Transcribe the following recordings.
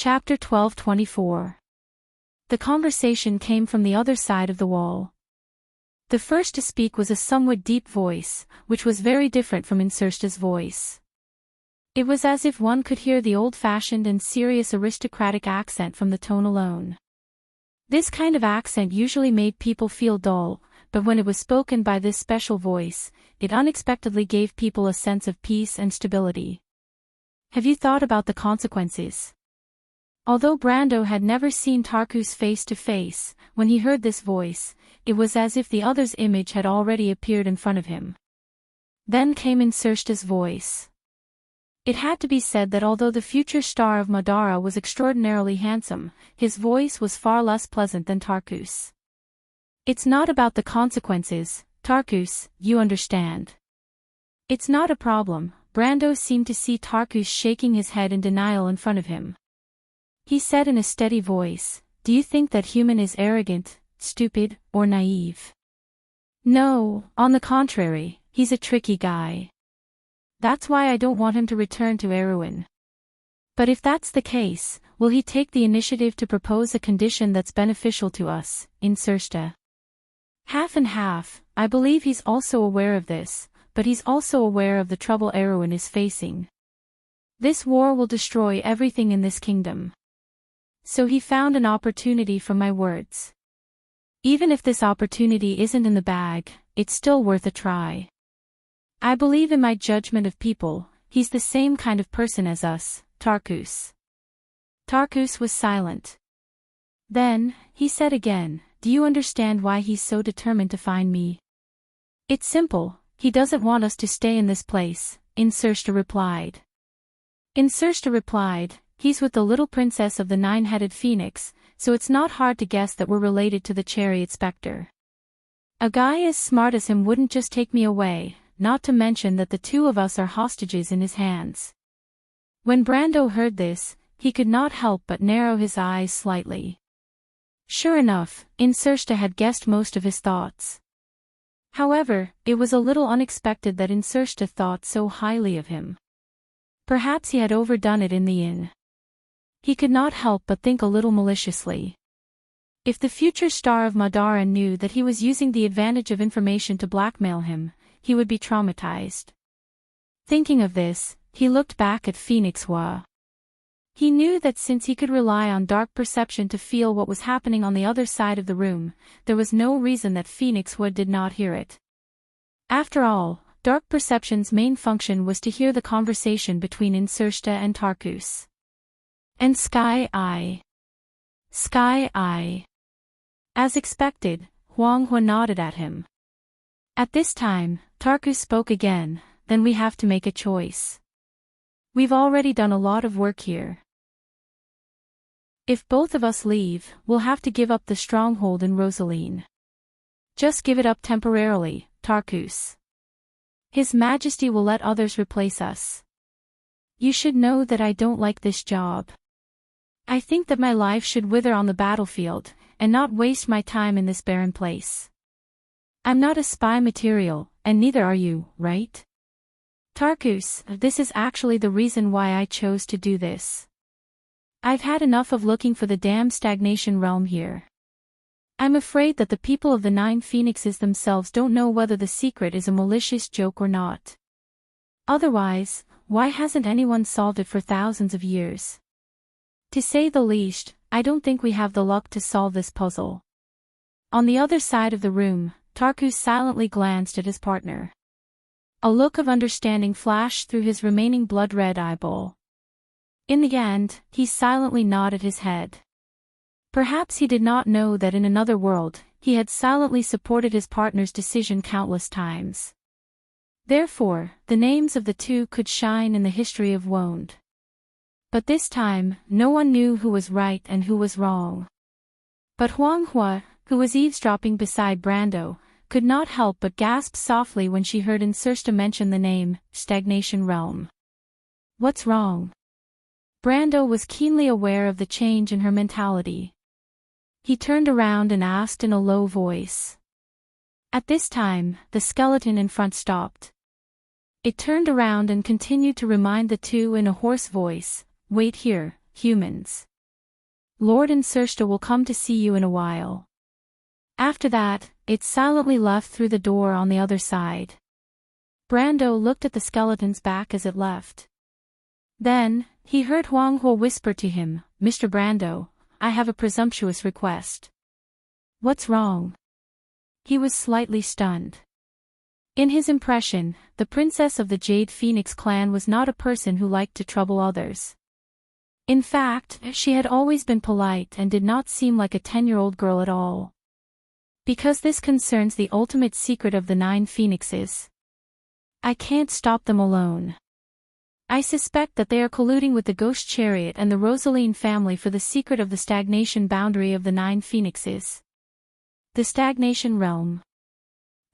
Chapter 12:24. The conversation came from the other side of the wall. The first to speak was a somewhat deep voice, which was very different from Insersta's voice. It was as if one could hear the old-fashioned and serious aristocratic accent from the tone alone. This kind of accent usually made people feel dull, but when it was spoken by this special voice, it unexpectedly gave people a sense of peace and stability. Have you thought about the consequences? Although Brando had never seen Tarkus face to face, when he heard this voice, it was as if the other's image had already appeared in front of him. Then came Insersta's voice. It had to be said that although the future star of Madara was extraordinarily handsome, his voice was far less pleasant than Tarkus. It's not about the consequences, Tarkus, you understand. It's not a problem. Brando seemed to see Tarkus shaking his head in denial in front of him. He said in a steady voice, "Do you think that human is arrogant, stupid, or naive?" "No, on the contrary, he's a tricky guy. That's why I don't want him to return to Erewhon." "But if that's the case, will he take the initiative to propose a condition that's beneficial to us, Insersta?" "Half and half. I believe he's also aware of this, but he's also aware of the trouble Erewhon is facing. This war will destroy everything in this kingdom. So he found an opportunity from my words. Even if this opportunity isn't in the bag, it's still worth a try. I believe in my judgment of people. He's the same kind of person as us, Tarkus." Tarkus was silent. Then, he said again, "Do you understand why he's so determined to find me?" "It's simple, he doesn't want us to stay in this place," Insersta replied. "He's with the little princess of the nine-headed phoenix, so it's not hard to guess that we're related to the chariot specter. A guy as smart as him wouldn't just take me away, not to mention that the two of us are hostages in his hands." When Brando heard this, he could not help but narrow his eyes slightly. Sure enough, Insersta had guessed most of his thoughts. However, it was a little unexpected that Insersta thought so highly of him. Perhaps he had overdone it in the inn. He could not help but think a little maliciously. If the future star of Madara knew that he was using the advantage of information to blackmail him, he would be traumatized. Thinking of this, he looked back at Phoenix Hua. He knew that since he could rely on dark perception to feel what was happening on the other side of the room, there was no reason that Phoenix Hua did not hear it. After all, dark perception's main function was to hear the conversation between Insersta and Tarkus. "And Sky Eye." "Sky Eye." As expected, Huang Hua nodded at him. At this time, Tarkus spoke again, "Then we have to make a choice. We've already done a lot of work here. If both of us leave, we'll have to give up the stronghold in Rosaline. Just give it up temporarily, Tarkus. His Majesty will let others replace us. You should know that I don't like this job. I think that my life should wither on the battlefield, and not waste my time in this barren place. I'm not a spy material, and neither are you, right? Tarkus, this is actually the reason why I chose to do this. I've had enough of looking for the damn stagnation realm here. I'm afraid that the people of the Nine Phoenixes themselves don't know whether the secret is a malicious joke or not. Otherwise, why hasn't anyone solved it for thousands of years? To say the least, I don't think we have the luck to solve this puzzle." On the other side of the room, Tarkus silently glanced at his partner. A look of understanding flashed through his remaining blood-red eyeball. In the end, he silently nodded his head. Perhaps he did not know that in another world, he had silently supported his partner's decision countless times. Therefore, the names of the two could shine in the history of Wonde. But this time, no one knew who was right and who was wrong. But Huang Hua, who was eavesdropping beside Brando, could not help but gasp softly when she heard Insersta mention the name, Stagnation Realm. "What's wrong?" Brando was keenly aware of the change in her mentality. He turned around and asked in a low voice. At this time, the skeleton in front stopped. It turned around and continued to remind the two in a hoarse voice, "Wait here, humans. Lord Insersta will come to see you in a while. After that, it silently left through the door on the other side. Brando looked at the skeleton's back as it left. Then, he heard Huang Huo whisper to him, "Mr. Brando, I have a presumptuous request." "What's wrong?" He was slightly stunned. In his impression, the princess of the Jade Phoenix clan was not a person who liked to trouble others. In fact, she had always been polite and did not seem like a 10-year-old girl at all. Because this concerns the ultimate secret of the 9 phoenixes. I can't stop them alone. I suspect that they are colluding with the Ghost Chariot and the Rosaline family for the secret of the stagnation boundary of the 9 phoenixes. The stagnation realm.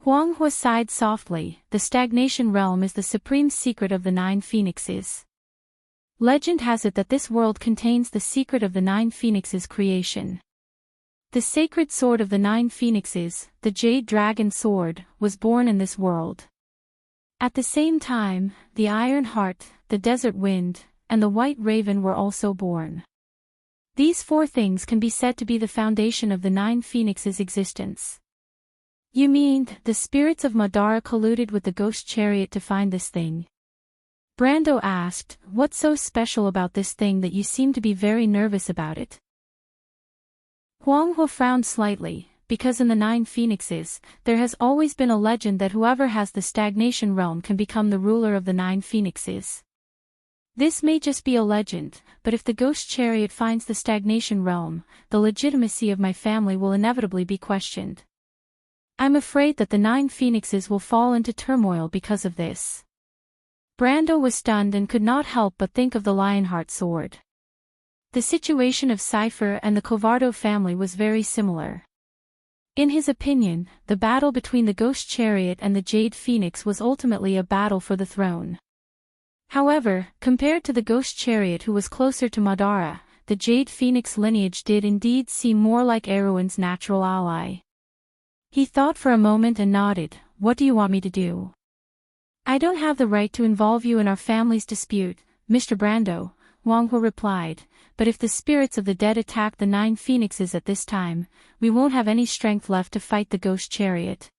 Huang Hua sighed softly. The stagnation realm is the supreme secret of the 9 phoenixes. Legend has it that this world contains the secret of the 9 phoenixes' creation. The sacred sword of the 9 phoenixes, the Jade Dragon Sword, was born in this world. At the same time, the Iron Heart, the Desert Wind, and the White Raven were also born. These 4 things can be said to be the foundation of the 9 phoenixes' existence. You mean, the spirits of Madara colluded with the Ghost Chariot to find this thing? Brando asked, "What's so special about this thing that you seem to be very nervous about it?" Huang Hua frowned slightly, because in the 9 phoenixes, there has always been a legend that whoever has the stagnation realm can become the ruler of the 9 phoenixes. This may just be a legend, but if the Ghost Chariot finds the stagnation realm, the legitimacy of my family will inevitably be questioned. I'm afraid that the 9 phoenixes will fall into turmoil because of this. Brando was stunned and could not help but think of the Lionheart sword. The situation of Cypher and the Covardo family was very similar. In his opinion, the battle between the Ghost Chariot and the Jade Phoenix was ultimately a battle for the throne. However, compared to the Ghost Chariot who was closer to Madara, the Jade Phoenix lineage did indeed seem more like Erwin's natural ally. He thought for a moment and nodded. "What do you want me to do?" "I don't have the right to involve you in our family's dispute, Mr. Brando," Huang Hua replied, "but if the spirits of the dead attack the 9 phoenixes at this time, we won't have any strength left to fight the Ghost Chariot."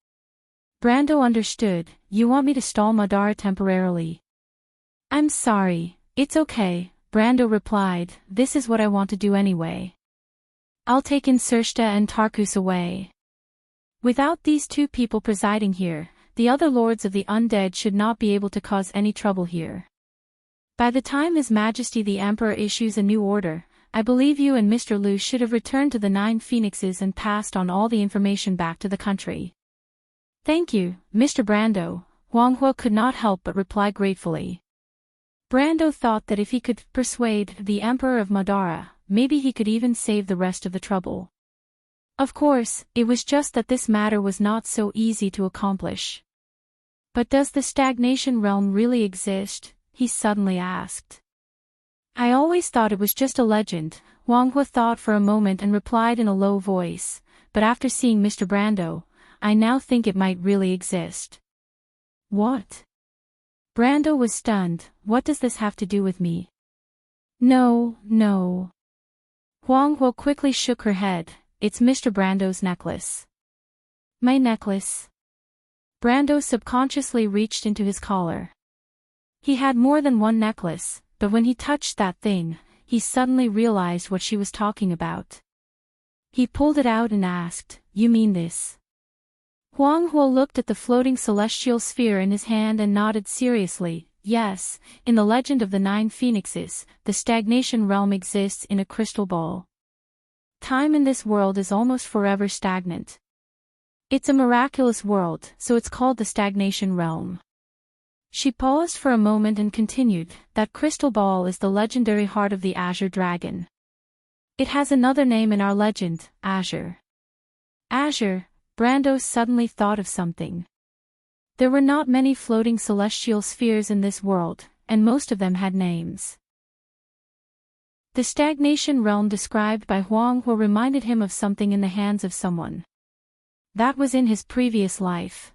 Brando understood. "You want me to stall Madara temporarily?" "I'm sorry, it's okay," Brando replied, "this is what I want to do anyway. I'll take Insersta and Tarkus away. Without these 2 people presiding here, the other lords of the undead should not be able to cause any trouble here. By the time His Majesty the Emperor issues a new order, I believe you and Mr. Liu should have returned to the 9 phoenixes and passed on all the information back to the country." "Thank you, Mr. Brando," Huang Hua could not help but reply gratefully. Brando thought that if he could persuade the Emperor of Madara, maybe he could even save the rest of the trouble. Of course, it was just that this matter was not so easy to accomplish. "But does the stagnation realm really exist?" he suddenly asked. "I always thought it was just a legend," Huang Hua thought for a moment and replied in a low voice, "but after seeing Mr. Brando, I now think it might really exist." "What?" Brando was stunned. "What does this have to do with me?" No. Huang Hua quickly shook her head. "It's Mr. Brando's necklace." "My necklace?" Brando subconsciously reached into his collar. He had more than one necklace, but when he touched that thing, he suddenly realized what she was talking about. He pulled it out and asked, "You mean this?" Huang Hua looked at the floating celestial sphere in his hand and nodded seriously. "Yes, in the legend of the 9 phoenixes, the stagnation realm exists in a crystal ball. Time in this world is almost forever stagnant. It's a miraculous world, so it's called the stagnation realm." She paused for a moment and continued, "That crystal ball is the legendary heart of the Azure Dragon. It has another name in our legend, Azure." Azure, Brando suddenly thought of something. There were not many floating celestial spheres in this world, and most of them had names. The stagnation realm described by Huang Hua reminded him of something in the hands of someone. That was in his previous life.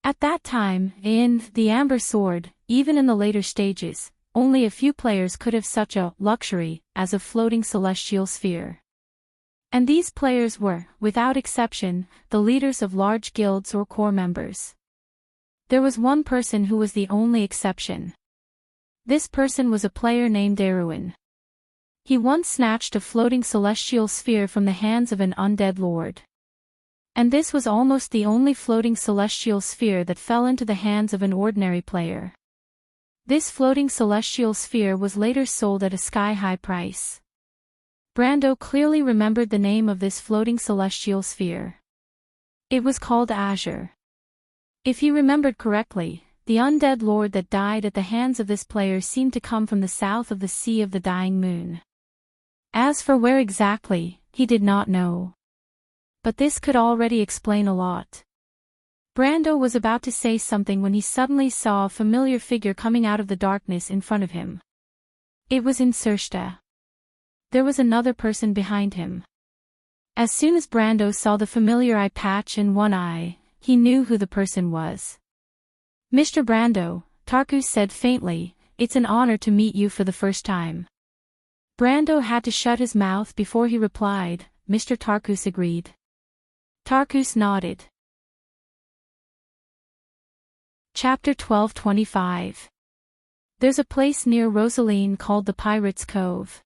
At that time, in the Amber Sword, even in the later stages, only a few players could have such a luxury as a floating celestial sphere. And these players were, without exception, the leaders of large guilds or core members. There was one person who was the only exception. This person was a player named Erwin. He once snatched a floating celestial sphere from the hands of an undead lord. And this was almost the only floating celestial sphere that fell into the hands of an ordinary player. This floating celestial sphere was later sold at a sky-high price. Brando clearly remembered the name of this floating celestial sphere. It was called Azure. If he remembered correctly, the undead lord that died at the hands of this player seemed to come from the south of the Sea of the Dying Moon. As for where exactly, he did not know. But this could already explain a lot. Brando was about to say something when he suddenly saw a familiar figure coming out of the darkness in front of him. It was Insersta. There was another person behind him. As soon as Brando saw the familiar eye patch in one eye, he knew who the person was. "Mr. Brando," Tarkus said faintly, "it's an honor to meet you for the first time." Brando had to shut his mouth before he replied. Mr. Tarkus agreed. Tarkus nodded. Chapter 12:25. There's a place near Rosaline called the Pirate's Cove.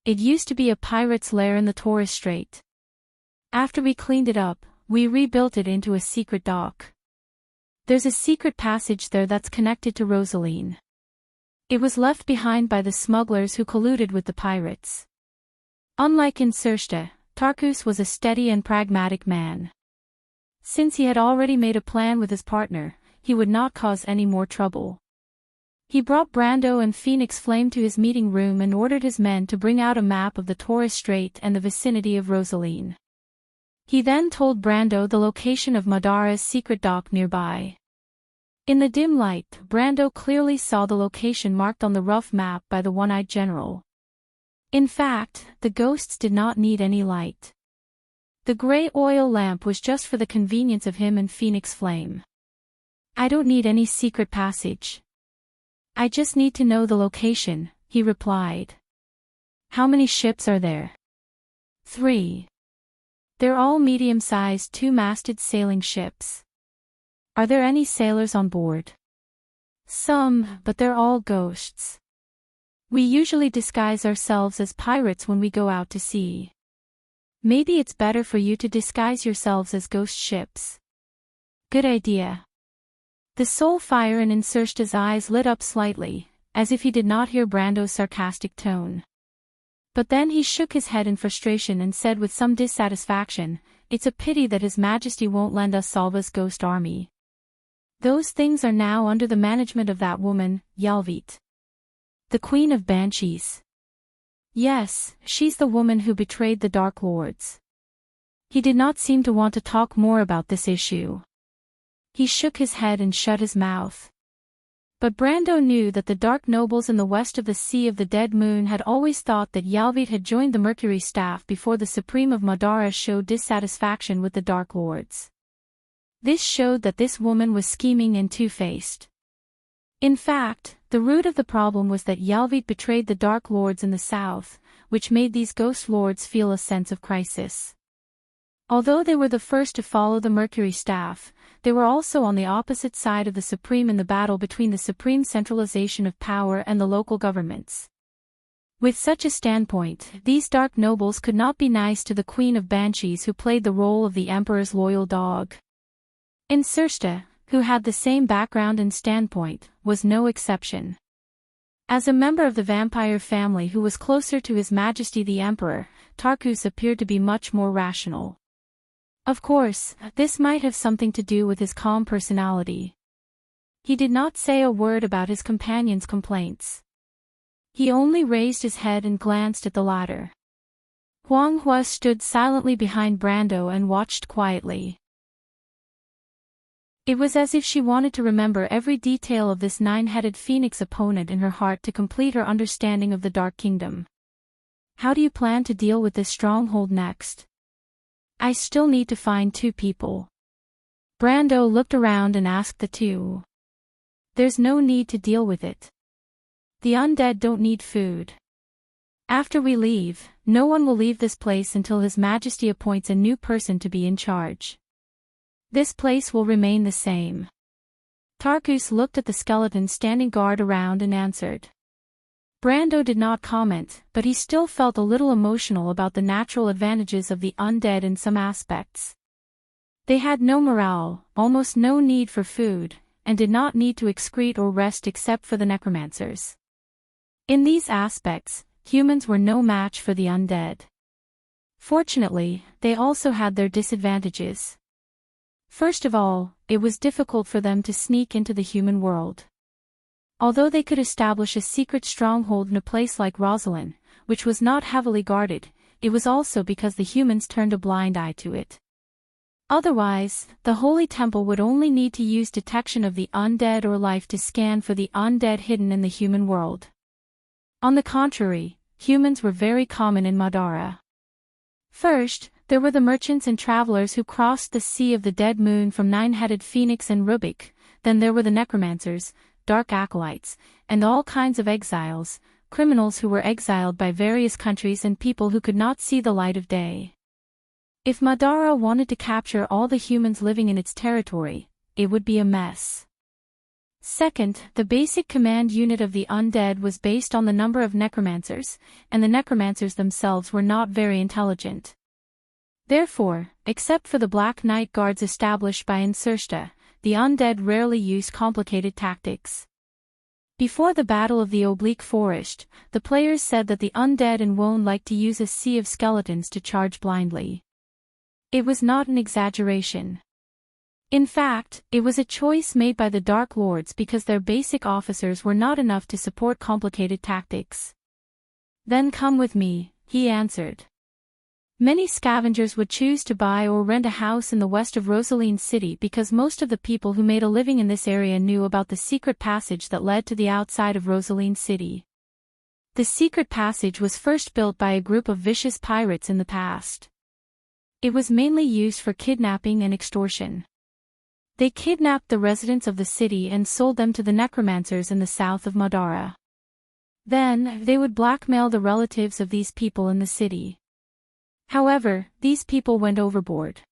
It used to be a pirate's lair in the Torres Strait. After we cleaned it up, we rebuilt it into a secret dock. There's a secret passage there that's connected to Rosaline. It was left behind by the smugglers who colluded with the pirates. Unlike Insersta, Tarkus was a steady and pragmatic man. Since he had already made a plan with his partner, he would not cause any more trouble. He brought Brando and Phoenix Flame to his meeting room and ordered his men to bring out a map of the Torres Strait and the vicinity of Rosaline. He then told Brando the location of Madara's secret dock nearby. In the dim light, Brando clearly saw the location marked on the rough map by the one-eyed general. In fact, the ghosts did not need any light. The gray oil lamp was just for the convenience of him and Phoenix Flame. "I don't need any secret passage. I just need to know the location," he replied. "How many ships are there?" 3. They're all medium-sized two-masted sailing ships. "Are there any sailors on board?" "Some, but they're all ghosts. We usually disguise ourselves as pirates when we go out to sea. Maybe it's better for you to disguise yourselves as ghost ships." "Good idea." The soul fire in Insersta's eyes lit up slightly, as if he did not hear Brando's sarcastic tone. But then he shook his head in frustration and said with some dissatisfaction, "It's a pity that His Majesty won't lend us Salva's ghost army. Those things are now under the management of that woman, Yalvit. The Queen of Banshees." "Yes, she's the woman who betrayed the Dark Lords." He did not seem to want to talk more about this issue. He shook his head and shut his mouth. But Brando knew that the Dark Nobles in the west of the Sea of the Dead Moon had always thought that Yalvit had joined the Mercury Staff before the Supreme of Madara showed dissatisfaction with the Dark Lords. This showed that this woman was scheming and two-faced. In fact, the root of the problem was that Yalvit betrayed the Dark Lords in the south, which made these ghost lords feel a sense of crisis. Although they were the first to follow the Mercury Staff, they were also on the opposite side of the Supreme in the battle between the supreme centralization of power and the local governments. With such a standpoint, these Dark Nobles could not be nice to the Queen of Banshees who played the role of the Emperor's loyal dog. Insersta, who had the same background and standpoint, was no exception. As a member of the vampire family who was closer to His Majesty the Emperor, Tarkus appeared to be much more rational. Of course, this might have something to do with his calm personality. He did not say a word about his companion's complaints. He only raised his head and glanced at the latter. Huang Hua stood silently behind Brando and watched quietly. It was as if she wanted to remember every detail of this nine-headed phoenix opponent in her heart to complete her understanding of the Dark Kingdom. "How do you plan to deal with this stronghold next?" "I still need to find 2 people. Brando looked around and asked the 2. "There's no need to deal with it. The undead don't need food. After we leave, no one will leave this place until His Majesty appoints a new person to be in charge. This place will remain the same. Tarkus looked at the skeleton standing guard around and answered. Brando did not comment, but he still felt a little emotional about the natural advantages of the undead in some aspects. They had no morale, almost no need for food, and did not need to excrete or rest except for the necromancers. In these aspects, humans were no match for the undead. Fortunately, they also had their disadvantages. First of all, it was difficult for them to sneak into the human world. Although they could establish a secret stronghold in a place like Rosalind, which was not heavily guarded, it was also because the humans turned a blind eye to it. Otherwise, the Holy Temple would only need to use detection of the undead or life to scan for the undead hidden in the human world. On the contrary, humans were very common in Madara. First, there were the merchants and travelers who crossed the Sea of the Dead Moon from Nine-Headed Phoenix and Rubik, then there were the necromancers, dark acolytes, and all kinds of exiles, criminals who were exiled by various countries and people who could not see the light of day. If Madara wanted to capture all the humans living in its territory, it would be a mess. Second, the basic command unit of the undead was based on the number of necromancers, and the necromancers themselves were not very intelligent. Therefore, except for the Black Knight guards established by Insursta, the undead rarely used complicated tactics. Before the Battle of the Oblique Forest, the players said that the undead in Wone liked to use a sea of skeletons to charge blindly. It was not an exaggeration. In fact, it was a choice made by the Dark Lords because their basic officers were not enough to support complicated tactics. Then come with me, he answered. Many scavengers would choose to buy or rent a house in the west of Rosaline City because most of the people who made a living in this area knew about the secret passage that led to the outside of Rosaline City. The secret passage was first built by a group of vicious pirates in the past. It was mainly used for kidnapping and extortion. They kidnapped the residents of the city and sold them to the necromancers in the south of Madara. Then, they would blackmail the relatives of these people in the city. However, these people went overboard.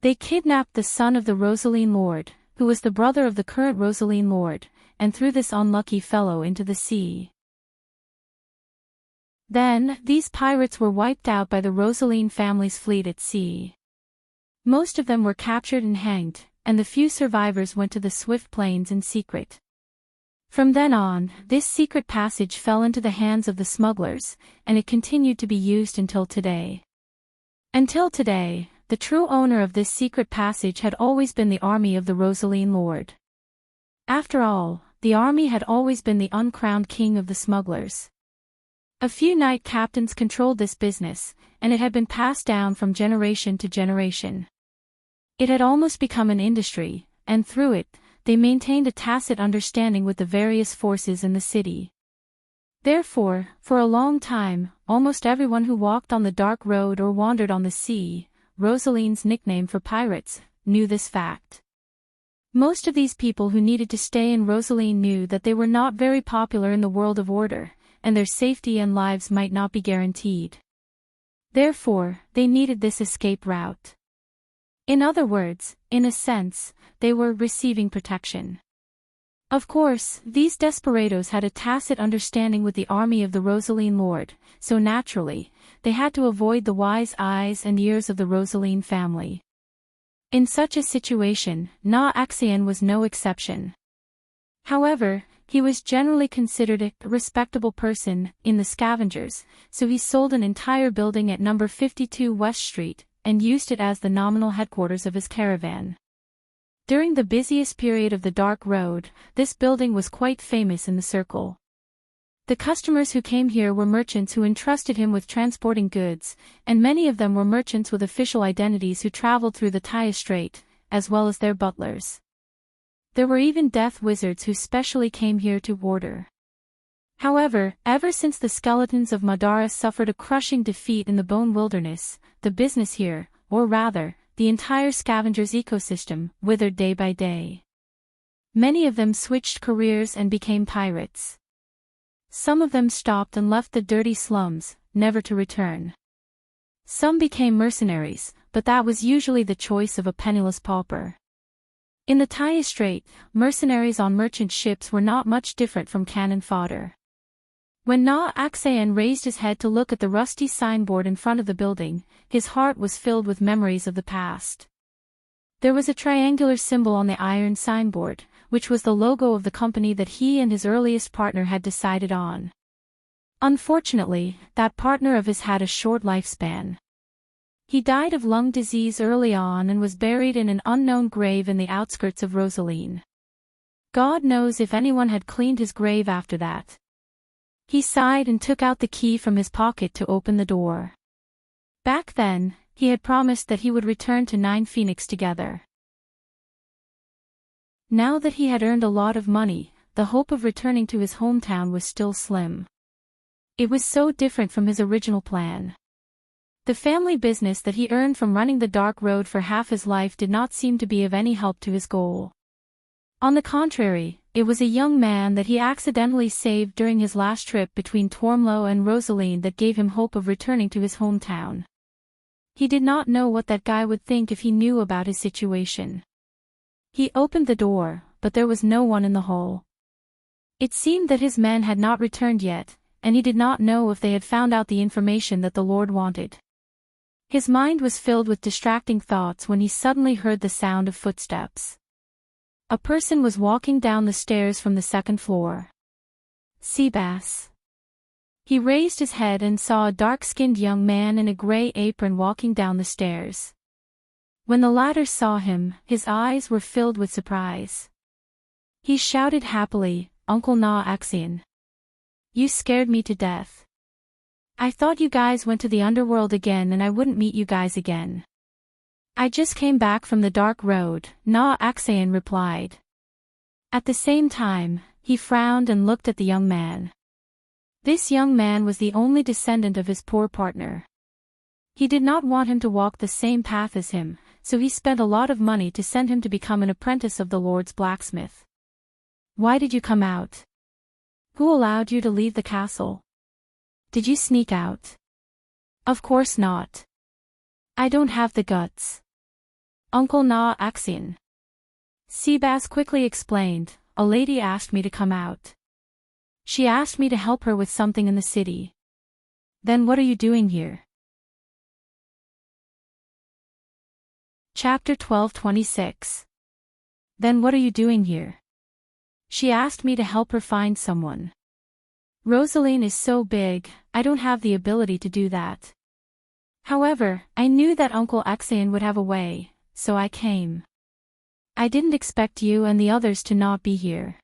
They kidnapped the son of the Rosaline Lord, who was the brother of the current Rosaline Lord, and threw this unlucky fellow into the sea. Then, these pirates were wiped out by the Rosaline family's fleet at sea. Most of them were captured and hanged, and the few survivors went to the Swift Plains in secret. From then on, this secret passage fell into the hands of the smugglers, and it continued to be used until today. Until today, the true owner of this secret passage had always been the army of the Rosaline Lord. After all, the army had always been the uncrowned king of the smugglers. A few knight captains controlled this business, and it had been passed down from generation to generation. It had almost become an industry, and through it, they maintained a tacit understanding with the various forces in the city. Therefore, for a long time, almost everyone who walked on the dark road or wandered on the sea, Rosaline's nickname for pirates, knew this fact. Most of these people who needed to stay in Rosaline knew that they were not very popular in the world of order, and their safety and lives might not be guaranteed. Therefore, they needed this escape route. In other words, in a sense, they were receiving protection. Of course, these desperados had a tacit understanding with the army of the Rosaline Lord, so naturally, they had to avoid the wise eyes and ears of the Rosaline family. In such a situation, Na Axion was no exception. However, he was generally considered a respectable person in the scavengers, so he sold an entire building at number 52 West Street, and used it as the nominal headquarters of his caravan. During the busiest period of the Dark Road, this building was quite famous in the circle. The customers who came here were merchants who entrusted him with transporting goods, and many of them were merchants with official identities who traveled through the Taya Strait, as well as their butlers. There were even death wizards who specially came here to order. However, ever since the skeletons of Madara suffered a crushing defeat in the Bone Wilderness, the business here, or rather, the entire scavengers' ecosystem, withered day by day. Many of them switched careers and became pirates. Some of them stopped and left the dirty slums, never to return. Some became mercenaries, but that was usually the choice of a penniless pauper. In the Thai Strait, mercenaries on merchant ships were not much different from cannon fodder. When Na Aksayan raised his head to look at the rusty signboard in front of the building, his heart was filled with memories of the past. There was a triangular symbol on the iron signboard, which was the logo of the company that he and his earliest partner had decided on. Unfortunately, that partner of his had a short lifespan. He died of lung disease early on and was buried in an unknown grave in the outskirts of Rosaline. God knows if anyone had cleaned his grave after that. He sighed and took out the key from his pocket to open the door. Back then, he had promised that he would return to Nine Phoenix together. Now that he had earned a lot of money, the hope of returning to his hometown was still slim. It was so different from his original plan. The family business that he earned from running the dark road for half his life did not seem to be of any help to his goal. On the contrary, it was a young man that he accidentally saved during his last trip between Tormlo and Rosaline that gave him hope of returning to his hometown. He did not know what that guy would think if he knew about his situation. He opened the door, but there was no one in the hall. It seemed that his men had not returned yet, and he did not know if they had found out the information that the Lord wanted. His mind was filled with distracting thoughts when he suddenly heard the sound of footsteps. A person was walking down the stairs from the second floor. Seabass. He raised his head and saw a dark-skinned young man in a gray apron walking down the stairs. When the latter saw him, his eyes were filled with surprise. He shouted happily, "Uncle Na Axian. You scared me to death. I thought you guys went to the underworld again and I wouldn't meet you guys again." "I just came back from the dark road," Na Aksayan replied. At the same time, he frowned and looked at the young man. This young man was the only descendant of his poor partner. He did not want him to walk the same path as him, so he spent a lot of money to send him to become an apprentice of the Lord's blacksmith. "Why did you come out? Who allowed you to leave the castle? Did you sneak out?" "Of course not. I don't have the guts. Uncle Na Axian." Seabass quickly explained, "A lady asked me to come out. She asked me to help her with something in the city." "Then what are you doing here?" Chapter 12:26. "Then what are you doing here?" "She asked me to help her find someone. Rosaline is so big, I don't have the ability to do that. However, I knew that Uncle Axian would have a way, so I came. I didn't expect you and the others to not be here."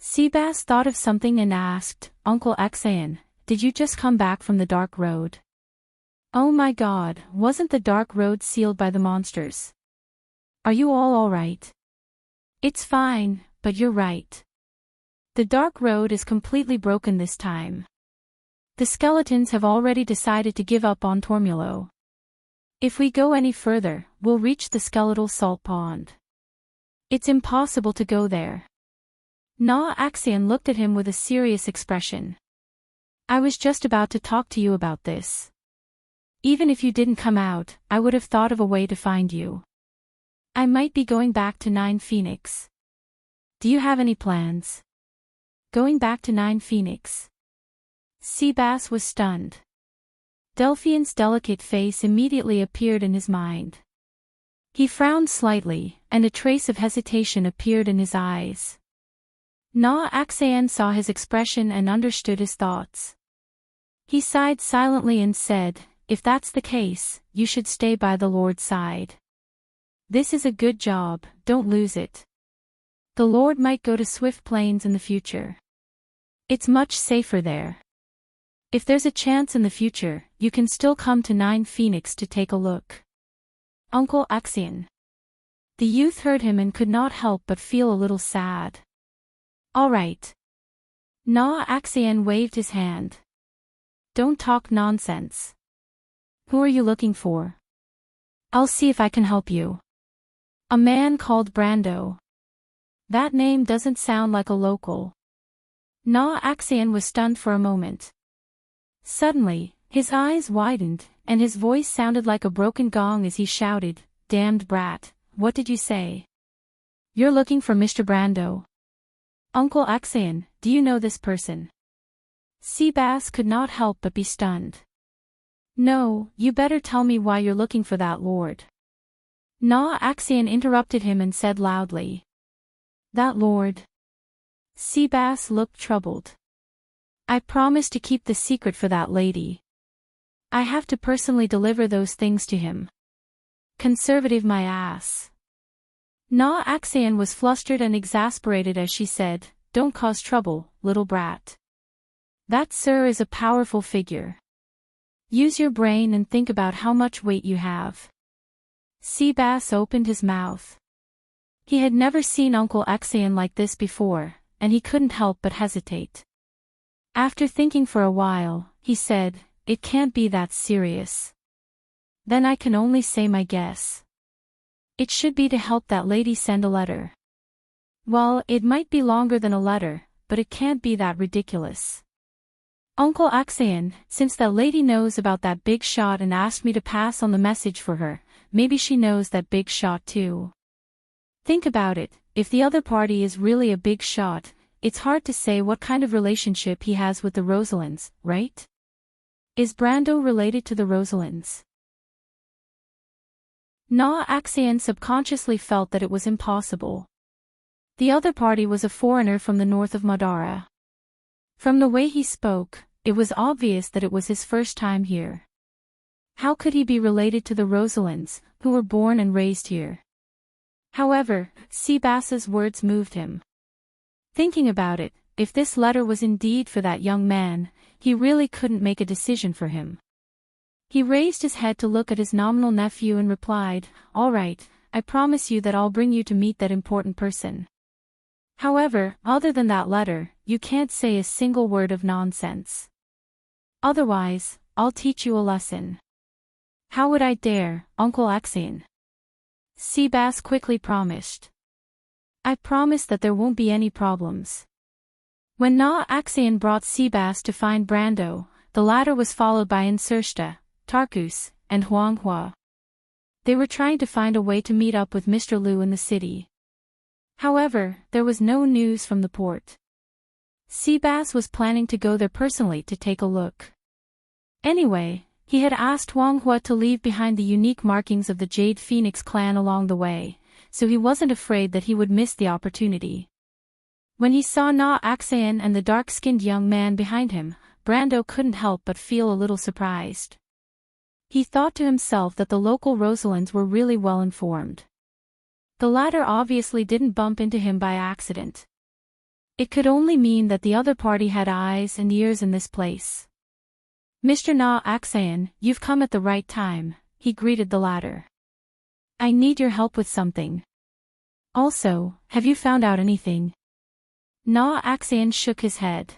Seabass thought of something and asked, "Uncle Axian, did you just come back from the dark road?" "Oh my God, wasn't the dark road sealed by the monsters? Are you all right?" "It's fine, but you're right. The dark road is completely broken this time. The skeletons have already decided to give up on Tormulo. If we go any further, we'll reach the skeletal salt pond. It's impossible to go there." Na Axian looked at him with a serious expression. "I was just about to talk to you about this. Even if you didn't come out, I would have thought of a way to find you. I might be going back to Nine Phoenix. Do you have any plans?" "Going back to Nine Phoenix?" Seabass was stunned. Delphian's delicate face immediately appeared in his mind. He frowned slightly, and a trace of hesitation appeared in his eyes. Na Aksayan saw his expression and understood his thoughts. He sighed silently and said, "If that's the case, you should stay by the Lord's side. This is a good job, don't lose it. The Lord might go to Swift Plains in the future. It's much safer there. If there's a chance in the future, you can still come to Nine Phoenix to take a look." "Uncle Axian." The youth heard him and could not help but feel a little sad. "All right." Na Axian waved his hand. "Don't talk nonsense. Who are you looking for?" "I'll see if I can help you." "A man called Brando." "That name doesn't sound like a local." Na Axion was stunned for a moment. Suddenly, his eyes widened, and his voice sounded like a broken gong as he shouted, "Damned brat, what did you say? You're looking for Mr. Brando. Uncle Axion, do you know this person?" Seabass could not help but be stunned. "No, you better tell me why you're looking for that lord." Na Axion interrupted him and said loudly. "That lord?" Seabass looked troubled. "I promised to keep the secret for that lady. I have to personally deliver those things to him. Conservative my ass." Na Axion was flustered and exasperated as she said, "Don't cause trouble, little brat. That sir is a powerful figure. Use your brain and think about how much weight you have." Seabass opened his mouth. He had never seen Uncle Axion like this before, and he couldn't help but hesitate. After thinking for a while, he said, "It can't be that serious." "Then I can only say my guess. It should be to help that lady send a letter." "Well, it might be longer than a letter, but it can't be that ridiculous. Uncle Axion, since that lady knows about that big shot and asked me to pass on the message for her, maybe she knows that big shot too. Think about it, if the other party is really a big shot, it's hard to say what kind of relationship he has with the Rosalinds, right? Is Brando related to the Rosalinds?" Na Axion subconsciously felt that it was impossible. The other party was a foreigner from the north of Madara. From the way he spoke, it was obvious that it was his first time here. How could he be related to the Rosalinds, who were born and raised here? However, Seabass's words moved him. Thinking about it, if this letter was indeed for that young man, he really couldn't make a decision for him. He raised his head to look at his nominal nephew and replied, "All right, I promise you that I'll bring you to meet that important person. However, other than that letter, you can't say a single word of nonsense. Otherwise, I'll teach you a lesson." "How would I dare, Uncle Axion?" Seabass quickly promised. "I promise that there won't be any problems." When Na Axion brought Seabass to find Brando, the latter was followed by Insursta, Tarkus, and Huanghua. They were trying to find a way to meet up with Mr. Liu in the city. However, there was no news from the port. Seabass was planning to go there personally to take a look. Anyway, he had asked Huanghua to leave behind the unique markings of the Jade Phoenix clan along the way, so he wasn't afraid that he would miss the opportunity. When he saw Na Axion and the dark-skinned young man behind him, Brando couldn't help but feel a little surprised. He thought to himself that the local Rosalinds were really well informed. The latter obviously didn't bump into him by accident. It could only mean that the other party had eyes and ears in this place. "Mr. Na Axion, you've come at the right time," he greeted the latter. "I need your help with something. Also, have you found out anything?" Na Axion shook his head.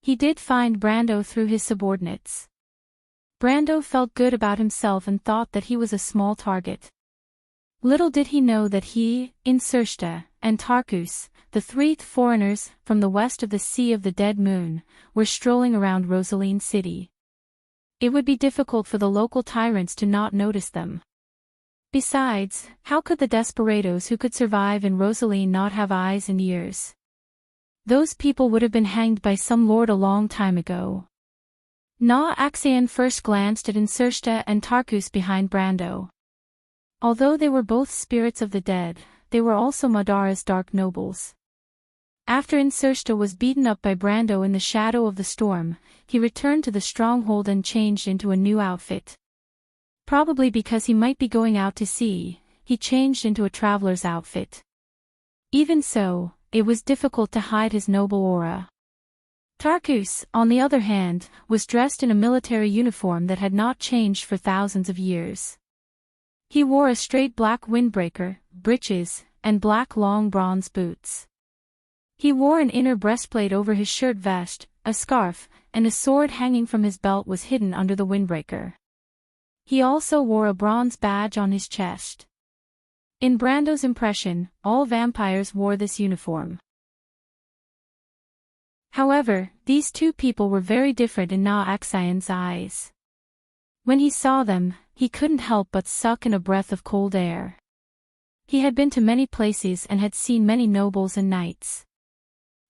He did find Brando through his subordinates. Brando felt good about himself and thought that he was a small target. Little did he know that he, Insursta, and Tarkus, the three foreigners from the west of the Sea of the Dead Moon, were strolling around Rosaline City. It would be difficult for the local tyrants to not notice them. Besides, how could the desperados who could survive in Rosaline not have eyes and ears? Those people would have been hanged by some lord a long time ago. Na Axion first glanced at Insursta and Tarkus behind Brando. Although they were both spirits of the dead, they were also Madara's dark nobles. After Insursta was beaten up by Brando in the shadow of the storm, he returned to the stronghold and changed into a new outfit. Probably because he might be going out to sea, he changed into a traveler's outfit. Even so, it was difficult to hide his noble aura. Tarkus, on the other hand, was dressed in a military uniform that had not changed for thousands of years. He wore a straight black windbreaker, breeches, and black long bronze boots. He wore an inner breastplate over his shirt vest, a scarf, and a sword hanging from his belt was hidden under the windbreaker. He also wore a bronze badge on his chest. In Brando's impression, all vampires wore this uniform. However, these two people were very different in Na Axian's eyes. When he saw them, he couldn't help but suck in a breath of cold air. He had been to many places and had seen many nobles and knights.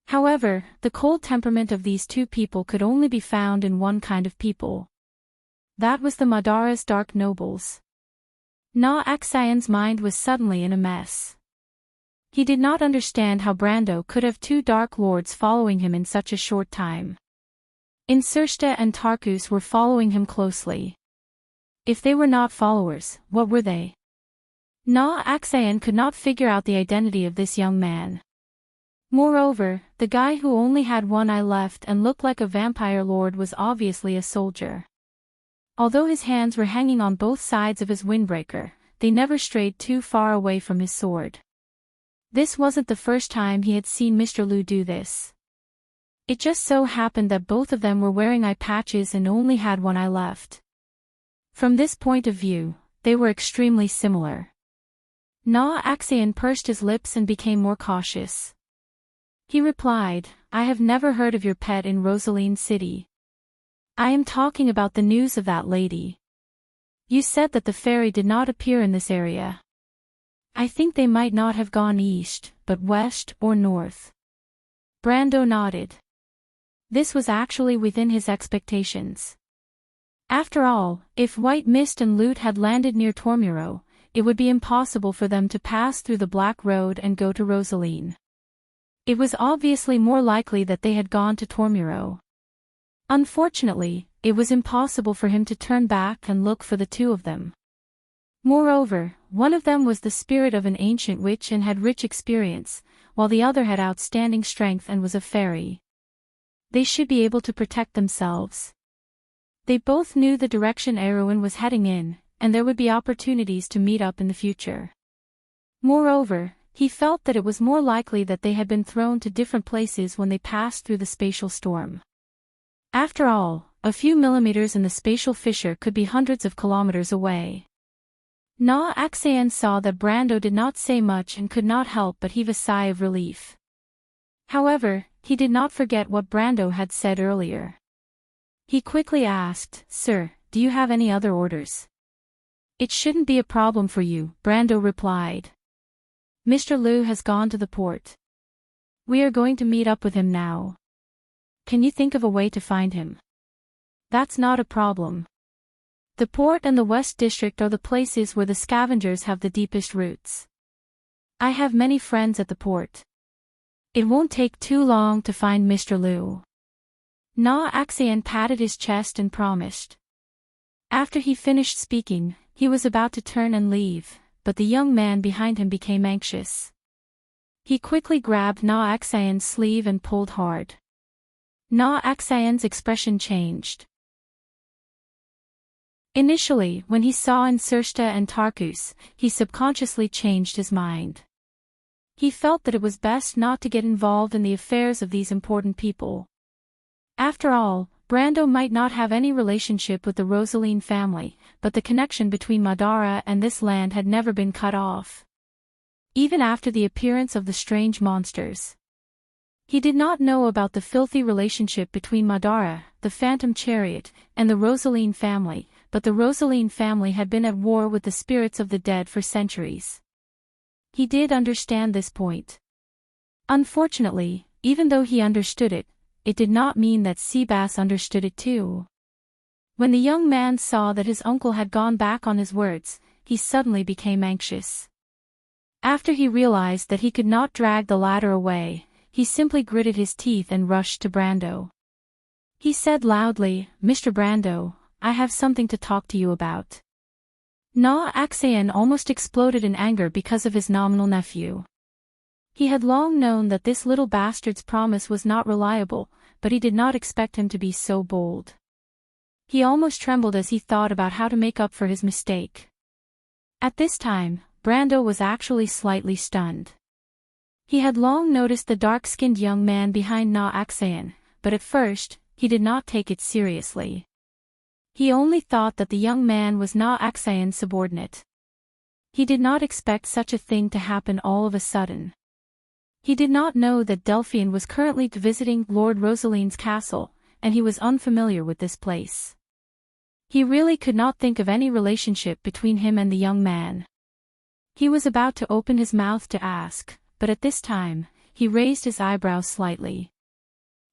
However, the cold temperament of these two people could only be found in one kind of people. That was the Madara's dark nobles. Na Axian's mind was suddenly in a mess. He did not understand how Brando could have two dark lords following him in such a short time. Insursta and Tarkus were following him closely. If they were not followers, what were they? Na Axian could not figure out the identity of this young man. Moreover, the guy who only had one eye left and looked like a vampire lord was obviously a soldier. Although his hands were hanging on both sides of his windbreaker, they never strayed too far away from his sword. This wasn't the first time he had seen Mr. Lu do this. It just so happened that both of them were wearing eye patches and only had one eye left. From this point of view, they were extremely similar. Na Axian pursed his lips and became more cautious. He replied, "I have never heard of your pet in Rosaline City. I am talking about the news of that lady. You said that the fairy did not appear in this area. I think they might not have gone east, but west or north." Brando nodded. This was actually within his expectations. After all, if White Mist and Loot had landed near Tormuro, it would be impossible for them to pass through the Black Road and go to Rosaline. It was obviously more likely that they had gone to Tormuro. Unfortunately, it was impossible for him to turn back and look for the two of them. Moreover, one of them was the spirit of an ancient witch and had rich experience, while the other had outstanding strength and was a fairy. They should be able to protect themselves. They both knew the direction Erwin was heading in, and there would be opportunities to meet up in the future. Moreover, he felt that it was more likely that they had been thrown to different places when they passed through the spatial storm. After all, a few millimeters in the spatial fissure could be hundreds of kilometers away. Na Axian saw that Brando did not say much and could not help but heave a sigh of relief. However, he did not forget what Brando had said earlier. He quickly asked, "Sir, do you have any other orders?" "It shouldn't be a problem for you," Brando replied. "Mr. Lu has gone to the port. We are going to meet up with him now. Can you think of a way to find him?" "That's not a problem. The port and the West District are the places where the scavengers have the deepest roots. I have many friends at the port. It won't take too long to find Mr. Lu." Na Axian patted his chest and promised. After he finished speaking, he was about to turn and leave, but the young man behind him became anxious. He quickly grabbed Na Axian's sleeve and pulled hard. Na Axian's expression changed. Initially, when he saw Insursta and Tarkus, he subconsciously changed his mind. He felt that it was best not to get involved in the affairs of these important people. After all, Brando might not have any relationship with the Rosaline family, but the connection between Madara and this land had never been cut off. Even after the appearance of the strange monsters. He did not know about the filthy relationship between Madara, the Phantom Chariot, and the Rosaline family, but the Rosaline family had been at war with the spirits of the dead for centuries. He did understand this point. Unfortunately, even though he understood it, it did not mean that Seabass understood it too. When the young man saw that his uncle had gone back on his words, he suddenly became anxious. After he realized that he could not drag the ladder away, he simply gritted his teeth and rushed to Brando. He said loudly, "Mr. Brando, I have something to talk to you about." Na Axian almost exploded in anger because of his nominal nephew. He had long known that this little bastard's promise was not reliable, but he did not expect him to be so bold. He almost trembled as he thought about how to make up for his mistake. At this time, Brando was actually slightly stunned. He had long noticed the dark-skinned young man behind Na Axian, but at first, he did not take it seriously. He only thought that the young man was Na Axian's subordinate. He did not expect such a thing to happen all of a sudden. He did not know that Delphian was currently visiting Lord Rosaline's castle, and he was unfamiliar with this place. He really could not think of any relationship between him and the young man. He was about to open his mouth to ask, but at this time, he raised his eyebrows slightly.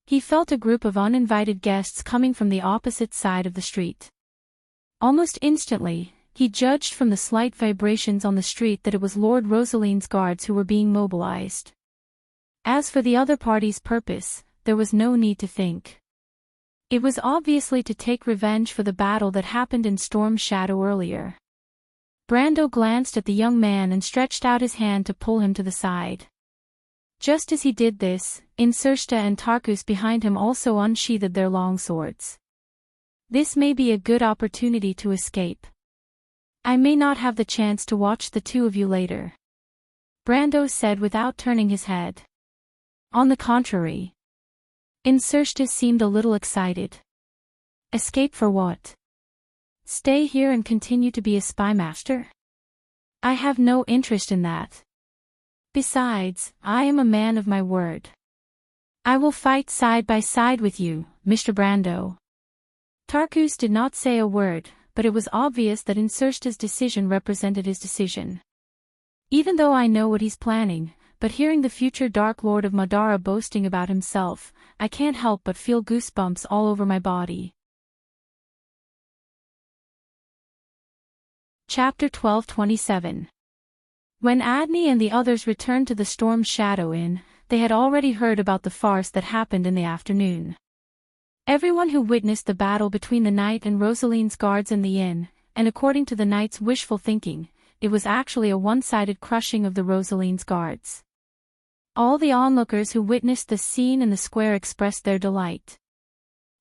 He felt a group of uninvited guests coming from the opposite side of the street. Almost instantly, he judged from the slight vibrations on the street that it was Lord Rosaline's guards who were being mobilized. As for the other party's purpose, there was no need to think. It was obviously to take revenge for the battle that happened in Storm Shadow earlier. Brando glanced at the young man and stretched out his hand to pull him to the side. Just as he did this, Incersta and Tarkus behind him also unsheathed their long swords. This may be a good opportunity to escape. I may not have the chance to watch the two of you later, Brando said without turning his head. On the contrary. Incersta seemed a little excited. Escape for what? Stay here and continue to be a spy master? I have no interest in that. Besides, I am a man of my word. I will fight side by side with you, Mr. Brando. Tarkus did not say a word, but it was obvious that Incersta's decision represented his decision. Even though I know what he's planning, but hearing the future Dark Lord of Madara boasting about himself, I can't help but feel goosebumps all over my body. Chapter 12:27. When Adney and the others returned to the Storm Shadow Inn, they had already heard about the farce that happened in the afternoon. Everyone who witnessed the battle between the knight and Rosaline's guards in the inn, and according to the knight's wishful thinking, it was actually a one-sided crushing of the Rosaline's guards. All the onlookers who witnessed the scene in the square expressed their delight.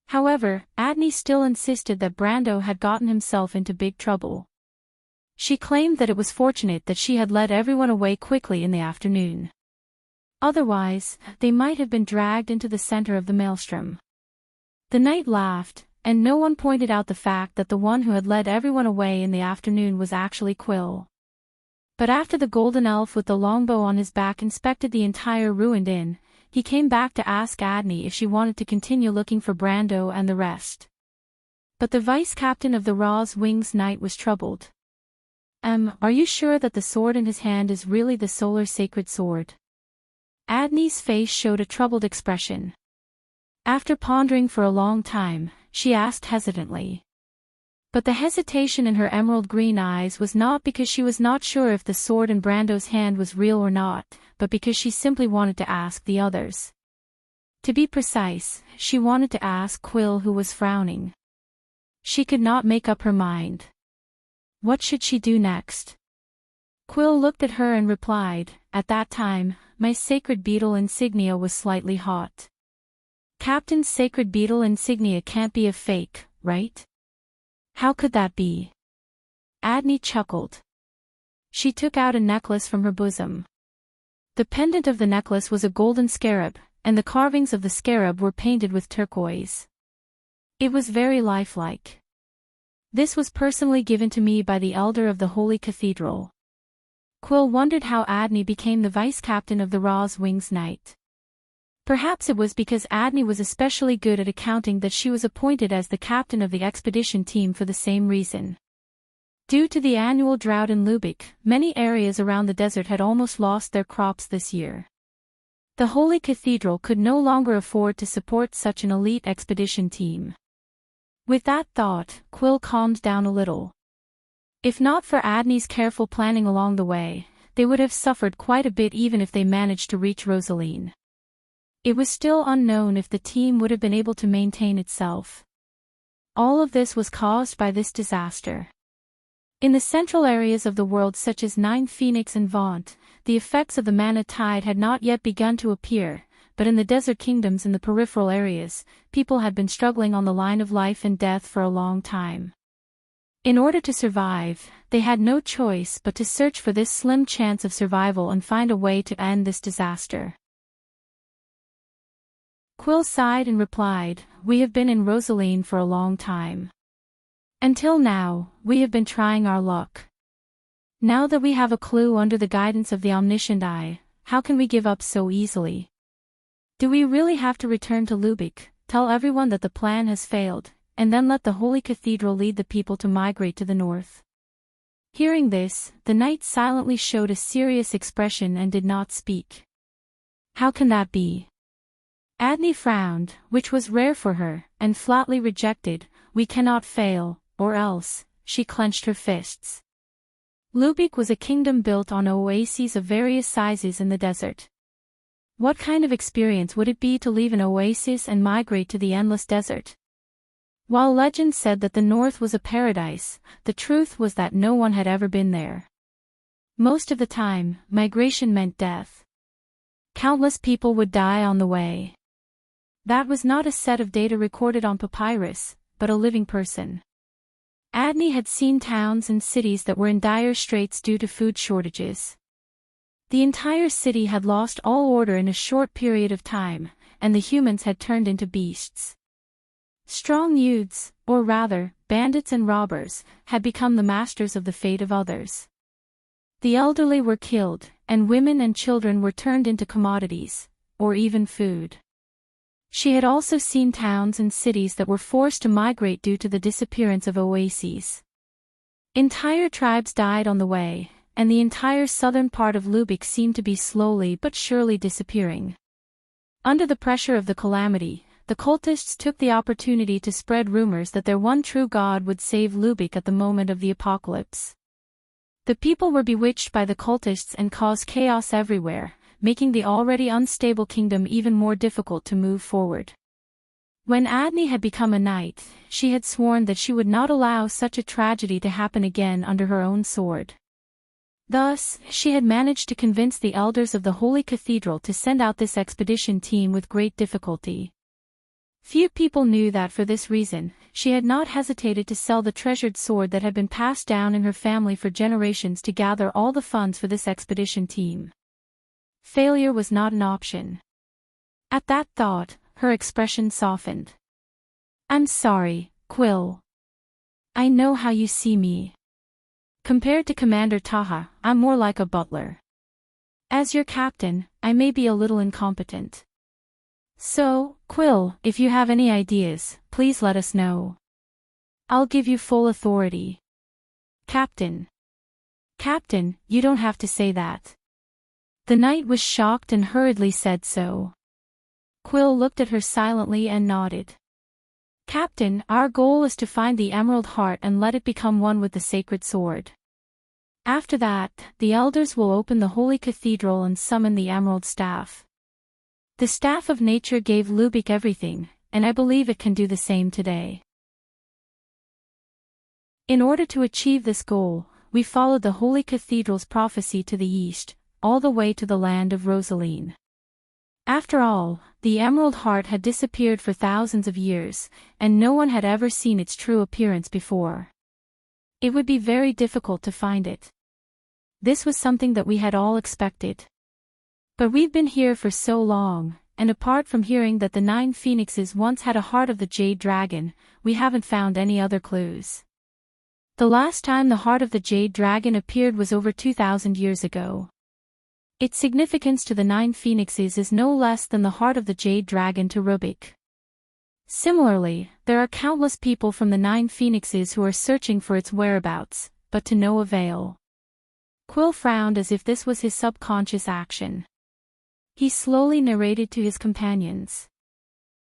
However, Adney still insisted that Brando had gotten himself into big trouble. She claimed that it was fortunate that she had led everyone away quickly in the afternoon. Otherwise, they might have been dragged into the center of the maelstrom. The knight laughed, and no one pointed out the fact that the one who had led everyone away in the afternoon was actually Quill. But after the golden elf with the longbow on his back inspected the entire ruined inn, he came back to ask Adney if she wanted to continue looking for Brando and the rest. But the vice-captain of the Raw's Wings Knight was troubled. Are you sure that the sword in his hand is really the solar sacred sword? Adney's face showed a troubled expression. After pondering for a long time, she asked hesitantly. But the hesitation in her emerald green eyes was not because she was not sure if the sword in Brando's hand was real or not, but because she simply wanted to ask the others. To be precise, she wanted to ask Quill, who was frowning. She could not make up her mind. What should she do next? Quill looked at her and replied, "At that time, my sacred beetle insignia was slightly hot." Captain's sacred beetle insignia can't be a fake, right? How could that be? Adney chuckled. She took out a necklace from her bosom. The pendant of the necklace was a golden scarab, and the carvings of the scarab were painted with turquoise. It was very lifelike. This was personally given to me by the elder of the Holy Cathedral. Quill wondered how Adney became the vice-captain of the Raw's Wings Knight. Perhaps it was because Adney was especially good at accounting that she was appointed as the captain of the expedition team for the same reason. Due to the annual drought in Lubeck, many areas around the desert had almost lost their crops this year. The Holy Cathedral could no longer afford to support such an elite expedition team. With that thought, Quill calmed down a little. If not for Adney's careful planning along the way, they would have suffered quite a bit even if they managed to reach Rosaline. It was still unknown if the team would have been able to maintain itself. All of this was caused by this disaster. In the central areas of the world such as Nine Phoenix and Vaunt, the effects of the Mana Tide had not yet begun to appear, but in the desert kingdoms in the peripheral areas, people had been struggling on the line of life and death for a long time. In order to survive, they had no choice but to search for this slim chance of survival and find a way to end this disaster. Quill sighed and replied, "We have been in Rosaline for a long time. Until now, we have been trying our luck. Now that we have a clue under the guidance of the Omniscient Eye, how can we give up so easily? Do we really have to return to Lubeck, tell everyone that the plan has failed, and then let the Holy Cathedral lead the people to migrate to the north? Hearing this, the knight silently showed a serious expression and did not speak. How can that be? Adney frowned, which was rare for her, and flatly rejected, we cannot fail, or else. She clenched her fists. Lubeck was a kingdom built on oases of various sizes in the desert. What kind of experience would it be to leave an oasis and migrate to the endless desert? While legend said that the north was a paradise, the truth was that no one had ever been there. Most of the time, migration meant death. Countless people would die on the way. That was not a set of data recorded on papyrus, but a living person. Adney had seen towns and cities that were in dire straits due to food shortages. The entire city had lost all order in a short period of time, and the humans had turned into beasts. Strong youths, or rather, bandits and robbers, had become the masters of the fate of others. The elderly were killed, and women and children were turned into commodities, or even food. She had also seen towns and cities that were forced to migrate due to the disappearance of oases. Entire tribes died on the way, and the entire southern part of Lubeck seemed to be slowly but surely disappearing. Under the pressure of the calamity, the cultists took the opportunity to spread rumors that their one true god would save Lubeck at the moment of the apocalypse. The people were bewitched by the cultists and caused chaos everywhere, making the already unstable kingdom even more difficult to move forward. When Adney had become a knight, she had sworn that she would not allow such a tragedy to happen again under her own sword. Thus, she had managed to convince the elders of the Holy Cathedral to send out this expedition team with great difficulty. Few people knew that for this reason, she had not hesitated to sell the treasured sword that had been passed down in her family for generations to gather all the funds for this expedition team. Failure was not an option. At that thought, her expression softened. I'm sorry, Quill. I know how you see me. Compared to Commander Taha, I'm more like a butler. As your captain, I may be a little incompetent. So, Quill, if you have any ideas, please let us know. I'll give you full authority. Captain. Captain, you don't have to say that. The knight was shocked and hurriedly said so. Quill looked at her silently and nodded. Captain, our goal is to find the Emerald Heart and let it become one with the sacred sword. After that, the elders will open the Holy Cathedral and summon the Emerald Staff. The Staff of Nature gave Lubeck everything, and I believe it can do the same today. In order to achieve this goal, we followed the Holy Cathedral's prophecy to the east, all the way to the land of Rosaline. After all, the Emerald Heart had disappeared for thousands of years, and no one had ever seen its true appearance before. It would be very difficult to find it. This was something that we had all expected. But we've been here for so long, and apart from hearing that the 9 phoenixes once had a heart of the Jade Dragon, we haven't found any other clues. The last time the heart of the Jade Dragon appeared was over 2,000 years ago. Its significance to the 9 phoenixes is no less than the heart of the Jade Dragon to Lubeck. Similarly, there are countless people from the 9 phoenixes who are searching for its whereabouts, but to no avail. Quill frowned as if this was his subconscious action. He slowly narrated to his companions.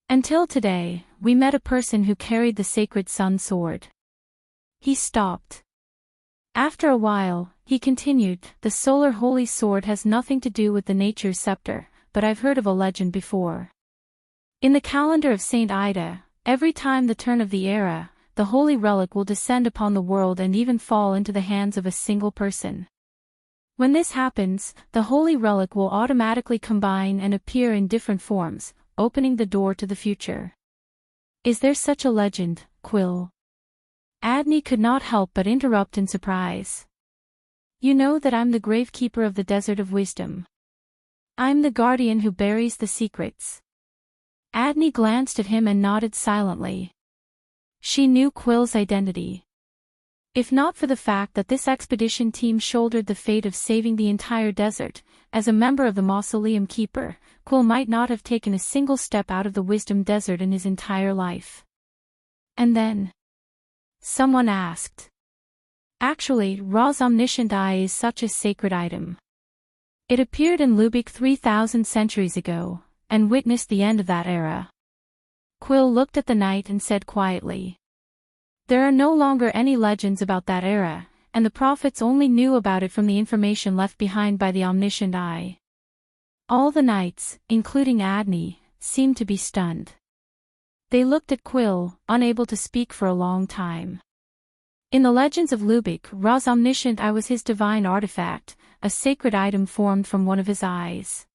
Until today, we met a person who carried the sacred sun sword. He stopped. After a while, he continued, the solar holy sword has nothing to do with the nature's scepter, but I've heard of a legend before. In the calendar of Saint Ida, every time the turn of the era, the holy relic will descend upon the world and even fall into the hands of a single person. When this happens, the holy relic will automatically combine and appear in different forms, opening the door to the future. Is there such a legend, Quill? Adney could not help but interrupt in surprise. You know that I'm the gravekeeper of the Desert of Wisdom. I'm the guardian who buries the secrets. Adney glanced at him and nodded silently. She knew Quill's identity. If not for the fact that this expedition team shouldered the fate of saving the entire desert, as a member of the Mausoleum Keeper, Quill might not have taken a single step out of the Wisdom Desert in his entire life. And then someone asked. Actually, Ra's omniscient eye is such a sacred item. It appeared in Lubeck 3,000 centuries ago, and witnessed the end of that era. Quill looked at the knight and said quietly. There are no longer any legends about that era, and the prophets only knew about it from the information left behind by the omniscient eye. All the knights, including Adney, seemed to be stunned. They looked at Quill, unable to speak for a long time. In the legends of Lubeck, Ra's omniscient eye was his divine artifact, a sacred item formed from one of his eyes.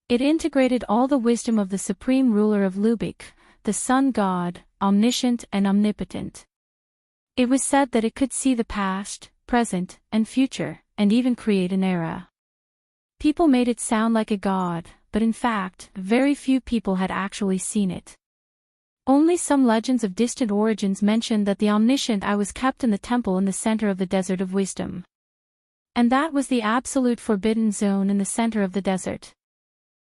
It integrated all the wisdom of the supreme ruler of Lubeck, the sun god, omniscient and omnipotent. It was said that it could see the past, present, and future, and even create an era. People made it sound like a god, but in fact, very few people had actually seen it. Only some legends of distant origins mentioned that the omniscient eye was kept in the temple in the center of the Desert of Wisdom. And that was the absolute forbidden zone in the center of the desert.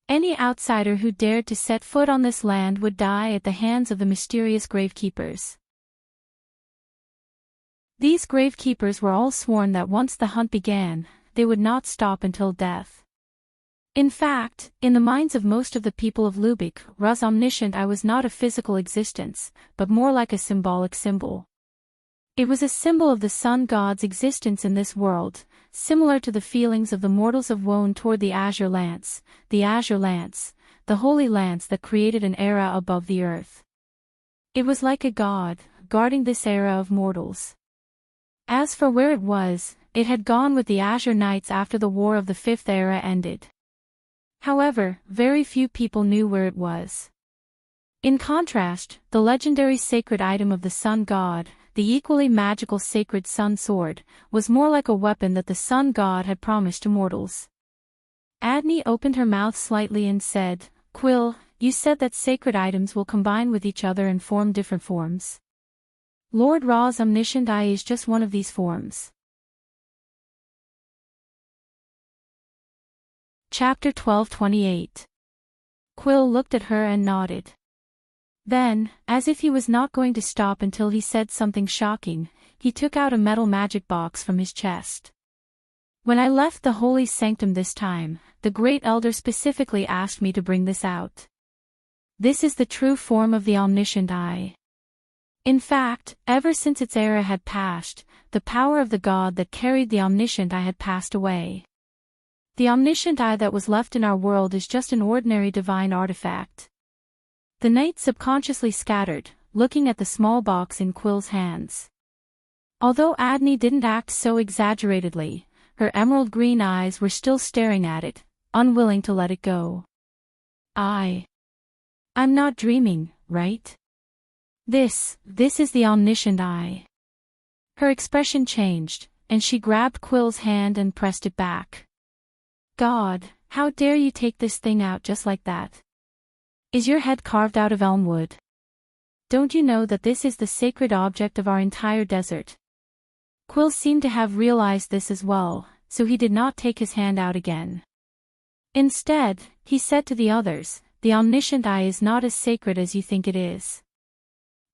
Any outsider who dared to set foot on this land would die at the hands of the mysterious gravekeepers. These gravekeepers were all sworn that once the hunt began, they would not stop until death. In fact, in the minds of most of the people of Lubeck, Ra's omniscient eye was not a physical existence, but more like a symbolic symbol. It was a symbol of the sun god's existence in this world, similar to the feelings of the mortals of Woan toward the azure lance, the holy lance that created an era above the earth. It was like a god, guarding this era of mortals. As for where it was, it had gone with the Azure Knights after the War of the Fifth Era ended. However, very few people knew where it was. In contrast, the legendary sacred item of the sun god, the equally magical sacred sun sword, was more like a weapon that the sun god had promised to mortals. Adney opened her mouth slightly and said, Quill, you said that sacred items will combine with each other and form different forms. Lord Ra's omniscient eye is just one of these forms. Chapter 12:28. Quill looked at her and nodded. Then, as if he was not going to stop until he said something shocking, he took out a metal magic box from his chest. When I left the holy sanctum this time, the Great Elder specifically asked me to bring this out. This is the true form of the omniscient eye. In fact, ever since its era had passed, the power of the god that carried the omniscient eye had passed away. The omniscient eye that was left in our world is just an ordinary divine artifact. The knight subconsciously scattered, looking at the small box in Quill's hands. Although Adney didn't act so exaggeratedly, her emerald green eyes were still staring at it, unwilling to let it go. I'm not dreaming, right? This is the omniscient eye. Her expression changed, and she grabbed Quill's hand and pressed it back. God, how dare you take this thing out just like that? Is your head carved out of elm wood? Don't you know that this is the sacred object of our entire desert? Quill seemed to have realized this as well, so he did not take his hand out again. Instead, he said to the others, the omniscient eye is not as sacred as you think it is.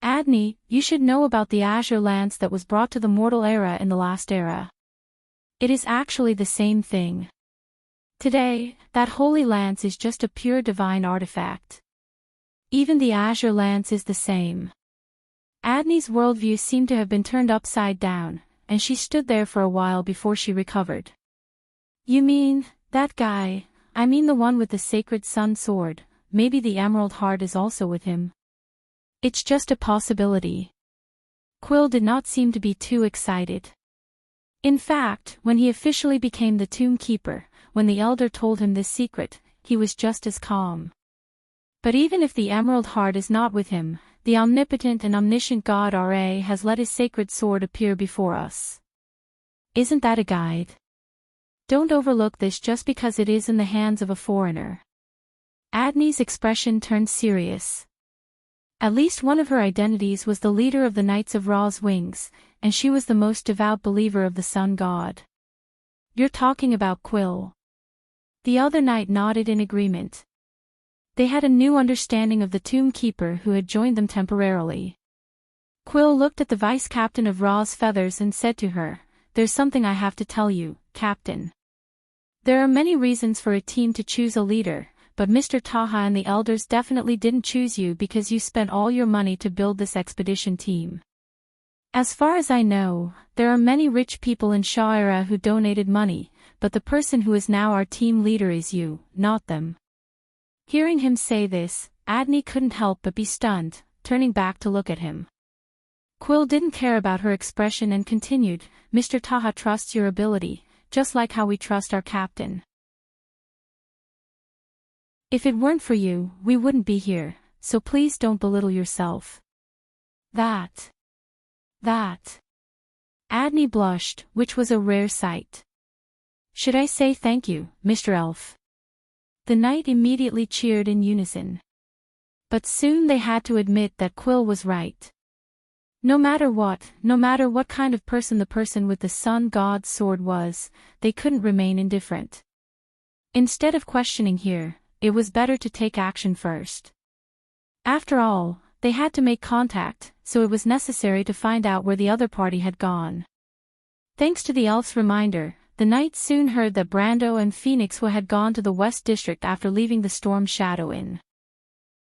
Adney, you should know about the azure lance that was brought to the mortal era in the last era. It is actually the same thing. Today, that holy lance is just a pure divine artifact. Even the azure lance is the same. Adney's worldview seemed to have been turned upside down, and she stood there for a while before she recovered. You mean, that guy? I mean the one with the sacred sun sword, maybe the emerald heart is also with him. It's just a possibility. Quill did not seem to be too excited. In fact, when he officially became the tomb keeper, when the elder told him this secret, he was just as calm. But even if the emerald heart is not with him, the omnipotent and omniscient God Ra has let his sacred sword appear before us. Isn't that a guide? Don't overlook this just because it is in the hands of a foreigner. Adney's expression turned serious. At least one of her identities was the leader of the Knights of Ra's Wings, and she was the most devout believer of the sun god. You're talking about Quill. The other knight nodded in agreement. They had a new understanding of the tomb keeper who had joined them temporarily. Quill looked at the vice captain of Raw's Feathers and said to her, "There's something I have to tell you, Captain. There are many reasons for a team to choose a leader, but Mr. Taha and the elders definitely didn't choose you because you spent all your money to build this expedition team. As far as I know, there are many rich people in Sha'ira who donated money, but the person who is now our team leader is you, not them." Hearing him say this, Adney couldn't help but be stunned, turning back to look at him. Quill didn't care about her expression and continued, "Mr. Taha trusts your ability, just like how we trust our captain. If it weren't for you, we wouldn't be here, so please don't belittle yourself." That. Adney blushed, which was a rare sight. "Should I say thank you, Mr. Elf?" The knight immediately cheered in unison. But soon they had to admit that Quill was right. No matter what kind of person the person with the sun god's sword was, they couldn't remain indifferent. Instead of questioning here, it was better to take action first. After all, they had to make contact, so it was necessary to find out where the other party had gone. Thanks to the elf's reminder, the knight soon heard that Brando and Phoenix had gone to the West District after leaving the Storm Shadow Inn.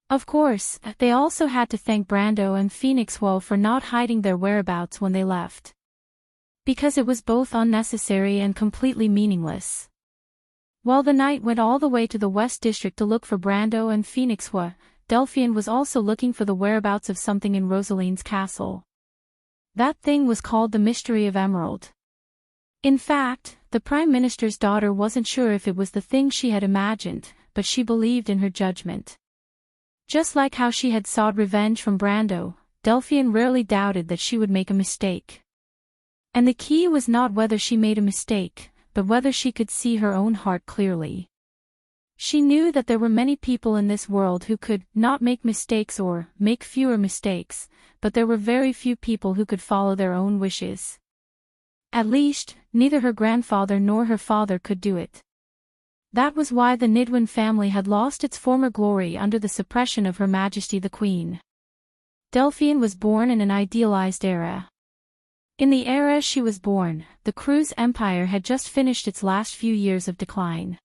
Of course, they also had to thank Brando and Phoenix for not hiding their whereabouts when they left. Because it was both unnecessary and completely meaningless. While the knight went all the way to the West District to look for Brando and Phoenix, Delphian was also looking for the whereabouts of something in Rosaline's castle. That thing was called the Mystery of Emerald. In fact, the Prime Minister's daughter wasn't sure if it was the thing she had imagined, but she believed in her judgment. Just like how she had sought revenge from Brando, Delphian rarely doubted that she would make a mistake. And the key was not whether she made a mistake, but whether she could see her own heart clearly. She knew that there were many people in this world who could not make mistakes or make fewer mistakes, but there were very few people who could follow their own wishes. At least, neither her grandfather nor her father could do it. That was why the Nidwin family had lost its former glory under the suppression of Her Majesty the Queen. Delphian was born in an idealized era. In the era she was born, the Cruz Empire had just finished its last few years of decline.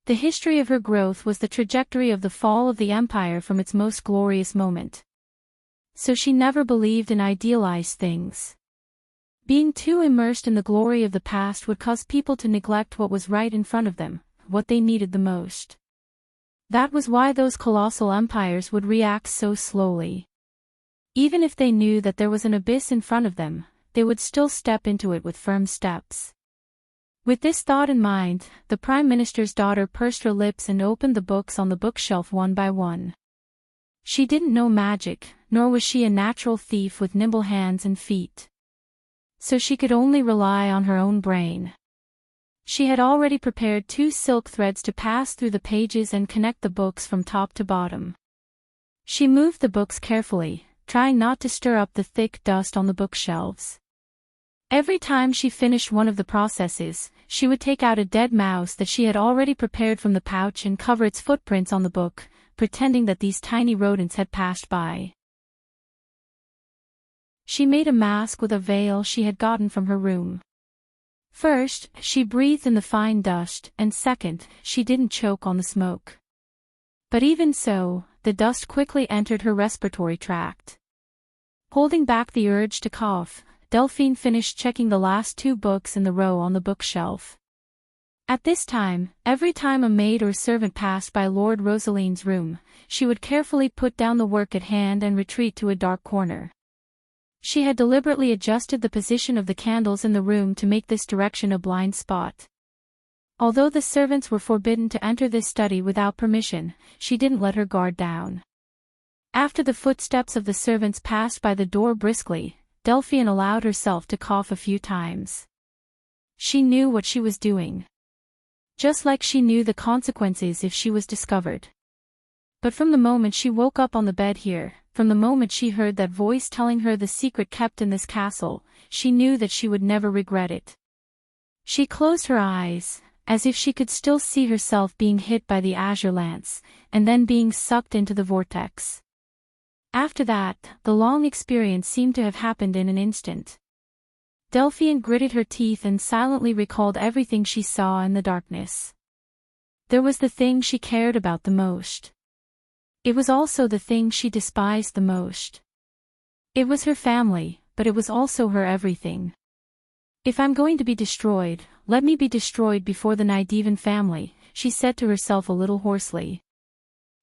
The history of her growth was the trajectory of the fall of the empire from its most glorious moment. So she never believed in idealized things. Being too immersed in the glory of the past would cause people to neglect what was right in front of them, what they needed the most. That was why those colossal empires would react so slowly. Even if they knew that there was an abyss in front of them, they would still step into it with firm steps. With this thought in mind, the Prime Minister's daughter pursed her lips and opened the books on the bookshelf one by one. She didn't know magic, nor was she a natural thief with nimble hands and feet. So she could only rely on her own brain. She had already prepared 2 silk threads to pass through the pages and connect the books from top to bottom. She moved the books carefully, trying not to stir up the thick dust on the bookshelves. Every time she finished one of the processes, she would take out a dead mouse that she had already prepared from the pouch and cover its footprints on the book, pretending that these tiny rodents had passed by. She made a mask with a veil she had gotten from her room. First, she breathed in the fine dust, and second, she didn't choke on the smoke. But even so, the dust quickly entered her respiratory tract. Holding back the urge to cough, Delphine finished checking the last 2 books in the row on the bookshelf. At this time, every time a maid or servant passed by Lord Rosaline's room, she would carefully put down the work at hand and retreat to a dark corner. She had deliberately adjusted the position of the candles in the room to make this direction a blind spot. Although the servants were forbidden to enter this study without permission, she didn't let her guard down. After the footsteps of the servants passed by the door briskly, Delphine allowed herself to cough a few times. She knew what she was doing. Just like she knew the consequences if she was discovered. But from the moment she woke up on the bed here, from the moment she heard that voice telling her the secret kept in this castle, she knew that she would never regret it. She closed her eyes, as if she could still see herself being hit by the azure lance, and then being sucked into the vortex. After that, the long experience seemed to have happened in an instant. Delphian gritted her teeth and silently recalled everything she saw in the darkness. There was the thing she cared about the most. It was also the thing she despised the most. It was her family, but it was also her everything. If I'm going to be destroyed, let me be destroyed before the Nydevan family, she said to herself a little hoarsely.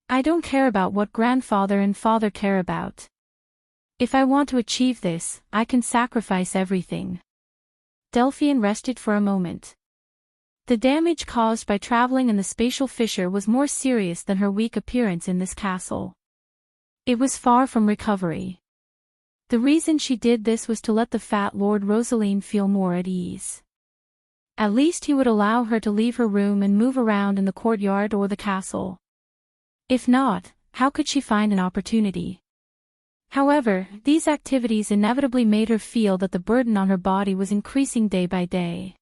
I don't care about what grandfather and father care about. If I want to achieve this, I can sacrifice everything. Delphian rested for a moment. The damage caused by traveling in the spatial fissure was more serious than her weak appearance in this castle. It was far from recovery. The reason she did this was to let the fat Lord Rosaline feel more at ease. At least he would allow her to leave her room and move around in the courtyard or the castle. If not, how could she find an opportunity? However, these activities inevitably made her feel that the burden on her body was increasing day by day.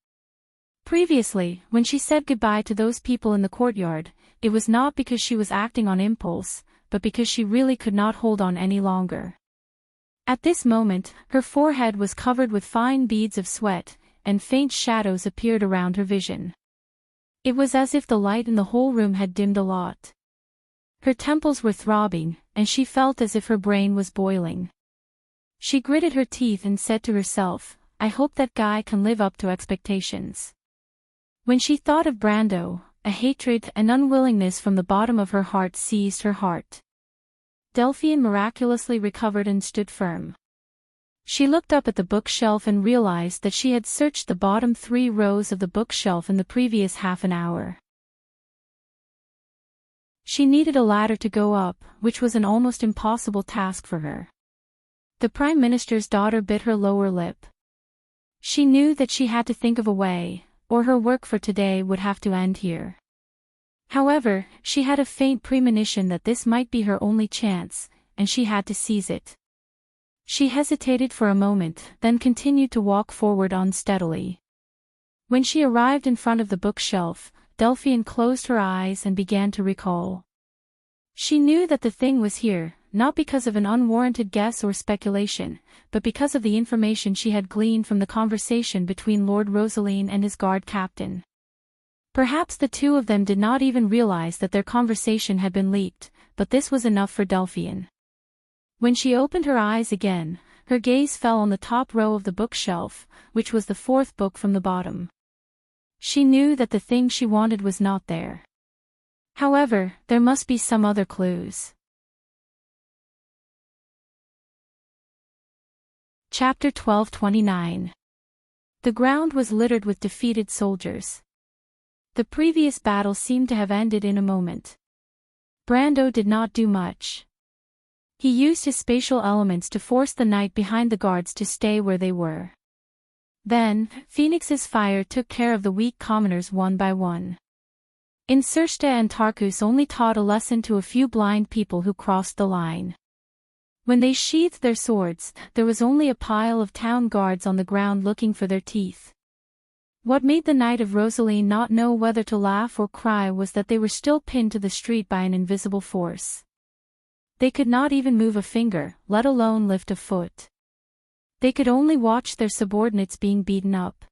Previously, when she said goodbye to those people in the courtyard, it was not because she was acting on impulse, but because she really could not hold on any longer. At this moment, her forehead was covered with fine beads of sweat, and faint shadows appeared around her vision. It was as if the light in the whole room had dimmed a lot. Her temples were throbbing, and she felt as if her brain was boiling. She gritted her teeth and said to herself, I hope that guy can live up to expectations. When she thought of Brando, a hatred and unwillingness from the bottom of her heart seized her heart. Delphian miraculously recovered and stood firm. She looked up at the bookshelf and realized that she had searched the bottom 3 rows of the bookshelf in the previous half an hour. She needed a ladder to go up, which was an almost impossible task for her. The Prime Minister's daughter bit her lower lip. She knew that she had to think of a way, or her work for today would have to end here. However, she had a faint premonition that this might be her only chance, and she had to seize it. She hesitated for a moment, then continued to walk forward unsteadily. When she arrived in front of the bookshelf, Delphian closed her eyes and began to recall. She knew that the thing was here, not because of an unwarranted guess or speculation, but because of the information she had gleaned from the conversation between Lord Rosaline and his guard captain. Perhaps the two of them did not even realize that their conversation had been leaked, but this was enough for Delphian. When she opened her eyes again, her gaze fell on the top row of the bookshelf, which was the 4th book from the bottom. She knew that the thing she wanted was not there. However, there must be some other clues. Chapter 12:29. The ground was littered with defeated soldiers. The previous battle seemed to have ended in a moment. Brando did not do much. He used his spatial elements to force the knight behind the guards to stay where they were. Then, Phoenix's fire took care of the weak commoners one by one. Insursta and Tarkus only taught a lesson to a few blind people who crossed the line. When they sheathed their swords, there was only a pile of town guards on the ground looking for their teeth. What made the Knight of Rosaline not know whether to laugh or cry was that they were still pinned to the street by an invisible force. They could not even move a finger, let alone lift a foot. They could only watch their subordinates being beaten up.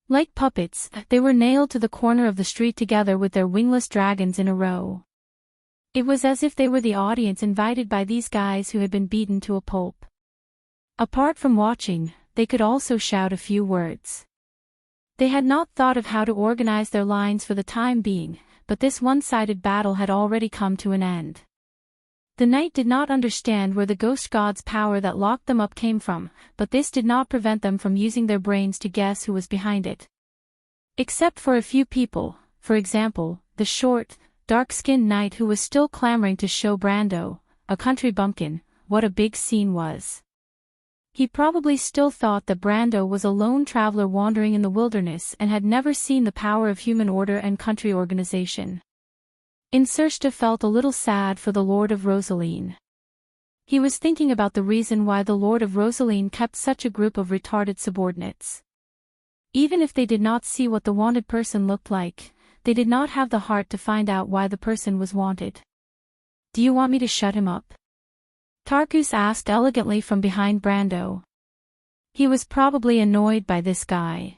Like puppets, they were nailed to the corner of the street together with their wingless dragons in a row. It was as if they were the audience invited by these guys who had been beaten to a pulp. Apart from watching, they could also shout a few words. They had not thought of how to organize their lines for the time being, but this one-sided battle had already come to an end. The knight did not understand where the ghost god's power that locked them up came from, but this did not prevent them from using their brains to guess who was behind it. Except for a few people, for example, the short, dark-skinned knight who was still clamoring to show Brando, a country bumpkin, what a big scene was. He probably still thought that Brando was a lone traveler wandering in the wilderness and had never seen the power of human order and country organization. Insursta felt a little sad for the Lord of Rosaline. He was thinking about the reason why the Lord of Rosaline kept such a group of retarded subordinates. Even if they did not see what the wanted person looked like, they did not have the heart to find out why the person was wanted. "Do you want me to shut him up?" Tarkus asked elegantly from behind Brando. He was probably annoyed by this guy.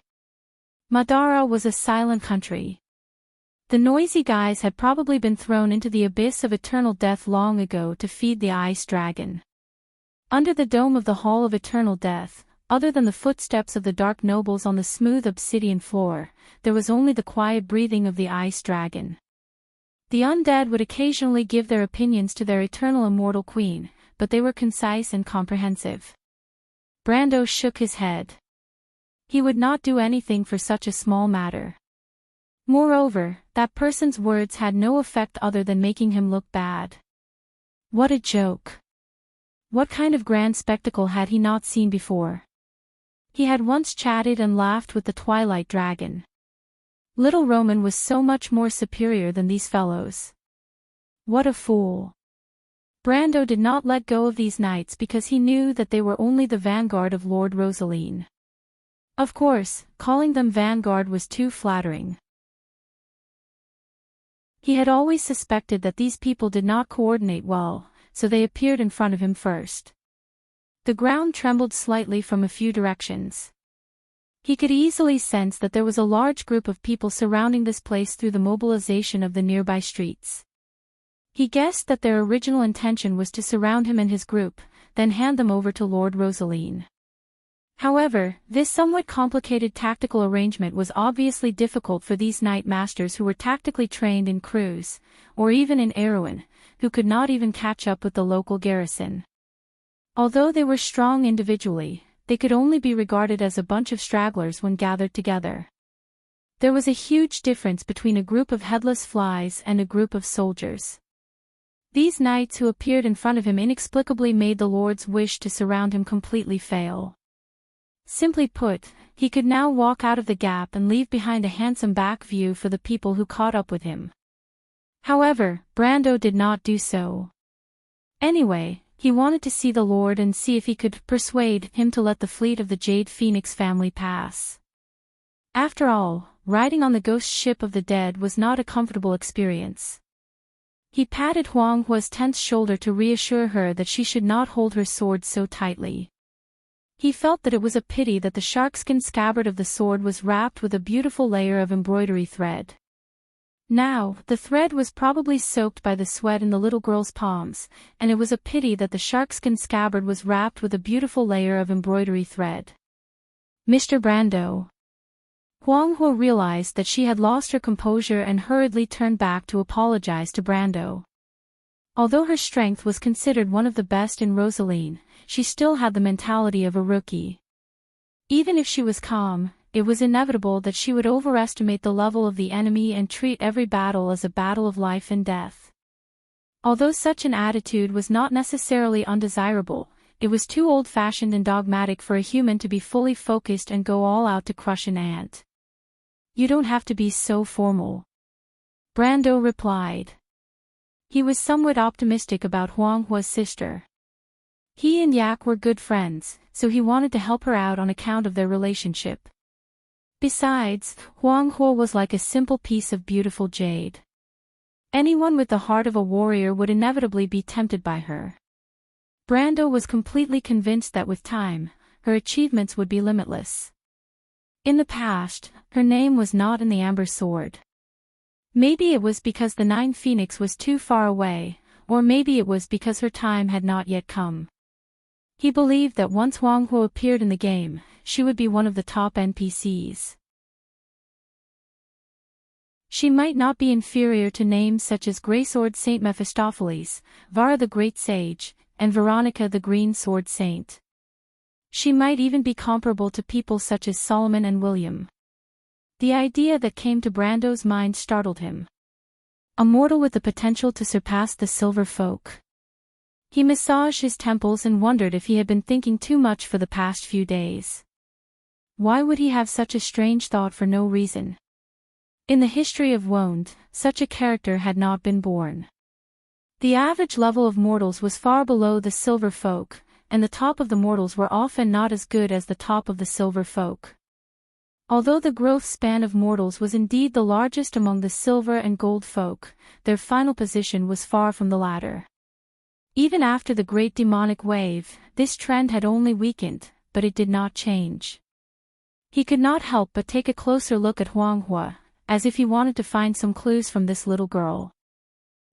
Madara was a silent country. The noisy guys had probably been thrown into the abyss of eternal death long ago to feed the ice dragon. Under the dome of the Hall of Eternal Death, other than the footsteps of the dark nobles on the smooth obsidian floor, there was only the quiet breathing of the ice dragon. The undead would occasionally give their opinions to their eternal immortal queen, but they were concise and comprehensive. Brando shook his head. He would not do anything for such a small matter. Moreover, that person's words had no effect other than making him look bad. What a joke. What kind of grand spectacle had he not seen before? He had once chatted and laughed with the Twilight Dragon. Little Roman was so much more superior than these fellows. What a fool. Brando did not let go of these knights because he knew that they were only the vanguard of Lord Rosaline. Of course, calling them vanguard was too flattering. He had always suspected that these people did not coordinate well, so they appeared in front of him first. The ground trembled slightly from a few directions. He could easily sense that there was a large group of people surrounding this place through the mobilization of the nearby streets. He guessed that their original intention was to surround him and his group, then hand them over to Lord Rosaline. However, this somewhat complicated tactical arrangement was obviously difficult for these knight masters who were tactically trained in Cruz, or even in Erewhon, who could not even catch up with the local garrison. Although they were strong individually, they could only be regarded as a bunch of stragglers when gathered together. There was a huge difference between a group of headless flies and a group of soldiers. These knights who appeared in front of him inexplicably made the Lord's wish to surround him completely fail. Simply put, he could now walk out of the gap and leave behind a handsome back view for the people who caught up with him. However, Brando did not do so. Anyway, he wanted to see the Lord and see if he could persuade him to let the fleet of the Jade Phoenix family pass. After all, riding on the ghost ship of the dead was not a comfortable experience. He patted Huang Hua's tense shoulder to reassure her that she should not hold her sword so tightly. He felt that it was a pity that the sharkskin scabbard of the sword was wrapped with a beautiful layer of embroidery thread. Now, the thread was probably soaked by the sweat in the little girl's palms, and it was a pity that the sharkskin scabbard was wrapped with a beautiful layer of embroidery thread. Mr. Brando. Huang Hua realized that she had lost her composure and hurriedly turned back to apologize to Brando. Although her strength was considered one of the best in Rosaline, she still had the mentality of a rookie. Even if she was calm, it was inevitable that she would overestimate the level of the enemy and treat every battle as a battle of life and death. Although such an attitude was not necessarily undesirable, it was too old-fashioned and dogmatic for a human to be fully focused and go all out to crush an ant. "You don't have to be so formal," Brando replied. He was somewhat optimistic about Huang Hua's sister. He and Yak were good friends, so he wanted to help her out on account of their relationship. Besides, Huang Hua was like a simple piece of beautiful jade. Anyone with the heart of a warrior would inevitably be tempted by her. Brando was completely convinced that with time, her achievements would be limitless. In the past, her name was not in the Amber Sword. Maybe it was because the Nine Phoenix was too far away, or maybe it was because her time had not yet come. He believed that once Huang Hua appeared in the game, she would be one of the top NPCs. She might not be inferior to names such as Greysword Saint Mephistopheles, Vara the Great Sage, and Veronica the Green Sword Saint. She might even be comparable to people such as Solomon and William. The idea that came to Brando's mind startled him. A mortal with the potential to surpass the Silver Folk. He massaged his temples and wondered if he had been thinking too much for the past few days. Why would he have such a strange thought for no reason? In the history of Wond, such a character had not been born. The average level of mortals was far below the silver folk, and the top of the mortals were often not as good as the top of the silver folk. Although the growth span of mortals was indeed the largest among the silver and gold folk, their final position was far from the latter. Even after the great demonic wave, this trend had only weakened, but it did not change. He could not help but take a closer look at Huanghua, as if he wanted to find some clues from this little girl.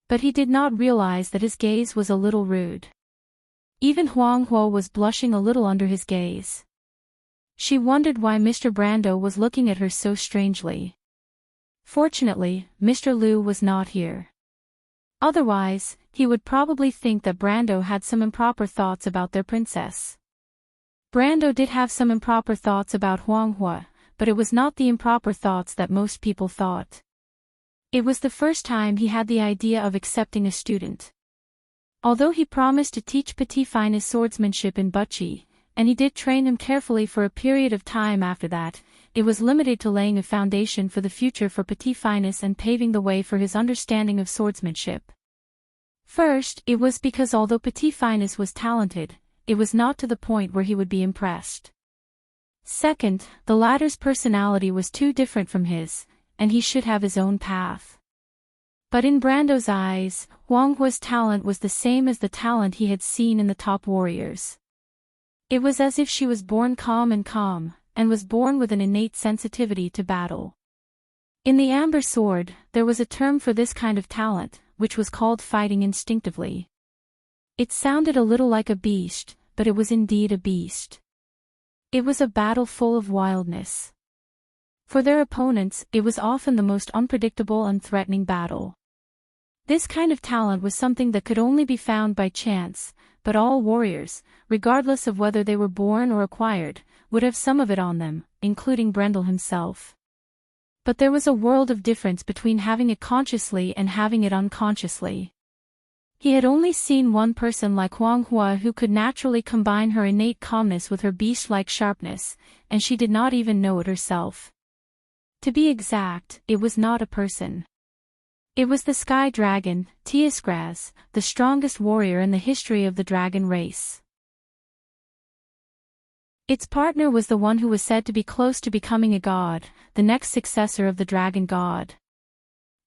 But he did not realize that his gaze was a little rude. Even Huanghua was blushing a little under his gaze. She wondered why Mr. Brando was looking at her so strangely. Fortunately, Mr. Liu was not here. Otherwise, he would probably think that Brando had some improper thoughts about their princess. Brando did have some improper thoughts about Huanghua, but it was not the improper thoughts that most people thought. It was the first time he had the idea of accepting a student. Although he promised to teach Petit Finesse swordsmanship in Buchi, and he did train him carefully for a period of time after that, it was limited to laying a foundation for the future for Petit Finesse and paving the way for his understanding of swordsmanship. First, it was because although Petit Finesse was talented, it was not to the point where he would be impressed. Second, the latter's personality was too different from his, and he should have his own path. But in Brando's eyes, Huanghua's talent was the same as the talent he had seen in the top warriors. It was as if she was born calm, and was born with an innate sensitivity to battle. In the Amber Sword, there was a term for this kind of talent, which was called fighting instinctively. It sounded a little like a beast, but it was indeed a beast. It was a battle full of wildness. For their opponents, it was often the most unpredictable and threatening battle. This kind of talent was something that could only be found by chance, but all warriors, regardless of whether they were born or acquired, would have some of it on them, including Brendel himself. But there was a world of difference between having it consciously and having it unconsciously. He had only seen one person like Huanghua who could naturally combine her innate calmness with her beast-like sharpness, and she did not even know it herself. To be exact, it was not a person. It was the sky dragon, Tiasgraz, the strongest warrior in the history of the dragon race. Its partner was the one who was said to be close to becoming a god, the next successor of the dragon god.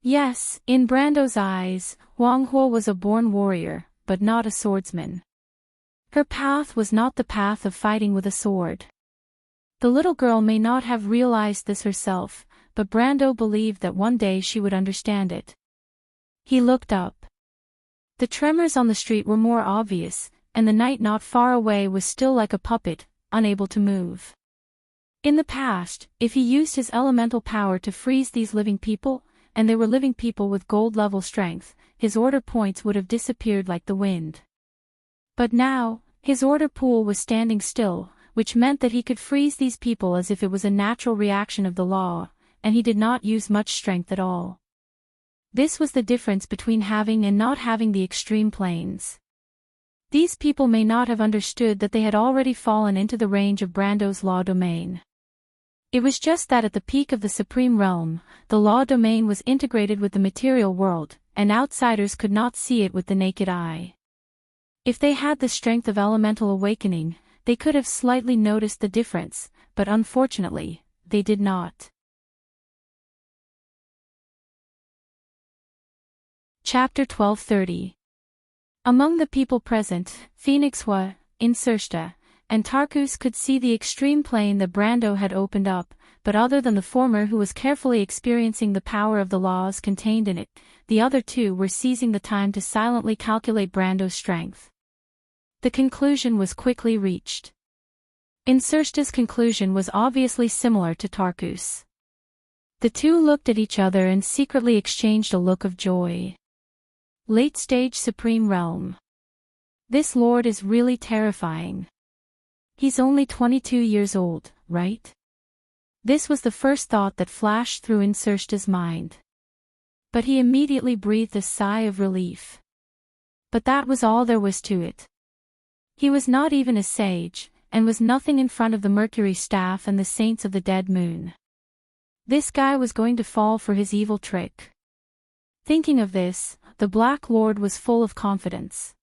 Yes, in Brando's eyes, Huanghua was a born warrior, but not a swordsman. Her path was not the path of fighting with a sword. The little girl may not have realized this herself, but Brando believed that one day she would understand it. He looked up. The tremors on the street were more obvious, and the knight not far away was still like a puppet, unable to move. In the past, if he used his elemental power to freeze these living people, and they were living people with gold-level strength, his order points would have disappeared like the wind. But now, his order pool was standing still, which meant that he could freeze these people as if it was a natural reaction of the law, and he did not use much strength at all. This was the difference between having and not having the extreme planes. These people may not have understood that they had already fallen into the range of Brando's law domain. It was just that at the peak of the Supreme Realm, the law domain was integrated with the material world, and outsiders could not see it with the naked eye. If they had the strength of elemental awakening, they could have slightly noticed the difference, but unfortunately, they did not. Chapter 1230. Among the people present, Phoenixhua, Insersta, and Tarkus could see the extreme plane that Brando had opened up, but other than the former who was carefully experiencing the power of the laws contained in it, the other two were seizing the time to silently calculate Brando's strength. The conclusion was quickly reached. Insersta's conclusion was obviously similar to Tarkus. The two looked at each other and secretly exchanged a look of joy. Late-stage Supreme Realm. This lord is really terrifying. He's only 22 years old, right? This was the first thought that flashed through Insersta's mind. But he immediately breathed a sigh of relief. But that was all there was to it. He was not even a sage, and was nothing in front of the Mercury staff and the saints of the dead moon. This guy was going to fall for his evil trick. Thinking of this, the Black Lord was full of confidence.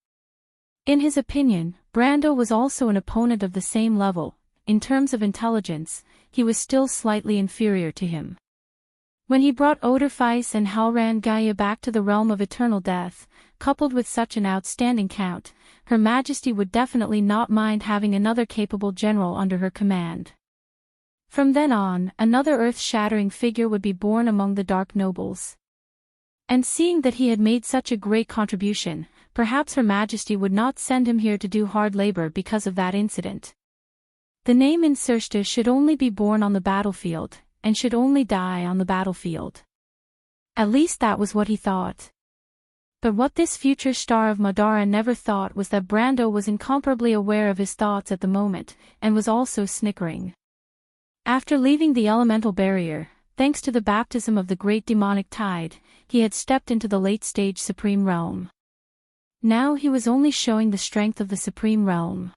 In his opinion, Brando was also an opponent of the same level. In terms of intelligence, he was still slightly inferior to him. When he brought Odorfice and Halran Gaia back to the realm of eternal death, coupled with such an outstanding count, Her Majesty would definitely not mind having another capable general under her command. From then on, another earth-shattering figure would be born among the Dark Nobles. And seeing that he had made such a great contribution, perhaps Her Majesty would not send him here to do hard labor because of that incident. The name Insursta should only be born on the battlefield, and should only die on the battlefield. At least that was what he thought. But what this future star of Madara never thought was that Brando was incomparably aware of his thoughts at the moment, and was also snickering. After leaving the elemental barrier, thanks to the baptism of the great demonic tide, he had stepped into the late-stage Supreme Realm. Now he was only showing the strength of the Supreme Realm.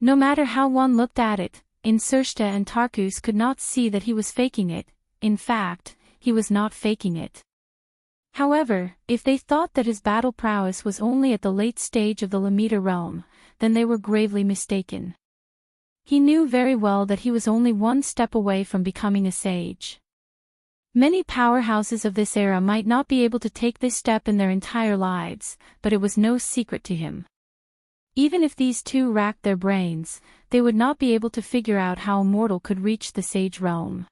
No matter how one looked at it, Insursta and Tarkus could not see that he was faking it. In fact, he was not faking it. However, if they thought that his battle prowess was only at the late stage of the Lamita realm, then they were gravely mistaken. He knew very well that he was only one step away from becoming a sage. Many powerhouses of this era might not be able to take this step in their entire lives, but it was no secret to him. Even if these two racked their brains, they would not be able to figure out how a mortal could reach the sage realm.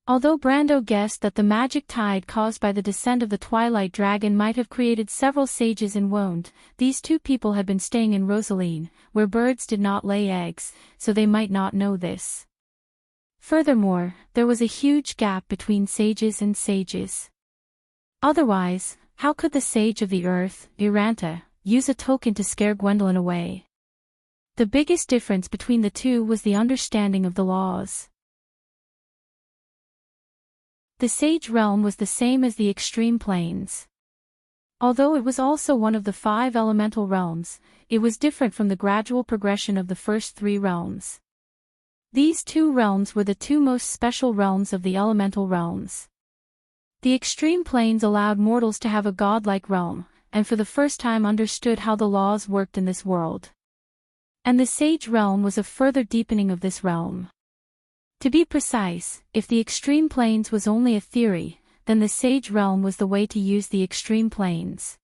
Although Brando guessed that the magic tide caused by the descent of the Twilight Dragon might have created several sages in Wonde, these two people had been staying in Rosaline, where birds did not lay eggs, so they might not know this. Furthermore, there was a huge gap between sages and sages. Otherwise, how could the sage of the earth, Iranta, use a token to scare Gwendolyn away? The biggest difference between the two was the understanding of the laws. The Sage Realm was the same as the Extreme Planes. Although it was also one of the 5 elemental realms, it was different from the gradual progression of the first 3 realms. These 2 realms were the 2 most special realms of the elemental realms. The Extreme Planes allowed mortals to have a godlike realm, and for the first time understood how the laws worked in this world. And the Sage Realm was a further deepening of this realm. To be precise, if the Extreme Planes was only a theory, then the Sage Realm was the way to use the Extreme Planes.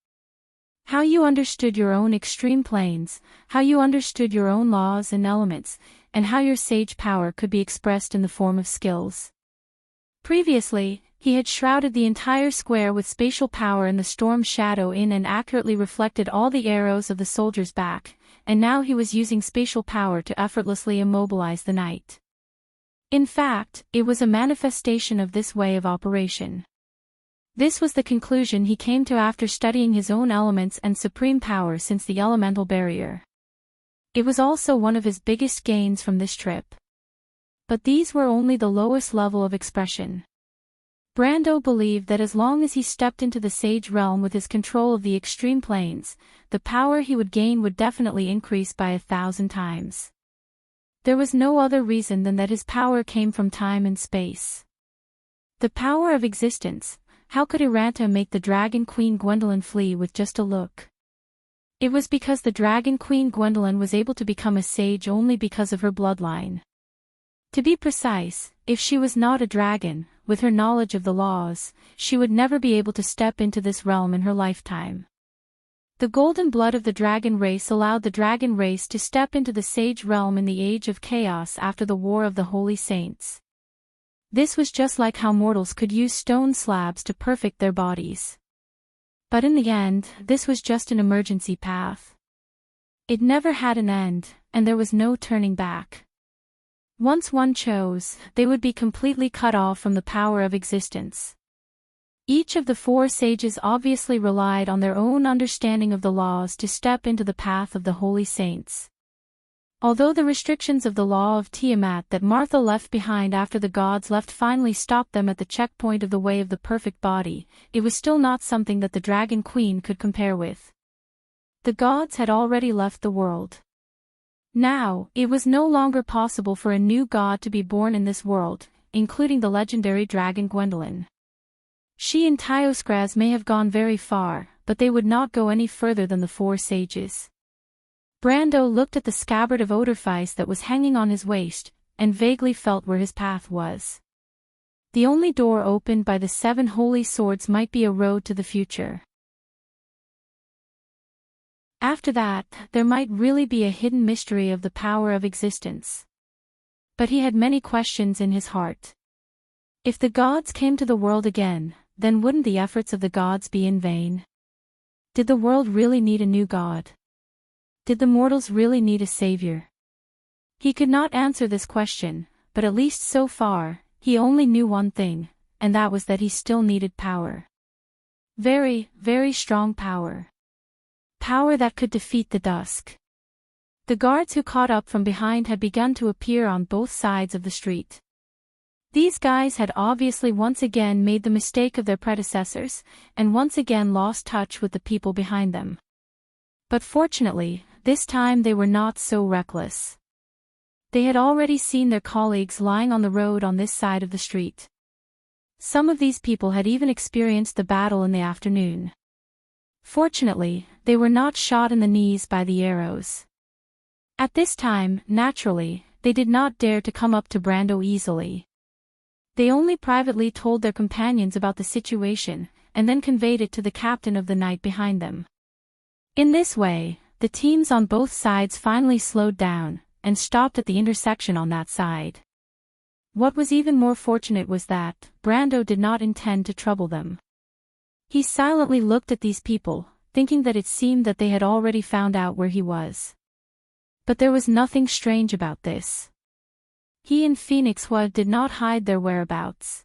How you understood your own Extreme Planes, how you understood your own laws and elements, and how your sage power could be expressed in the form of skills. Previously, he had shrouded the entire square with spatial power in the storm shadow in and accurately reflected all the arrows of the soldier's back, and now he was using spatial power to effortlessly immobilize the knight. In fact, it was a manifestation of this way of operation. This was the conclusion he came to after studying his own elements and supreme power since the elemental barrier. It was also one of his biggest gains from this trip. But these were only the lowest level of expression. Brando believed that as long as he stepped into the Sage Realm with his control of the Extreme Planes, the power he would gain would definitely increase by 1,000 times. There was no other reason than that his power came from time and space. The power of existence. How could Iranta make the Dragon Queen Gwendolyn flee with just a look? It was because the Dragon Queen Gwendolyn was able to become a sage only because of her bloodline. To be precise, if she was not a dragon, with her knowledge of the laws, she would never be able to step into this realm in her lifetime. The golden blood of the dragon race allowed the dragon race to step into the sage realm in the Age of Chaos after the War of the Holy Saints. This was just like how mortals could use stone slabs to perfect their bodies. But in the end, this was just an emergency path. It never had an end, and there was no turning back. Once one chose, they would be completely cut off from the power of existence. Each of the 4 sages obviously relied on their own understanding of the laws to step into the path of the holy saints. Although the restrictions of the law of Tiamat that Martha left behind after the gods left finally stopped them at the checkpoint of the way of the perfect body, it was still not something that the Dragon Queen could compare with. The gods had already left the world. Now, it was no longer possible for a new god to be born in this world, including the legendary dragon Gwendolyn. She and Tyoskraz may have gone very far, but they would not go any further than the 4 sages. Brando looked at the scabbard of Odorfice that was hanging on his waist, and vaguely felt where his path was. The only door opened by the 7 holy swords might be a road to the future. After that, there might really be a hidden mystery of the power of existence. But he had many questions in his heart. If the gods came to the world again, then wouldn't the efforts of the gods be in vain? Did the world really need a new god? Did the mortals really need a savior? He could not answer this question, but at least so far, he only knew one thing, and that was that he still needed power. Very, very strong power. Power that could defeat the dusk. The guards who caught up from behind had begun to appear on both sides of the street. These guys had obviously once again made the mistake of their predecessors, and once again lost touch with the people behind them. But fortunately, this time they were not so reckless. They had already seen their colleagues lying on the road on this side of the street. Some of these people had even experienced the battle in the afternoon. Fortunately, they were not shot in the knees by the arrows. At this time, naturally, they did not dare to come up to Brando easily. They only privately told their companions about the situation, and then conveyed it to the captain of the knight behind them. In this way, the teams on both sides finally slowed down, and stopped at the intersection on that side. What was even more fortunate was that Brando did not intend to trouble them. He silently looked at these people, thinking that it seemed that they had already found out where he was. But there was nothing strange about this. He and Phoenixwa did not hide their whereabouts.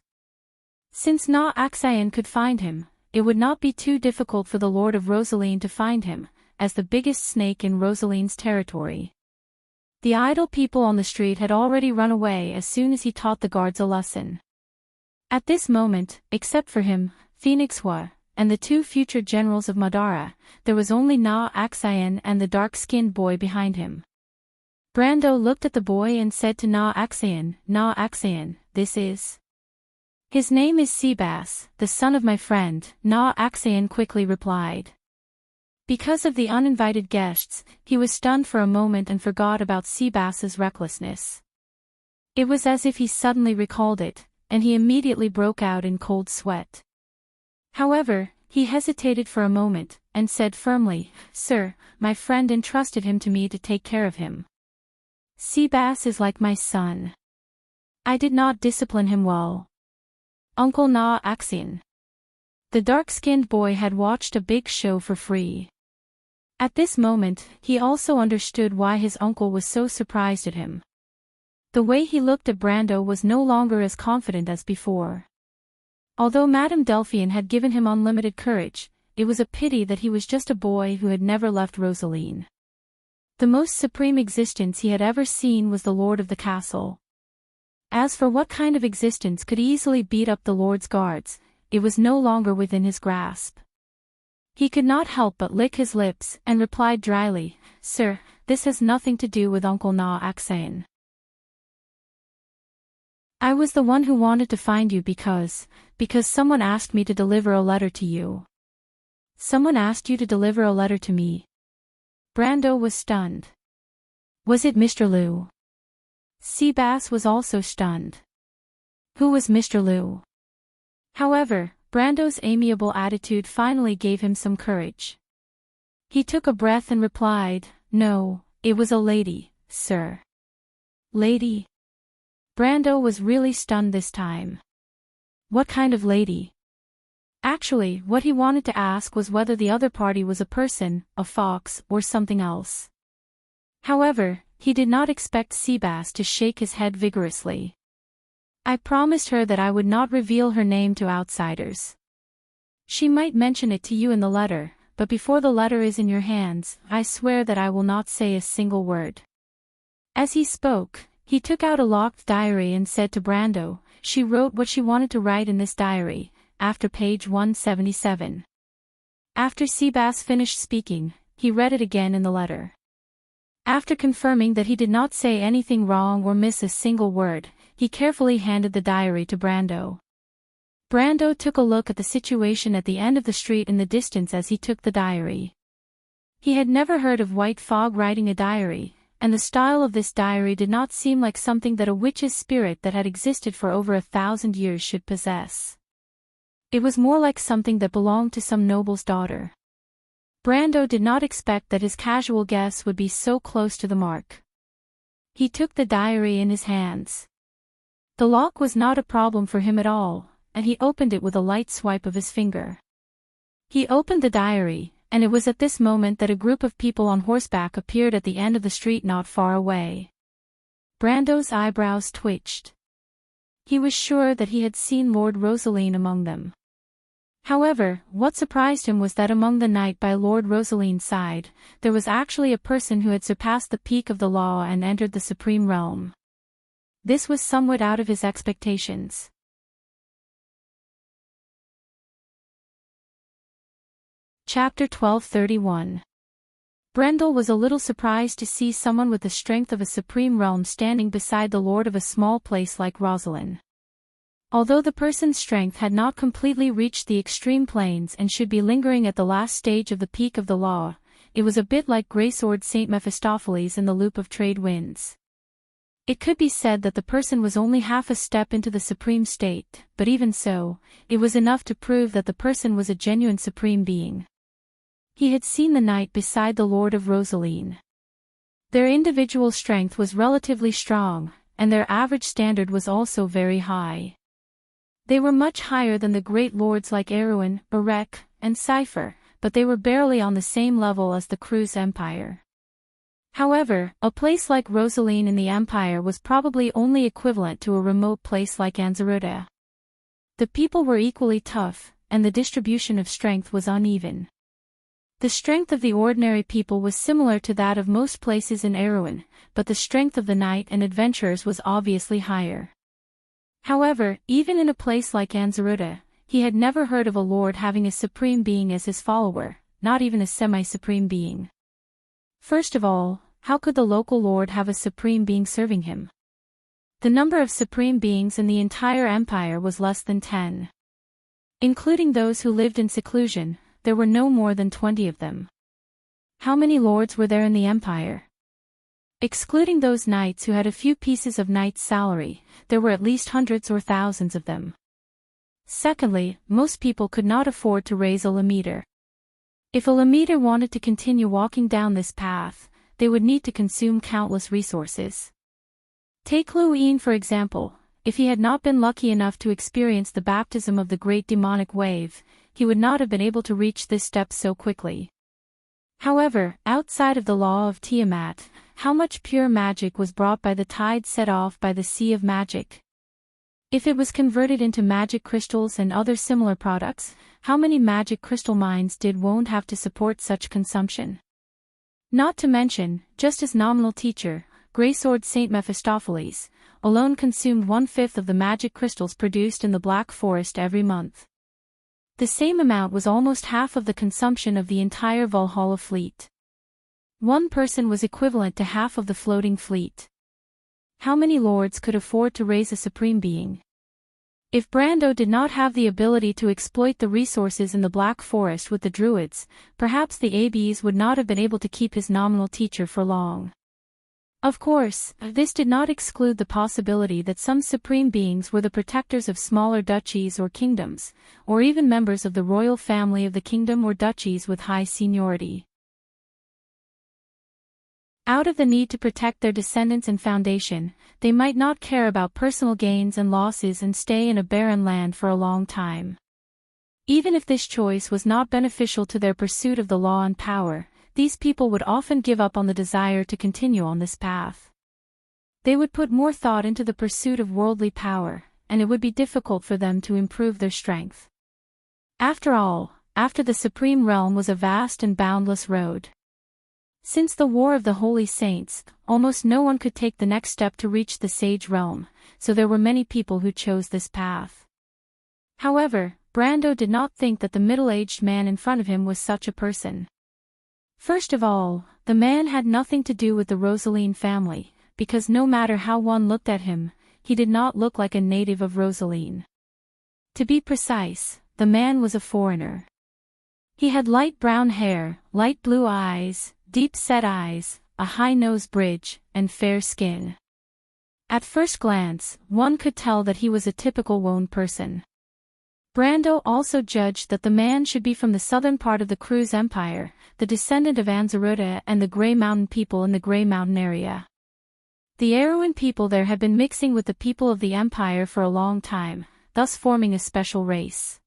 Since Na Axion could find him, it would not be too difficult for the Lord of Rosaline to find him, as the biggest snake in Rosaline's territory. The idle people on the street had already run away as soon as he taught the guards a lesson. At this moment, except for him, Phoenixwa, and the 2 future generals of Madara, there was only Na Axion and the dark-skinned boy behind him. Brando looked at the boy and said to Na Axion, this is... His name is Seabass, the son of my friend, Na Axion quickly replied. Because of the uninvited guests, he was stunned for a moment and forgot about Seabass's recklessness. It was as if he suddenly recalled it, and he immediately broke out in cold sweat. However, he hesitated for a moment, and said firmly, "Sir, my friend entrusted him to me to take care of him. Seabass is like my son. I did not discipline him well. Uncle Na Axion." The dark-skinned boy had watched a big show for free. At this moment, he also understood why his uncle was so surprised at him. The way he looked at Brando was no longer as confident as before. Although Madame Delphian had given him unlimited courage, it was a pity that he was just a boy who had never left Rosaline. The most supreme existence he had ever seen was the lord of the castle. As for what kind of existence could easily beat up the lord's guards, it was no longer within his grasp. He could not help but lick his lips and replied dryly, "Sir, this has nothing to do with Uncle Na Axion. I was the one who wanted to find you because someone asked me to deliver a letter to you." "Someone asked you to deliver a letter to me?" Brando was stunned. "Was it Mr. Liu?" Seabass was also stunned. Who was Mr. Liu? However, Brando's amiable attitude finally gave him some courage. He took a breath and replied, "No, it was a lady, sir." "Lady?" Brando was really stunned this time. What kind of lady? Actually, what he wanted to ask was whether the other party was a person, a fox, or something else. However, he did not expect Seabass to shake his head vigorously. "I promised her that I would not reveal her name to outsiders. She might mention it to you in the letter, but before the letter is in your hands, I swear that I will not say a single word." As he spoke, he took out a locked diary and said to Brando, "She wrote what she wanted to write in this diary, after page 177. After Seabass finished speaking, he read it again in the letter. After confirming that he did not say anything wrong or miss a single word, he carefully handed the diary to Brando. Brando took a look at the situation at the end of the street in the distance as he took the diary. He had never heard of White Fog writing a diary, and the style of this diary did not seem like something that a witch's spirit that had existed for over 1,000 years should possess. It was more like something that belonged to some noble's daughter. Brando did not expect that his casual guess would be so close to the mark. He took the diary in his hands. The lock was not a problem for him at all, and he opened it with a light swipe of his finger. He opened the diary, and it was at this moment that a group of people on horseback appeared at the end of the street not far away. Brando's eyebrows twitched. He was sure that he had seen Lord Rosaline among them. However, what surprised him was that among the knight by Lord Rosaline's side, there was actually a person who had surpassed the peak of the law and entered the supreme realm. This was somewhat out of his expectations. Chapter 1231. Brendel was a little surprised to see someone with the strength of a supreme realm standing beside the lord of a small place like Rosaline. Although the person's strength had not completely reached the extreme planes and should be lingering at the last stage of the peak of the law, it was a bit like Greysword Saint Mephistopheles in the loop of trade winds. It could be said that the person was only half a step into the supreme state, but even so, it was enough to prove that the person was a genuine supreme being. He had seen the knight beside the Lord of Rosaline. Their individual strength was relatively strong, and their average standard was also very high. They were much higher than the great lords like Erwin, Erech, and Cypher, but they were barely on the same level as the Cruz Empire. However, a place like Rosaline in the Empire was probably only equivalent to a remote place like Anzaruda. The people were equally tough, and the distribution of strength was uneven. The strength of the ordinary people was similar to that of most places in Erewhon, but the strength of the knight and adventurers was obviously higher. However, even in a place like Anzaruda, he had never heard of a lord having a supreme being as his follower, not even a semi-supreme being. First of all, how could the local lord have a supreme being serving him? The number of supreme beings in the entire empire was less than 10. Including those who lived in seclusion, there were no more than 20 of them. How many lords were there in the empire? Excluding those knights who had a few pieces of knight's salary, there were at least hundreds or thousands of them. Secondly, most people could not afford to raise a Lemiter. If a Lemiter wanted to continue walking down this path, they would need to consume countless resources. Take Luin for example. If he had not been lucky enough to experience the baptism of the great demonic wave, he would not have been able to reach this step so quickly. However, outside of the law of Tiamat, how much pure magic was brought by the tide set off by the sea of magic? If it was converted into magic crystals and other similar products, how many magic crystal mines did Won't have to support such consumption? Not to mention, just as nominal teacher, Greysword Saint Mephistopheles, alone consumed 1/5 of the magic crystals produced in the Black Forest every month. The same amount was almost half of the consumption of the entire Valhalla fleet. One person was equivalent to half of the floating fleet. How many lords could afford to raise a supreme being? If Brando did not have the ability to exploit the resources in the Black Forest with the Druids, perhaps the ABs would not have been able to keep his nominal teacher for long. Of course, this did not exclude the possibility that some supreme beings were the protectors of smaller duchies or kingdoms, or even members of the royal family of the kingdom or duchies with high seniority. Out of the need to protect their descendants and foundation, they might not care about personal gains and losses and stay in a barren land for a long time. Even if this choice was not beneficial to their pursuit of the law and power, these people would often give up on the desire to continue on this path. They would put more thought into the pursuit of worldly power, and it would be difficult for them to improve their strength. After all, after the Supreme Realm was a vast and boundless road. Since the War of the Holy Saints, almost no one could take the next step to reach the Sage Realm, so there were many people who chose this path. However, Brando did not think that the middle-aged man in front of him was such a person. First of all, the man had nothing to do with the Rosaline family, because no matter how one looked at him, he did not look like a native of Rosaline. To be precise, the man was a foreigner. He had light brown hair, light blue eyes, deep-set eyes, a high nose bridge, and fair skin. At first glance, one could tell that he was a typical Wone person. Brando also judged that the man should be from the southern part of the Cruz Empire, the descendant of Anzaruta and the Grey Mountain people in the Grey Mountain area. The Aruan people there had been mixing with the people of the Empire for a long time, thus forming a special race.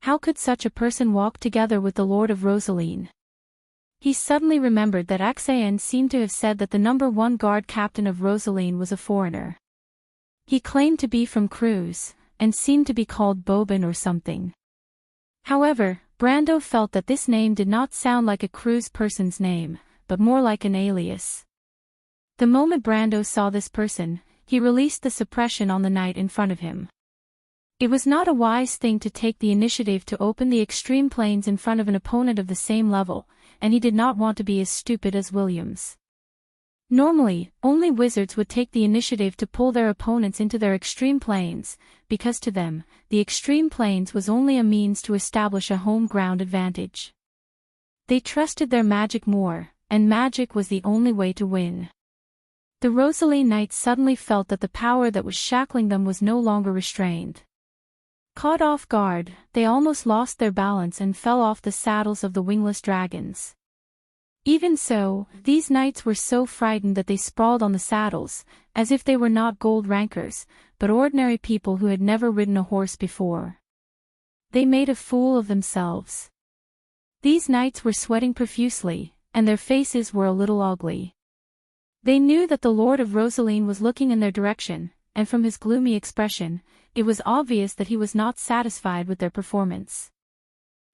How could such a person walk together with the Lord of Rosaline? He suddenly remembered that Axayan seemed to have said that the number 1 guard captain of Rosaline was a foreigner. He claimed to be from Cruz, and seemed to be called Bobin or something. However, Brando felt that this name did not sound like a Cruz person's name, but more like an alias. The moment Brando saw this person, he released the suppression on the knight in front of him. It was not a wise thing to take the initiative to open the extreme planes in front of an opponent of the same level, and he did not want to be as stupid as Williams. Normally, only wizards would take the initiative to pull their opponents into their extreme planes, because to them, the extreme planes was only a means to establish a home ground advantage. They trusted their magic more, and magic was the only way to win. The Rosaline knights suddenly felt that the power that was shackling them was no longer restrained. Caught off guard, they almost lost their balance and fell off the saddles of the wingless dragons. Even so, these knights were so frightened that they sprawled on the saddles, as if they were not gold rankers, but ordinary people who had never ridden a horse before. They made a fool of themselves. These knights were sweating profusely, and their faces were a little ugly. They knew that the Lord of Rosaline was looking in their direction, and from his gloomy expression, it was obvious that he was not satisfied with their performance.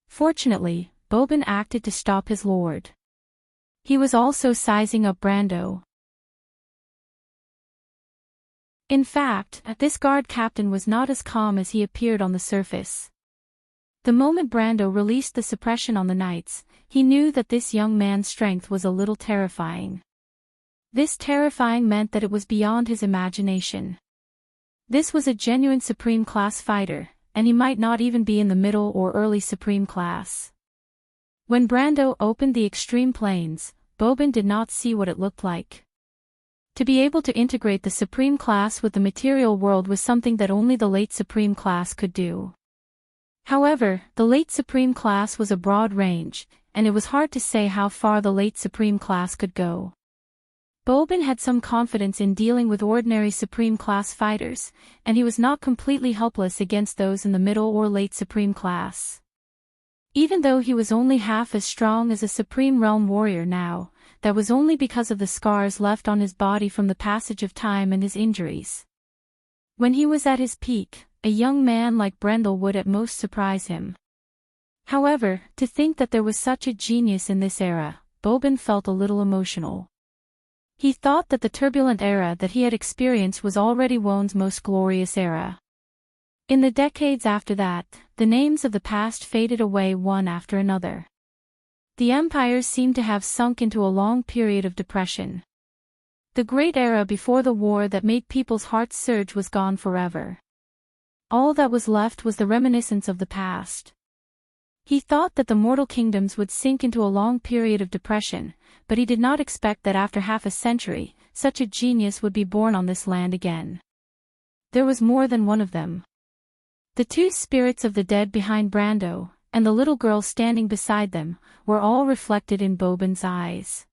Fortunately, Bobin acted to stop his lord. He was also sizing up Brando. In fact, this guard captain was not as calm as he appeared on the surface. The moment Brando released the suppression on the knights, he knew that this young man's strength was a little terrifying. This terrifying meant that it was beyond his imagination. This was a genuine Supreme Class fighter, and he might not even be in the middle or early Supreme Class. When Brando opened the extreme planes, Bobin did not see what it looked like. To be able to integrate the Supreme Class with the material world was something that only the late Supreme Class could do. However, the late Supreme Class was a broad range, and it was hard to say how far the late Supreme Class could go. Bobin had some confidence in dealing with ordinary Supreme Class fighters, and he was not completely helpless against those in the middle or late Supreme Class. Even though he was only half as strong as a Supreme Realm warrior now, that was only because of the scars left on his body from the passage of time and his injuries. When he was at his peak, a young man like Brendel would at most surprise him. However, to think that there was such a genius in this era, Bobin felt a little emotional. He thought that the turbulent era that he had experienced was already Wone's most glorious era. In the decades after that, the names of the past faded away one after another. The empires seemed to have sunk into a long period of depression. The great era before the war that made people's hearts surge was gone forever. All that was left was the reminiscence of the past. He thought that the mortal kingdoms would sink into a long period of depression, but he did not expect that after half a century, such a genius would be born on this land again. There was more than one of them. The two spirits of the dead behind Brando, and the little girl standing beside them, were all reflected in Bobin's eyes.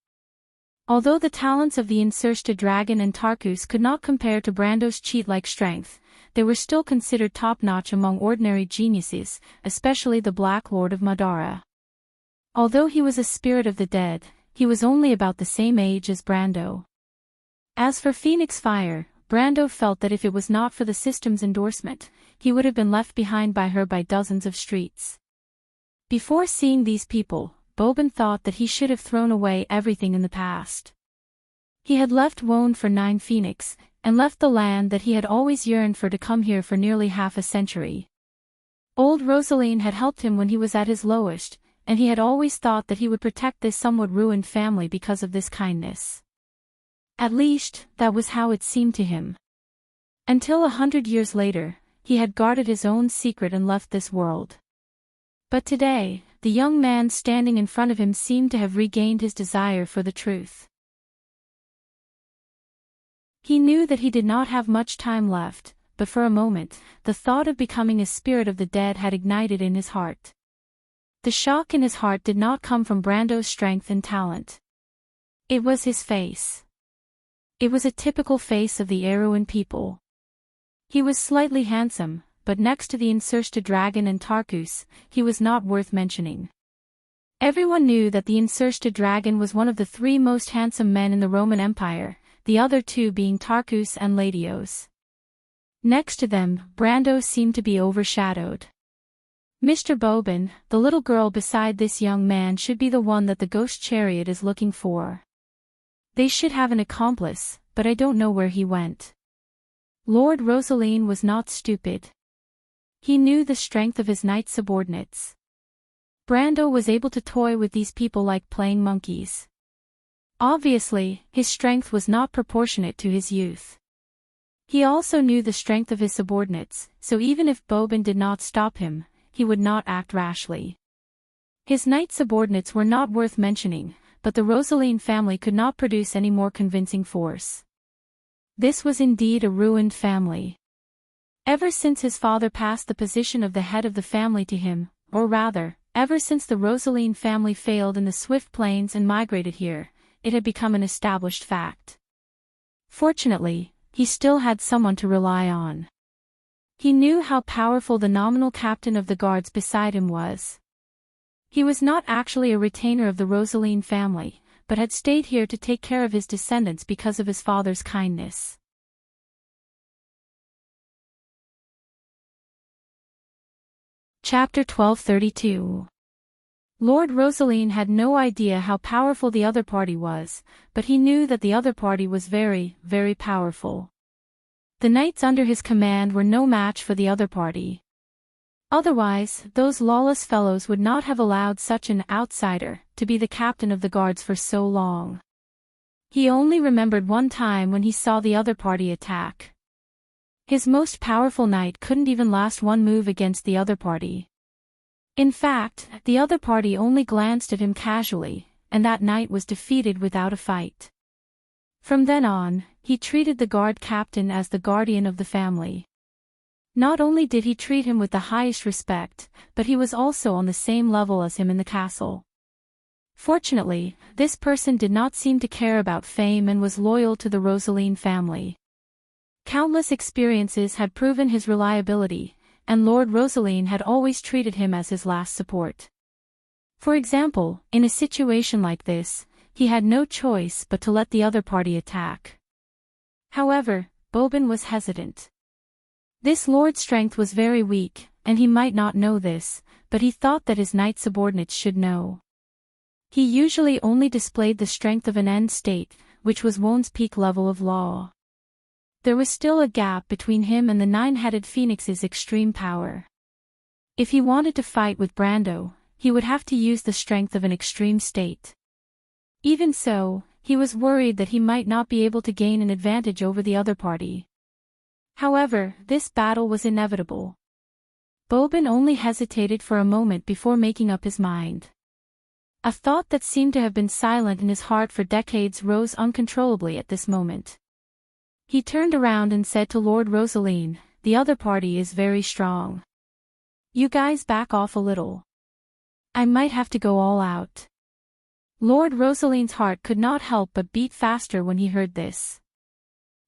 Although the talents of the Insursta dragon and Tarkus could not compare to Brando's cheat-like strength, they were still considered top-notch among ordinary geniuses, especially the Black Lord of Madara. Although he was a spirit of the dead, he was only about the same age as Brando. As for Phoenix Fire, Brando felt that if it was not for the system's endorsement, he would have been left behind by her by dozens of streets. Before seeing these people, Bobin thought that he should have thrown away everything in the past. He had left Wone for 9 Phoenix, and left the land that he had always yearned for to come here for nearly half a century. Old Rosaline had helped him when he was at his lowest, and he had always thought that he would protect this somewhat ruined family because of this kindness. At least, that was how it seemed to him. Until 100 years later, he had guarded his own secret and left this world. But today, the young man standing in front of him seemed to have regained his desire for the truth. He knew that he did not have much time left, but for a moment, the thought of becoming a spirit of the dead had ignited in his heart. The shock in his heart did not come from Brando's strength and talent. It was his face. It was a typical face of the Erewhon people. He was slightly handsome, but next to the Enrich dragon and Tarkus, he was not worth mentioning. Everyone knew that the Enrich dragon was one of the 3 most handsome men in the Roman Empire, the other 2 being Tarkus and Ladios. Next to them, Brando seemed to be overshadowed. Mr. Bobin, the little girl beside this young man, should be the one that the ghost chariot is looking for. They should have an accomplice, but I don't know where he went. Lord Rosaline was not stupid. He knew the strength of his knight subordinates. Brando was able to toy with these people like playing monkeys. Obviously, his strength was not proportionate to his youth. He also knew the strength of his subordinates, so even if Bobin did not stop him, he would not act rashly. His knight subordinates were not worth mentioning, but the Rosaline family could not produce any more convincing force. This was indeed a ruined family. Ever since his father passed the position of the head of the family to him, or rather, ever since the Rosaline family failed in the Swift Plains and migrated here, it had become an established fact. Fortunately, he still had someone to rely on. He knew how powerful the nominal captain of the guards beside him was. He was not actually a retainer of the Rosaline family, but had stayed here to take care of his descendants because of his father's kindness. Chapter 1232. Lord Rosaline had no idea how powerful the other party was, but he knew that the other party was very, very powerful. The knights under his command were no match for the other party. Otherwise, those lawless fellows would not have allowed such an outsider to be the captain of the guards for so long. He only remembered one time when he saw the other party attack. His most powerful knight couldn't even last one move against the other party. In fact, the other party only glanced at him casually, and that knight was defeated without a fight. From then on, he treated the guard captain as the guardian of the family. Not only did he treat him with the highest respect, but he was also on the same level as him in the castle. Fortunately, this person did not seem to care about fame and was loyal to the Rosaline family. Countless experiences had proven his reliability, and Lord Rosaline had always treated him as his last support. For example, in a situation like this, he had no choice but to let the other party attack. However, Bobin was hesitant. This lord's strength was very weak, and he might not know this, but he thought that his knight subordinates should know. He usually only displayed the strength of an end state, which was one's peak level of law. There was still a gap between him and the 9-headed phoenix's extreme power. If he wanted to fight with Brando, he would have to use the strength of an extreme state. Even so, he was worried that he might not be able to gain an advantage over the other party. However, this battle was inevitable. Bobin only hesitated for a moment before making up his mind. A thought that seemed to have been silent in his heart for decades rose uncontrollably at this moment. He turned around and said to Lord Rosaline, "The other party is very strong. You guys back off a little. I might have to go all out." Lord Rosaline's heart could not help but beat faster when he heard this.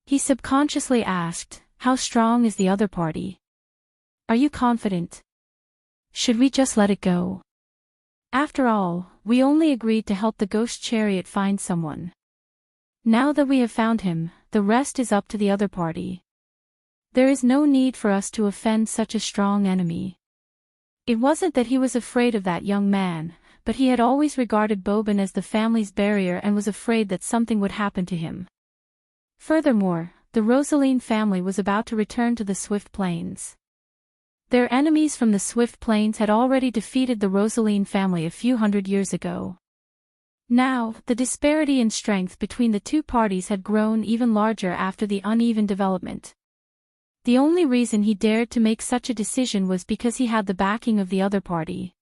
He subconsciously asked, "How strong is the other party? Are you confident? Should we just let it go? After all, we only agreed to help the ghost chariot find someone. Now that we have found him, the rest is up to the other party. There is no need for us to offend such a strong enemy." It wasn't that he was afraid of that young man, but he had always regarded Bobin as the family's barrier and was afraid that something would happen to him. Furthermore, the Rosaline family was about to return to the Swift Plains. Their enemies from the Swift Plains had already defeated the Rosaline family a few hundred years ago. Now, the disparity in strength between the two parties had grown even larger after the uneven development. The only reason he dared to make such a decision was because he had the backing of the other party.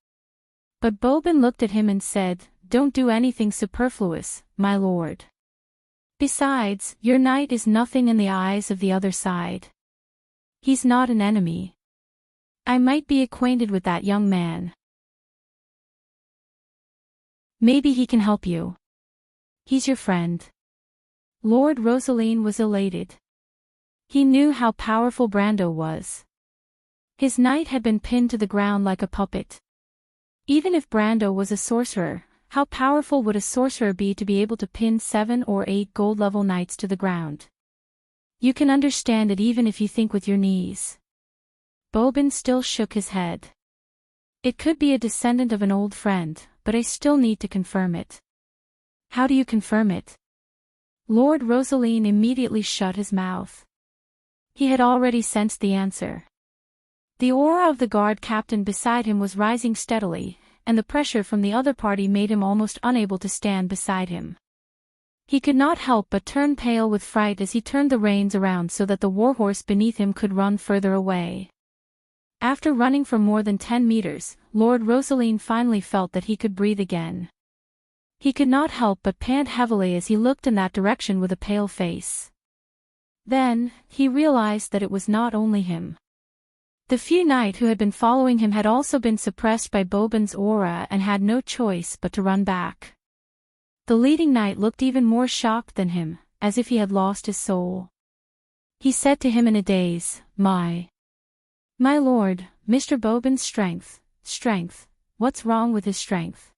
But Bobin looked at him and said, "Don't do anything superfluous, my lord. Besides, your knight is nothing in the eyes of the other side. He's not an enemy. I might be acquainted with that young man. Maybe he can help you. He's your friend." Lord Rosaline was elated. He knew how powerful Brando was. His knight had been pinned to the ground like a puppet. Even if Brando was a sorcerer, how powerful would a sorcerer be to be able to pin 7 or 8 gold-level knights to the ground? You can understand it even if you think with your knees. Bobin still shook his head. It could be a descendant of an old friend, but I still need to confirm it. How do you confirm it? Lord Rosaline immediately shut his mouth. He had already sensed the answer. The aura of the guard captain beside him was rising steadily, and the pressure from the other party made him almost unable to stand beside him. He could not help but turn pale with fright as he turned the reins around so that the warhorse beneath him could run further away. After running for more than 10 meters, Lord Rosaline finally felt that he could breathe again. He could not help but pant heavily as he looked in that direction with a pale face. Then, he realized that it was not only him. The few knight who had been following him had also been suppressed by Bobin's aura and had no choice but to run back. The leading knight looked even more shocked than him, as if he had lost his soul. He said to him in a daze, My lord, Mr. Bobin's strength, what's wrong with his strength?"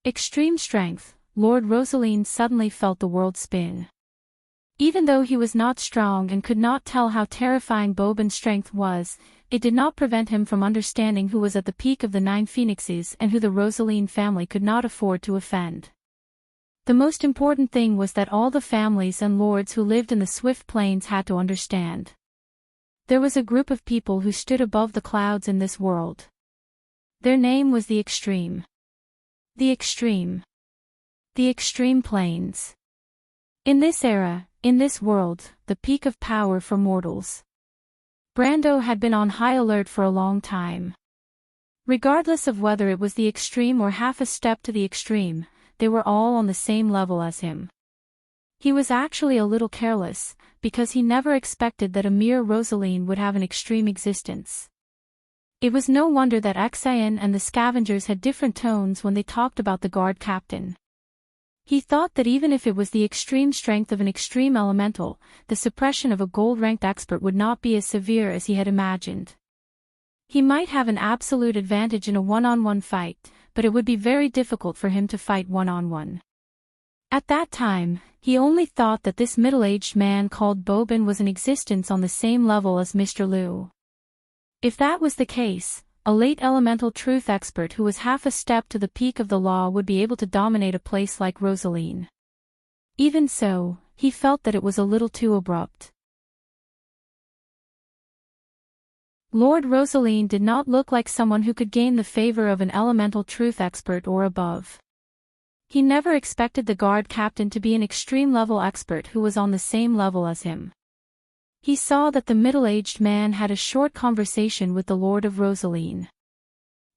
Extreme strength. Lord Rosaline suddenly felt the world spin. Even though he was not strong and could not tell how terrifying Bobin's strength was, it did not prevent him from understanding who was at the peak of the 9 phoenixes and who the Rosaline family could not afford to offend. The most important thing was that all the families and lords who lived in the Swift Plains had to understand. There was a group of people who stood above the clouds in this world. Their name was the Extreme. The Extreme. The Extreme Plains. In this era, in this world, the peak of power for mortals. Brando had been on high alert for a long time. Regardless of whether it was the extreme or half a step to the extreme, they were all on the same level as him. He was actually a little careless, because he never expected that a mere Rosaline would have an extreme existence. It was no wonder that Xian and the scavengers had different tones when they talked about the guard captain. He thought that even if it was the extreme strength of an extreme elemental, the suppression of a gold-ranked expert would not be as severe as he had imagined. He might have an absolute advantage in a one-on-one fight, but it would be very difficult for him to fight one-on-one. At that time, he only thought that this middle-aged man called Bobin was in existence on the same level as Mr. Liu. If that was the case, a late elemental truth expert who was half a step to the peak of the law would be able to dominate a place like Rosaline. Even so, he felt that it was a little too abrupt. Lord Rosaline did not look like someone who could gain the favor of an elemental truth expert or above. He never expected the guard captain to be an extreme-level expert who was on the same level as him. He saw that the middle-aged man had a short conversation with the Lord of Rosaline.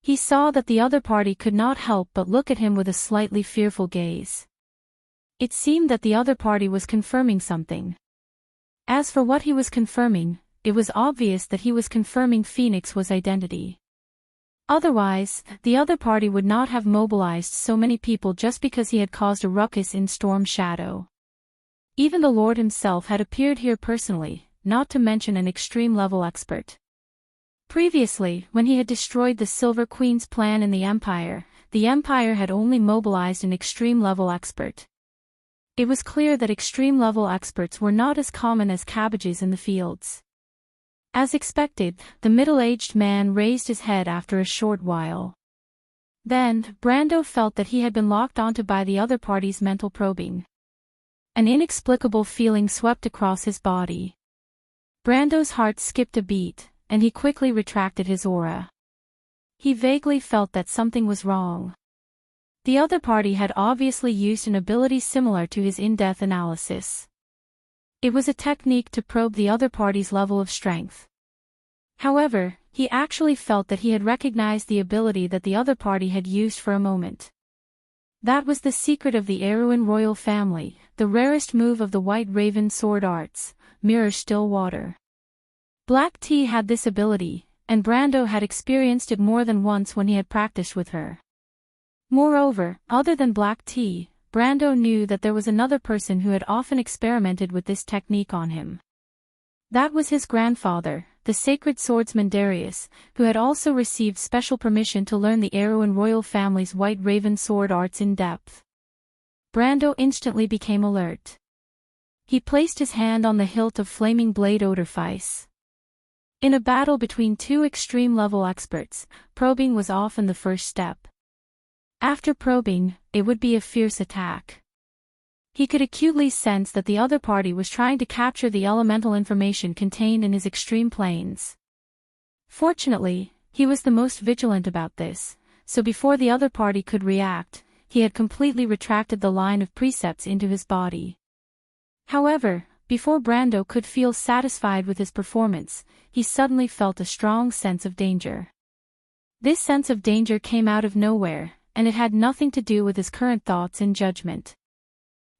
He saw that the other party could not help but look at him with a slightly fearful gaze. It seemed that the other party was confirming something. As for what he was confirming, it was obvious that he was confirming Phoenix was identity. Otherwise, the other party would not have mobilized so many people just because he had caused a ruckus in Storm Shadow. Even the Lord himself had appeared here personally, not to mention an extreme-level expert. Previously, when he had destroyed the Silver Queen's plan in the Empire had only mobilized an extreme-level expert. It was clear that extreme-level experts were not as common as cabbages in the fields. As expected, the middle-aged man raised his head after a short while. Then, Brando felt that he had been locked onto by the other party's mental probing. An inexplicable feeling swept across his body. Brando's heart skipped a beat, and he quickly retracted his aura. He vaguely felt that something was wrong. The other party had obviously used an ability similar to his in-depth analysis. It was a technique to probe the other party's level of strength. However, he actually felt that he had recognized the ability that the other party had used for a moment. That was the secret of the Erewhon royal family, the rarest move of the White Raven sword arts, mirror still water. Black Tea had this ability, and Brando had experienced it more than once when he had practiced with her. Moreover, other than Black Tea, Brando knew that there was another person who had often experimented with this technique on him. That was his grandfather, the sacred swordsman Darius, who had also received special permission to learn the Erewhon royal family's White Raven sword arts in depth. Brando instantly became alert. He placed his hand on the hilt of flaming blade Odorfice. In a battle between two extreme-level experts, probing was often the first step. After probing, it would be a fierce attack. He could acutely sense that the other party was trying to capture the elemental information contained in his extreme planes. Fortunately, he was the most vigilant about this, so before the other party could react, he had completely retracted the line of precepts into his body. However, before Brando could feel satisfied with his performance, he suddenly felt a strong sense of danger. This sense of danger came out of nowhere, and it had nothing to do with his current thoughts and judgment.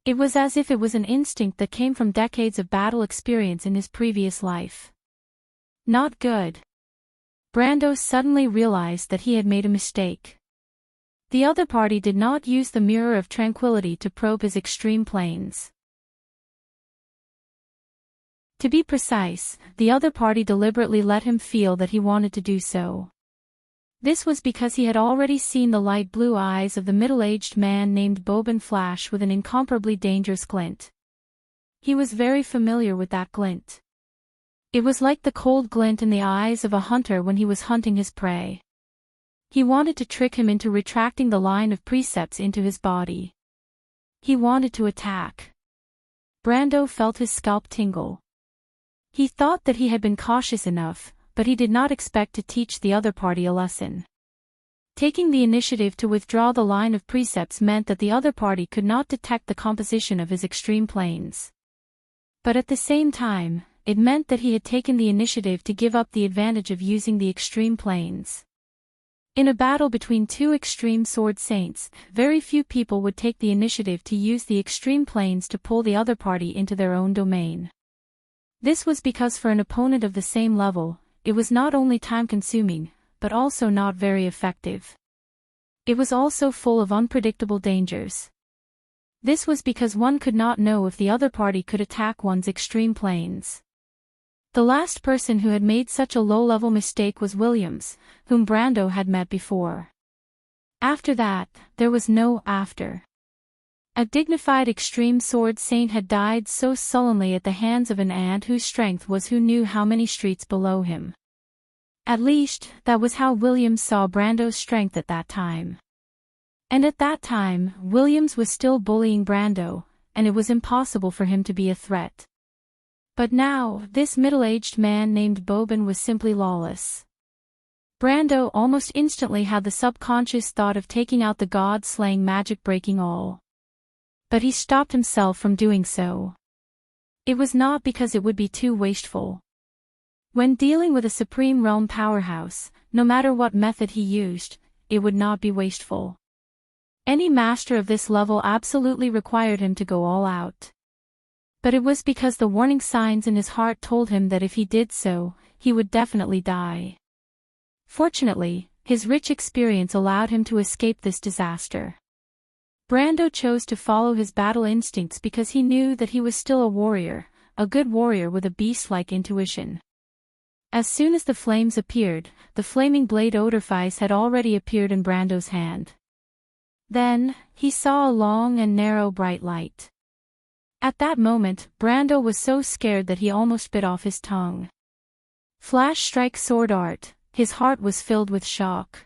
It was as if it was an instinct that came from decades of battle experience in his previous life. Not good. Brando suddenly realized that he had made a mistake. The other party did not use the Mirror of Tranquility to probe his extreme planes. To be precise, the other party deliberately let him feel that he wanted to do so. This was because he had already seen the light blue eyes of the middle-aged man named Boban flash with an incomparably dangerous glint. He was very familiar with that glint. It was like the cold glint in the eyes of a hunter when he was hunting his prey. He wanted to trick him into retracting the line of precepts into his body. He wanted to attack. Brando felt his scalp tingle. He thought that he had been cautious enough, but he did not expect to teach the other party a lesson. Taking the initiative to withdraw the line of precepts meant that the other party could not detect the composition of his extreme planes. But at the same time, it meant that he had taken the initiative to give up the advantage of using the extreme planes. In a battle between two extreme sword saints, very few people would take the initiative to use the extreme planes to pull the other party into their own domain. This was because for an opponent of the same level, it was not only time-consuming, but also not very effective. It was also full of unpredictable dangers. This was because one could not know if the other party could attack one's extreme planes. The last person who had made such a low-level mistake was Williams, whom Brando had met before. After that, there was no after. A dignified extreme sword saint had died so sullenly at the hands of an ant whose strength was who knew how many streets below him. At least, that was how Williams saw Brando's strength at that time. And at that time, Williams was still bullying Brando, and it was impossible for him to be a threat. But now, this middle-aged man named Boban was simply lawless. Brando almost instantly had the subconscious thought of taking out the god-slaying magic-breaking all. But he stopped himself from doing so. It was not because it would be too wasteful. When dealing with a Supreme Realm powerhouse, no matter what method he used, it would not be wasteful. Any master of this level absolutely required him to go all out. But it was because the warning signs in his heart told him that if he did so, he would definitely die. Fortunately, his rich experience allowed him to escape this disaster. Brando chose to follow his battle instincts because he knew that he was still a warrior, a good warrior with a beast-like intuition. As soon as the flames appeared, the flaming blade Odorfice had already appeared in Brando's hand. Then, he saw a long and narrow bright light. At that moment, Brando was so scared that he almost bit off his tongue. Flash strike sword art, his heart was filled with shock.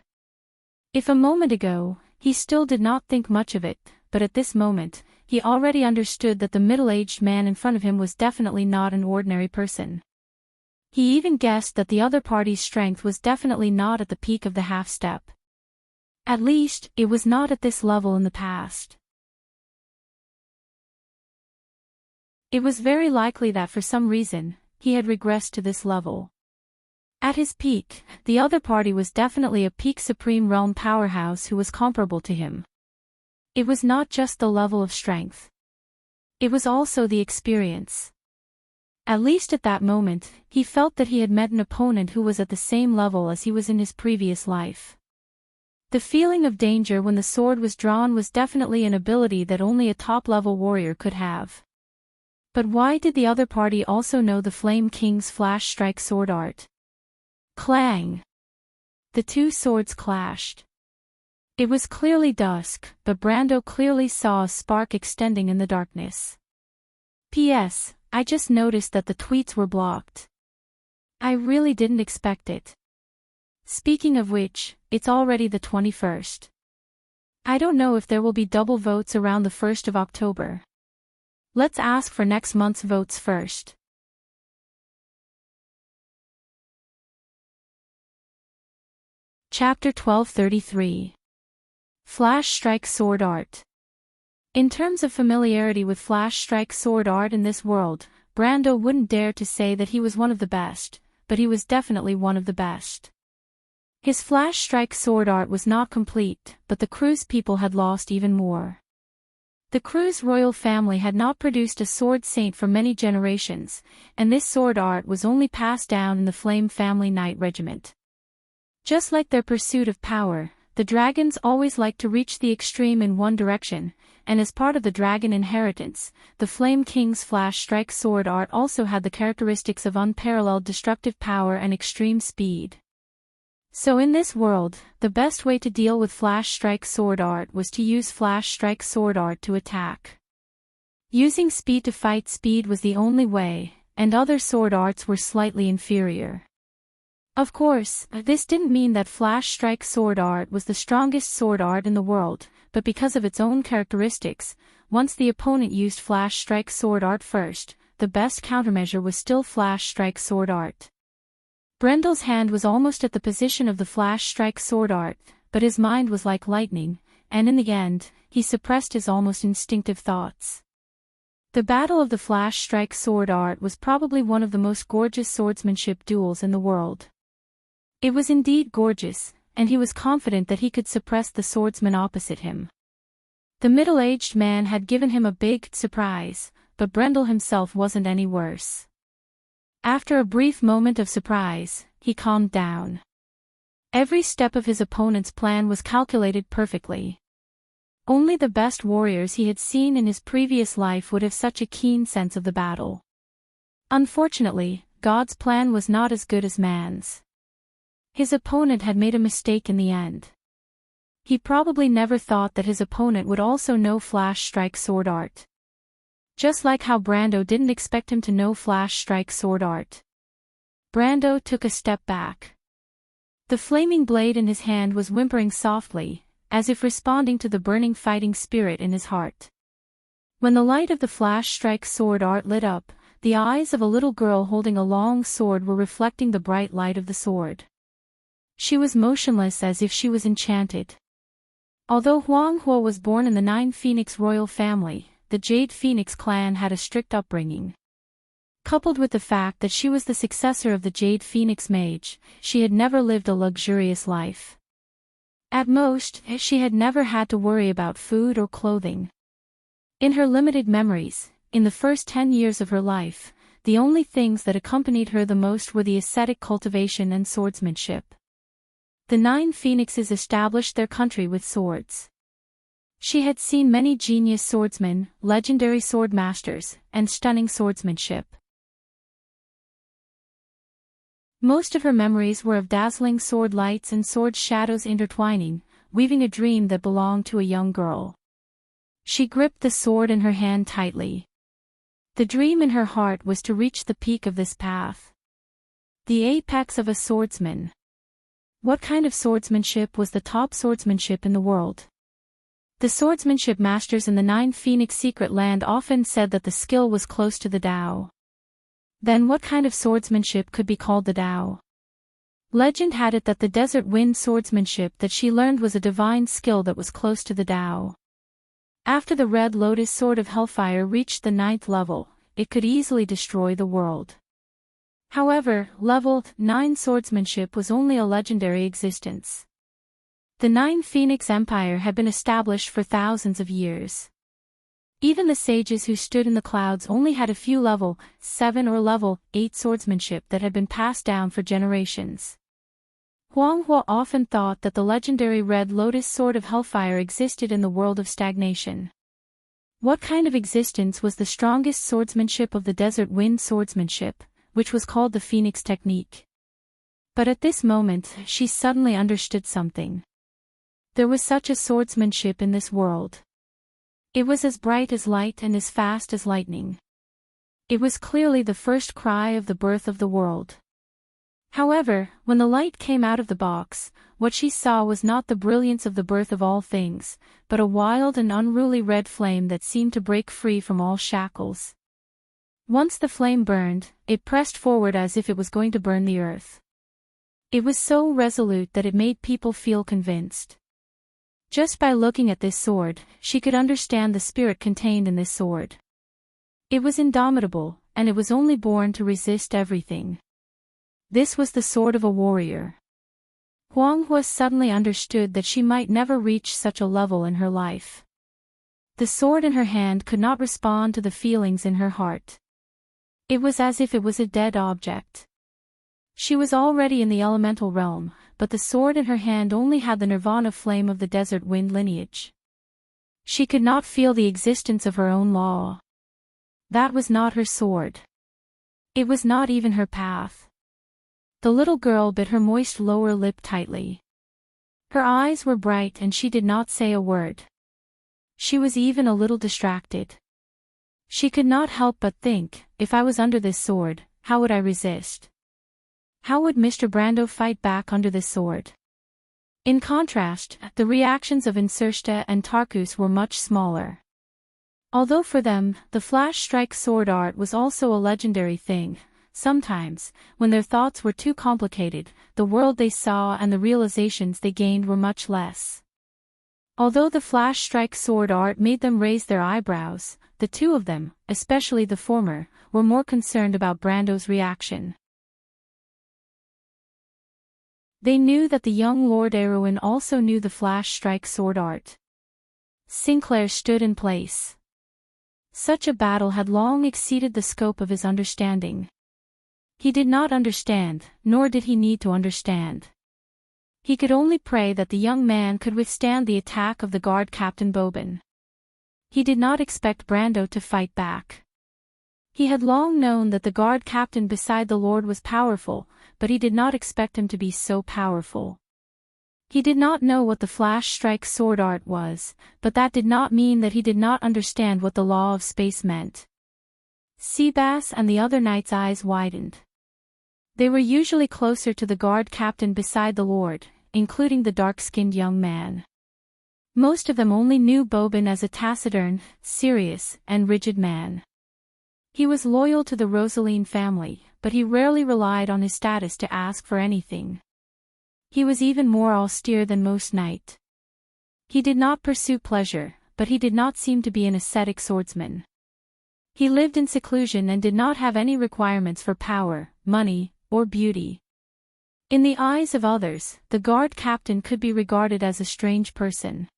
If a moment ago, he still did not think much of it, but at this moment, he already understood that the middle-aged man in front of him was definitely not an ordinary person. He even guessed that the other party's strength was definitely not at the peak of the half-step. At least, it was not at this level in the past. It was very likely that for some reason, he had regressed to this level. At his peak, the other party was definitely a peak Supreme Realm powerhouse who was comparable to him. It was not just the level of strength. It was also the experience. At least at that moment, he felt that he had met an opponent who was at the same level as he was in his previous life. The feeling of danger when the sword was drawn was definitely an ability that only a top-level warrior could have. But why did the other party also know the Flame King's flash strike sword art? Clang! The two swords clashed. It was clearly dusk, but Brando clearly saw a spark extending in the darkness. P.S. I just noticed that the tweets were blocked. I really didn't expect it. Speaking of which, it's already the 21st. I don't know if there will be double votes around the 1st of October. Let's ask for next month's votes first. Chapter 1233. Flash Strike Sword Art. In terms of familiarity with Flash Strike sword art in this world, Brando wouldn't dare to say that he was one of the best, but he was definitely one of the best. His Flash Strike sword art was not complete, but the Cruz people had lost even more. The Cruz royal family had not produced a sword saint for many generations, and this sword art was only passed down in the Flame family knight regiment. Just like their pursuit of power, the dragons always like to reach the extreme in one direction, and as part of the dragon inheritance, the Flame King's Flash Strike sword art also had the characteristics of unparalleled destructive power and extreme speed. So in this world, the best way to deal with Flash Strike sword art was to use Flash Strike sword art to attack. Using speed to fight speed was the only way, and other sword arts were slightly inferior. Of course, this didn't mean that Flash Strike sword art was the strongest sword art in the world, but because of its own characteristics, once the opponent used Flash Strike sword art first, the best countermeasure was still Flash Strike sword art. Brendel's hand was almost at the position of the Flash Strike sword art, but his mind was like lightning, and in the end, he suppressed his almost instinctive thoughts. The Battle of the Flash Strike sword art was probably one of the most gorgeous swordsmanship duels in the world. It was indeed gorgeous, and he was confident that he could suppress the swordsman opposite him. The middle-aged man had given him a big surprise, but Brendel himself wasn't any worse. After a brief moment of surprise, he calmed down. Every step of his opponent's plan was calculated perfectly. Only the best warriors he had seen in his previous life would have such a keen sense of the battle. Unfortunately, God's plan was not as good as man's. His opponent had made a mistake in the end. He probably never thought that his opponent would also know Flash Strike sword art. Just like how Brando didn't expect him to know Flash Strike sword art. Brando took a step back. The flaming blade in his hand was whimpering softly, as if responding to the burning fighting spirit in his heart. When the light of the Flash Strike sword art lit up, the eyes of a little girl holding a long sword were reflecting the bright light of the sword. She was motionless as if she was enchanted. Although Huang Huo was born in the Nine Phoenix royal family, the Jade Phoenix clan had a strict upbringing. Coupled with the fact that she was the successor of the Jade Phoenix mage, she had never lived a luxurious life. At most, she had never had to worry about food or clothing. In her limited memories, in the first 10 years of her life, the only things that accompanied her the most were the ascetic cultivation and swordsmanship. The Nine Phoenixes established their country with swords. She had seen many genius swordsmen, legendary sword masters, and stunning swordsmanship. Most of her memories were of dazzling sword lights and sword shadows intertwining, weaving a dream that belonged to a young girl. She gripped the sword in her hand tightly. The dream in her heart was to reach the peak of this path. The apex of a swordsman. What kind of swordsmanship was the top swordsmanship in the world? The swordsmanship masters in the Nine Phoenix secret land often said that the skill was close to the Tao. Then what kind of swordsmanship could be called the Tao? Legend had it that the desert wind swordsmanship that she learned was a divine skill that was close to the Tao. After the Red Lotus Sword of Hellfire reached the 9th level, it could easily destroy the world. However, level 9 swordsmanship was only a legendary existence. The Nine Phoenix Empire had been established for thousands of years. Even the sages who stood in the clouds only had a few level 7 or level 8 swordsmanship that had been passed down for generations. Huang Hua often thought that the legendary Red Lotus Sword of Hellfire existed in the world of stagnation. What kind of existence was the strongest swordsmanship of the Desert Wind swordsmanship, which was called the Phoenix Technique? But at this moment, she suddenly understood something. There was such a swordsmanship in this world. It was as bright as light and as fast as lightning. It was clearly the first cry of the birth of the world. However, when the light came out of the box, what she saw was not the brilliance of the birth of all things, but a wild and unruly red flame that seemed to break free from all shackles. Once the flame burned, it pressed forward as if it was going to burn the earth. It was so resolute that it made people feel convinced. Just by looking at this sword, she could understand the spirit contained in this sword. It was indomitable, and it was only born to resist everything. This was the sword of a warrior. Huang Hua suddenly understood that she might never reach such a level in her life. The sword in her hand could not respond to the feelings in her heart. It was as if it was a dead object. She was already in the elemental realm, but the sword in her hand only had the nirvana flame of the desert wind lineage. She could not feel the existence of her own law. That was not her sword. It was not even her path. The little girl bit her moist lower lip tightly. Her eyes were bright and she did not say a word. She was even a little distracted. She could not help but think, if I was under this sword, how would I resist? How would Mr. Brando fight back under this sword? In contrast, the reactions of Insursta and Tarkus were much smaller. Although for them, the flash strike sword art was also a legendary thing, sometimes, when their thoughts were too complicated, the world they saw and the realizations they gained were much less. Although the flash strike sword art made them raise their eyebrows, the two of them, especially the former, were more concerned about Brando's reaction. They knew that the young Lord Erwin also knew the flash strike sword art. Sinclair stood in place. Such a battle had long exceeded the scope of his understanding. He did not understand, nor did he need to understand. He could only pray that the young man could withstand the attack of the guard Captain Bobin. He did not expect Brando to fight back. He had long known that the guard captain beside the Lord was powerful, but he did not expect him to be so powerful. He did not know what the flash strike sword art was, but that did not mean that he did not understand what the law of space meant. Seabass and the other knights' eyes widened. They were usually closer to the guard captain beside the Lord, including the dark-skinned young man. Most of them only knew Bobin as a taciturn, serious, and rigid man. He was loyal to the Rosaline family, but he rarely relied on his status to ask for anything. He was even more austere than most knights. He did not pursue pleasure, but he did not seem to be an ascetic swordsman. He lived in seclusion and did not have any requirements for power, money, or beauty. In the eyes of others, the guard captain could be regarded as a strange person.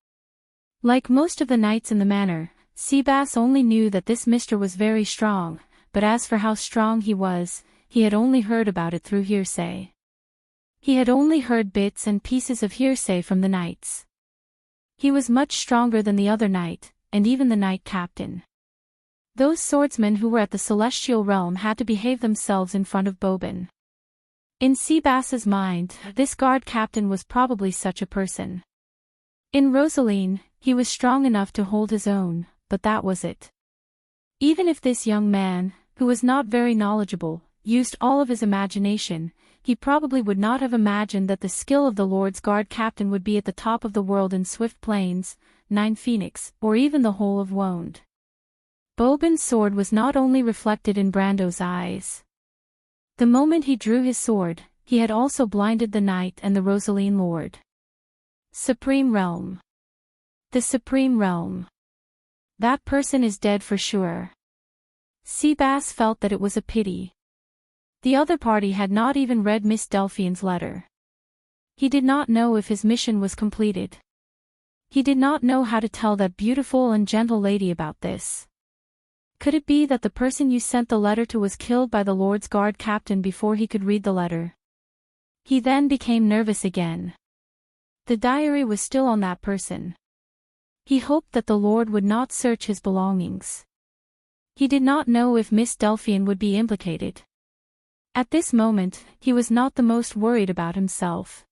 Like most of the knights in the manor, Seabass only knew that this mister was very strong, but as for how strong he was, he had only heard about it through hearsay. He had only heard bits and pieces of hearsay from the knights. He was much stronger than the other knight, and even the knight captain. Those swordsmen who were at the celestial realm had to behave themselves in front of Bobin. In Seabass's mind, this guard captain was probably such a person. In Rosaline, he was strong enough to hold his own, but that was it. Even if this young man, who was not very knowledgeable, used all of his imagination, he probably would not have imagined that the skill of the Lord's guard captain would be at the top of the world in Swift Plains, Nine Phoenix, or even the whole of Wonde. Bobin's sword was not only reflected in Brando's eyes. The moment he drew his sword, he had also blinded the knight and the Rosaline Lord. Supreme Realm. The Supreme Realm. That person is dead for sure. Seabass felt that it was a pity. The other party had not even read Miss Delphine's letter. He did not know if his mission was completed. He did not know how to tell that beautiful and gentle lady about this. Could it be that the person you sent the letter to was killed by the Lord's Guard captain before he could read the letter? He then became nervous again. The diary was still on that person. He hoped that the Lord would not search his belongings. He did not know if Miss Delphine would be implicated. At this moment, he was not the most worried about himself.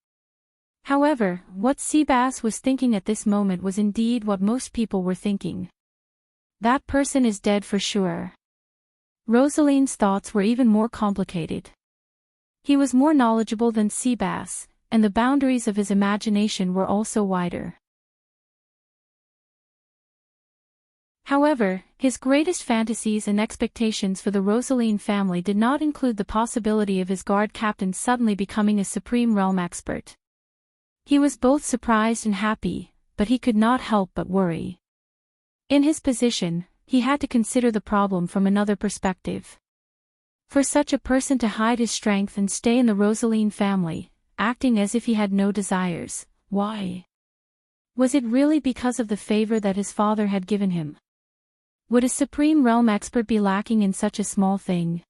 However, what Seabass was thinking at this moment was indeed what most people were thinking. That person is dead for sure. Rosaline's thoughts were even more complicated. He was more knowledgeable than Seabass, and the boundaries of his imagination were also wider. However, his greatest fantasies and expectations for the Rosaline family did not include the possibility of his guard captain suddenly becoming a supreme realm expert. He was both surprised and happy, but he could not help but worry. In his position, he had to consider the problem from another perspective. For such a person to hide his strength and stay in the Rosaline family, acting as if he had no desires, why? Was it really because of the favor that his father had given him? Would a supreme realm expert be lacking in such a small thing?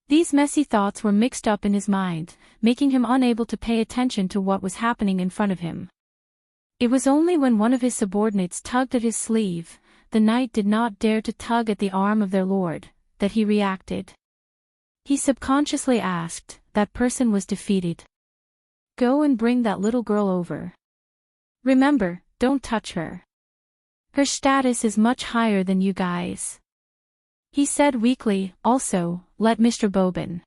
These messy thoughts were mixed up in his mind, making him unable to pay attention to what was happening in front of him. It was only when one of his subordinates tugged at his sleeve, the knight did not dare to tug at the arm of their lord, that he reacted. He subconsciously asked, that person was defeated. Go and bring that little girl over. Remember, don't touch her. Her status is much higher than you guys. He said weakly, also, let Mr. Boban.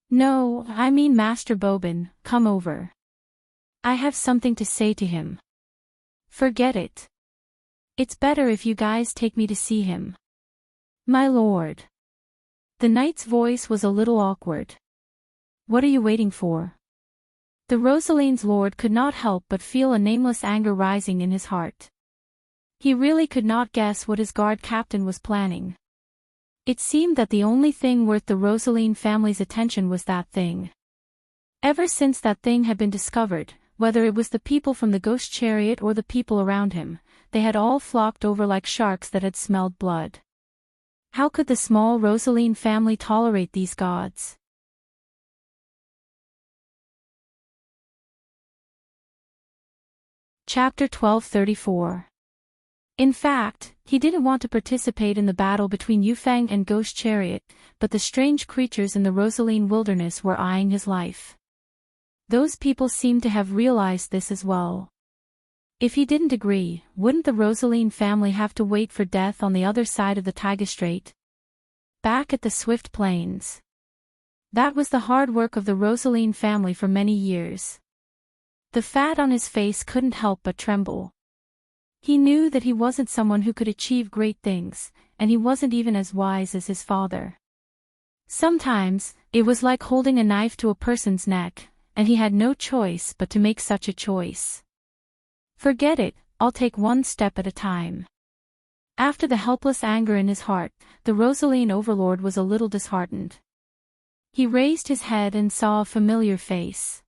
No, I mean Master Boban, come over. I have something to say to him. Forget it. It's better if you guys take me to see him. My lord. The knight's voice was a little awkward. What are you waiting for? The Rosaline's lord could not help but feel a nameless anger rising in his heart. He really could not guess what his guard captain was planning. It seemed that the only thing worth the Rosaline family's attention was that thing. Ever since that thing had been discovered, whether it was the people from the ghost chariot or the people around him, they had all flocked over like sharks that had smelled blood. How could the small Rosaline family tolerate these gods? Chapter 1234. In fact, he didn't want to participate in the battle between Yufeng and Ghost Chariot, but the strange creatures in the Rosaline wilderness were eyeing his life. Those people seemed to have realized this as well. If he didn't agree, wouldn't the Rosaline family have to wait for death on the other side of the Taiga Strait? Back at the Swift Plains. That was the hard work of the Rosaline family for many years. The fat on his face couldn't help but tremble. He knew that he wasn't someone who could achieve great things, and he wasn't even as wise as his father. Sometimes, it was like holding a knife to a person's neck, and he had no choice but to make such a choice. Forget it, I'll take one step at a time. After the helpless anger in his heart, the Rosaline overlord was a little disheartened. He raised his head and saw a familiar face.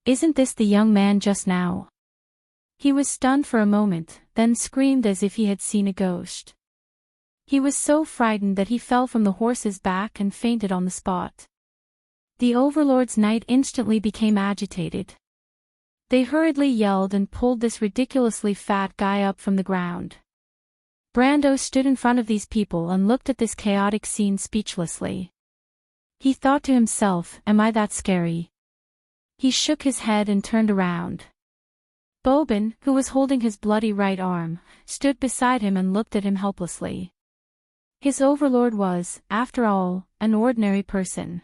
Isn't this the young man just now? He was stunned for a moment, then screamed as if he had seen a ghost. He was so frightened that he fell from the horse's back and fainted on the spot. The overlord's knight instantly became agitated. They hurriedly yelled and pulled this ridiculously fat guy up from the ground. Brando stood in front of these people and looked at this chaotic scene speechlessly. He thought to himself, am I that scary? He shook his head and turned around. Boban, who was holding his bloody right arm, stood beside him and looked at him helplessly. His overlord was, after all, an ordinary person.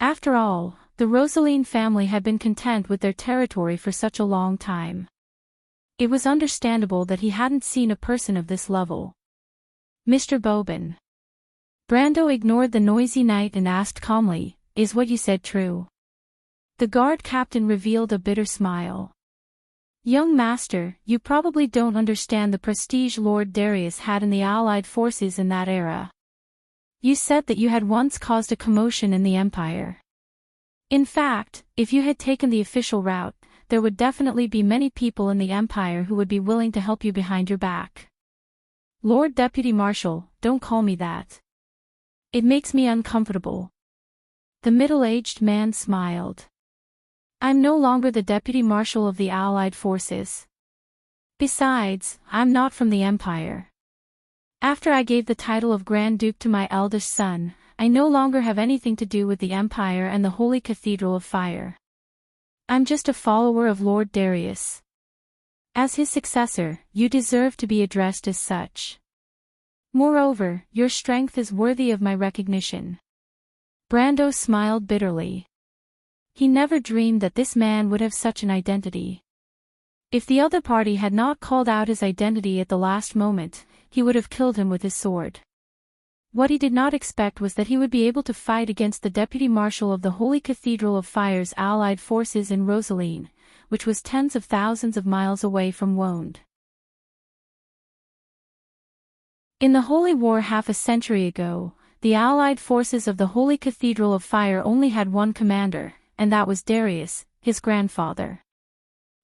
After all, the Rosaline family had been content with their territory for such a long time. It was understandable that he hadn't seen a person of this level. Mr. Boban. Brando ignored the noisy knight and asked calmly, is what you said true? The guard captain revealed a bitter smile. Young master, you probably don't understand the prestige Lord Darius had in the Allied forces in that era. You said that you had once caused a commotion in the Empire. In fact, if you had taken the official route, there would definitely be many people in the Empire who would be willing to help you behind your back. Lord Deputy Marshal, don't call me that. It makes me uncomfortable. The middle-aged man smiled. I'm no longer the Deputy Marshal of the Allied forces. Besides, I'm not from the Empire. After I gave the title of Grand Duke to my eldest son, I no longer have anything to do with the Empire and the Holy Cathedral of Fire. I'm just a follower of Lord Darius. As his successor, you deserve to be addressed as such. Moreover, your strength is worthy of my recognition. Brando smiled bitterly. He never dreamed that this man would have such an identity. If the other party had not called out his identity at the last moment, he would have killed him with his sword. What he did not expect was that he would be able to fight against the Deputy Marshal of the Holy Cathedral of Fire's allied forces in Rosaline, which was tens of thousands of miles away from Wonde. In the Holy War half a century ago, the allied forces of the Holy Cathedral of Fire only had one commander, and that was Darius, his grandfather.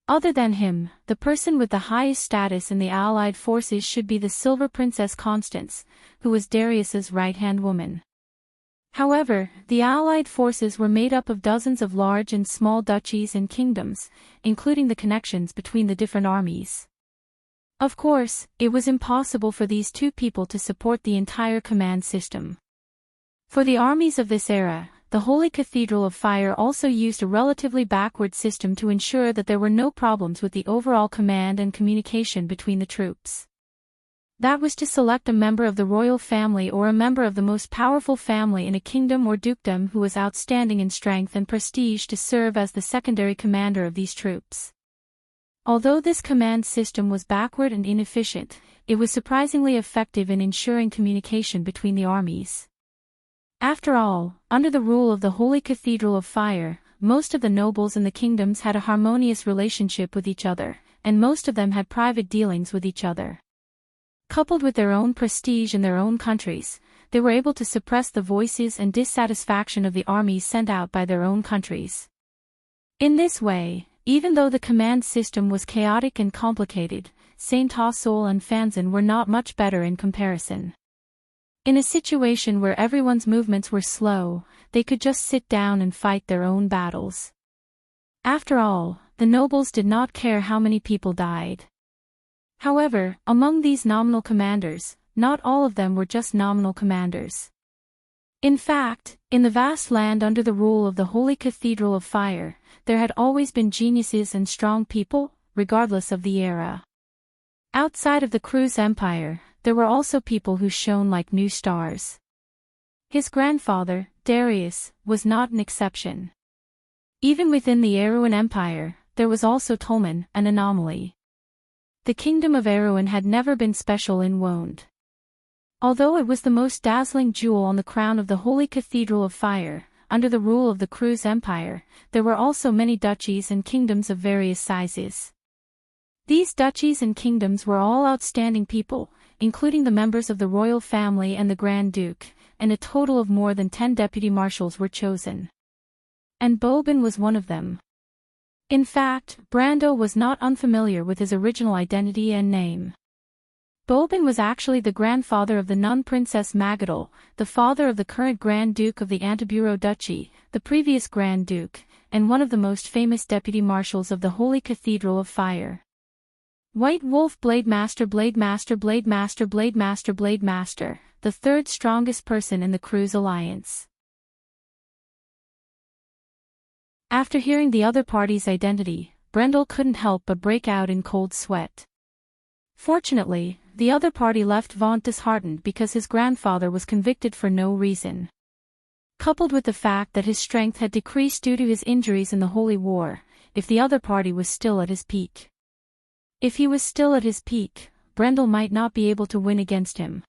Other than him, the person with the highest status in the allied forces should be the Silver Princess Constance, who was Darius's right-hand woman. However, the allied forces were made up of dozens of large and small duchies and kingdoms, including the connections between the different armies. Of course, it was impossible for these two people to support the entire command system. For the armies of this era, the Holy Cathedral of Fire also used a relatively backward system to ensure that there were no problems with the overall command and communication between the troops. That was to select a member of the royal family or a member of the most powerful family in a kingdom or dukedom who was outstanding in strength and prestige to serve as the secondary commander of these troops. Although this command system was backward and inefficient, it was surprisingly effective in ensuring communication between the armies. After all, under the rule of the Holy Cathedral of Fire, most of the nobles in the kingdoms had a harmonious relationship with each other, and most of them had private dealings with each other. Coupled with their own prestige in their own countries, they were able to suppress the voices and dissatisfaction of the armies sent out by their own countries. In this way, even though the command system was chaotic and complicated, Saint-Tassol and Fanzan were not much better in comparison. In a situation where everyone's movements were slow, they could just sit down and fight their own battles. After all, the nobles did not care how many people died. However, among these nominal commanders, not all of them were just nominal commanders. In fact, in the vast land under the rule of the Holy Cathedral of Fire, there had always been geniuses and strong people, regardless of the era. Outside of the Cruz Empire, there were also people who shone like new stars. His grandfather, Darius, was not an exception. Even within the Erewhon Empire, there was also Tolman, an anomaly. The kingdom of Erewhon had never been special in Wonde. Although it was the most dazzling jewel on the crown of the Holy Cathedral of Fire, under the rule of the Cruz Empire, there were also many duchies and kingdoms of various sizes. These duchies and kingdoms were all outstanding people, including the members of the royal family and the Grand Duke, and a total of more than 10 deputy marshals were chosen. And Boban was one of them. In fact, Brando was not unfamiliar with his original identity and name. Boban was actually the grandfather of the nun Princess Magadol, the father of the current Grand Duke of the Antiburo Duchy, the previous Grand Duke, and one of the most famous deputy marshals of the Holy Cathedral of Fire. White Wolf Blademaster Blademaster Blademaster Blademaster Blademaster, the third strongest person in the Cruz Alliance. After hearing the other party's identity, Brendel couldn't help but break out in cold sweat. Fortunately, the other party left Vaunt disheartened because his grandfather was convicted for no reason. Coupled with the fact that his strength had decreased due to his injuries in the Holy War, if the other party was still at his peak. If he was still at his peak, Brendel might not be able to win against him.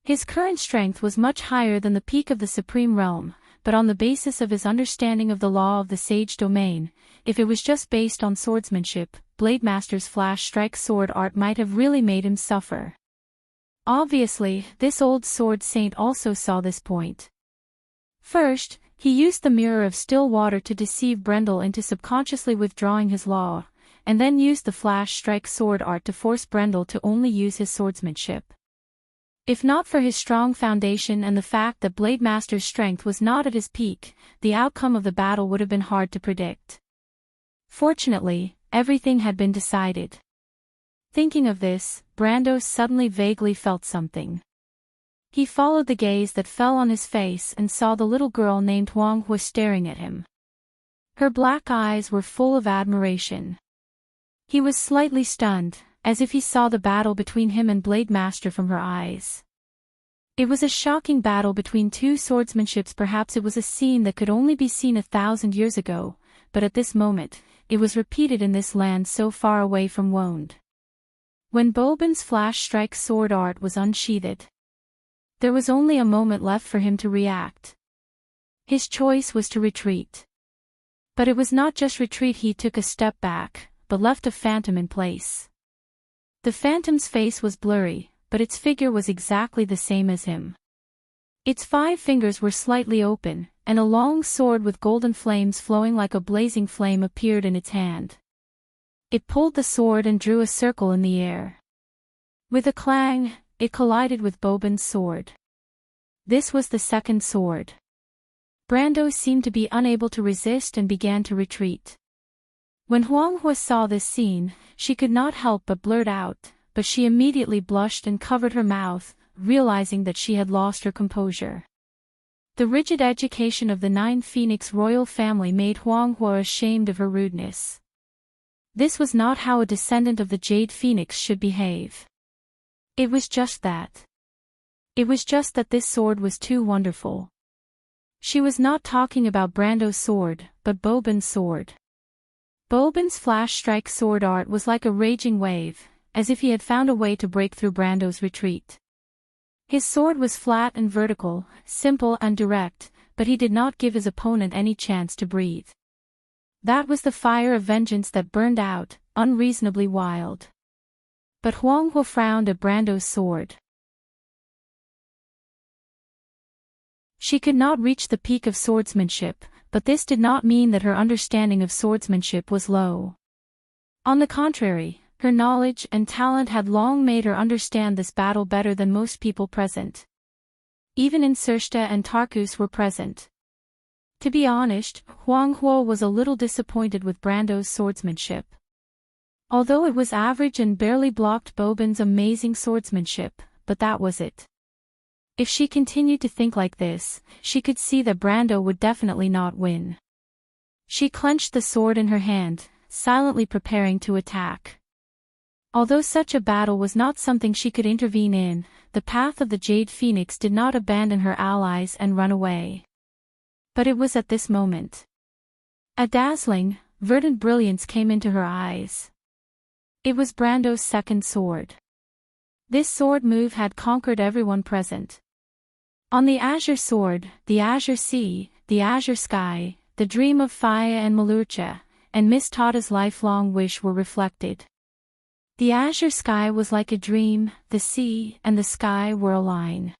His current strength was much higher than the peak of the Supreme Realm, but on the basis of his understanding of the law of the sage domain. If it was just based on swordsmanship, Blademaster's flash strike sword art might have really made him suffer. Obviously, this old sword saint also saw this point. First, he used the mirror of still water to deceive Brendel into subconsciously withdrawing his law, and then used the flash strike sword art to force Brendel to only use his swordsmanship. If not for his strong foundation and the fact that Blademaster's strength was not at his peak, the outcome of the battle would have been hard to predict. Fortunately, everything had been decided. Thinking of this, Brando suddenly vaguely felt something. He followed the gaze that fell on his face and saw the little girl named Huang Hua staring at him. Her black eyes were full of admiration. He was slightly stunned, as if he saw the battle between him and Blademaster from her eyes. It was a shocking battle between two swordsmanships. Perhaps it was a scene that could only be seen 1,000 years ago, but at this moment, it was repeated in this land so far away from Wonde. When Bobin's flash strike sword art was unsheathed, there was only a moment left for him to react. His choice was to retreat. But it was not just retreat. He took a step back, but left a phantom in place. The phantom's face was blurry, but its figure was exactly the same as him. Its 5 fingers were slightly open, and a long sword with golden flames flowing like a blazing flame appeared in its hand. It pulled the sword and drew a circle in the air. With a clang, it collided with Bobin's sword. This was the second sword. Brando seemed to be unable to resist and began to retreat. When Huang Hua saw this scene, she could not help but blurt out, but she immediately blushed and covered her mouth, realizing that she had lost her composure. The rigid education of the 9 Phoenix royal family made Huang Hua ashamed of her rudeness. This was not how a descendant of the Jade Phoenix should behave. It was just that. It was just that this sword was too wonderful. She was not talking about Brando's sword, but Bobin's sword. Bobin's flash strike sword art was like a raging wave, as if he had found a way to break through Brando's retreat. His sword was flat and vertical, simple and direct, but he did not give his opponent any chance to breathe. That was the fire of vengeance that burned out, unreasonably wild. But Huang Hua frowned at Brando's sword. She could not reach the peak of swordsmanship, but this did not mean that her understanding of swordsmanship was low. On the contrary, her knowledge and talent had long made her understand this battle better than most people present. Even Insershta and Tarkus were present. To be honest, Huang Hua was a little disappointed with Brando's swordsmanship. Although it was average and barely blocked Bobin's amazing swordsmanship, but that was it. If she continued to think like this, she could see that Brando would definitely not win. She clenched the sword in her hand, silently preparing to attack. Although such a battle was not something she could intervene in, the path of the Jade Phoenix did not abandon her allies and run away. But it was at this moment. A dazzling, verdant brilliance came into her eyes. It was Brando's second sword. This sword move had conquered everyone present. On the azure sword, the azure sea, the azure sky, the dream of Faya and Malurcha, and Miss Tada's lifelong wish were reflected. The azure sky was like a dream, the sea and the sky were a line.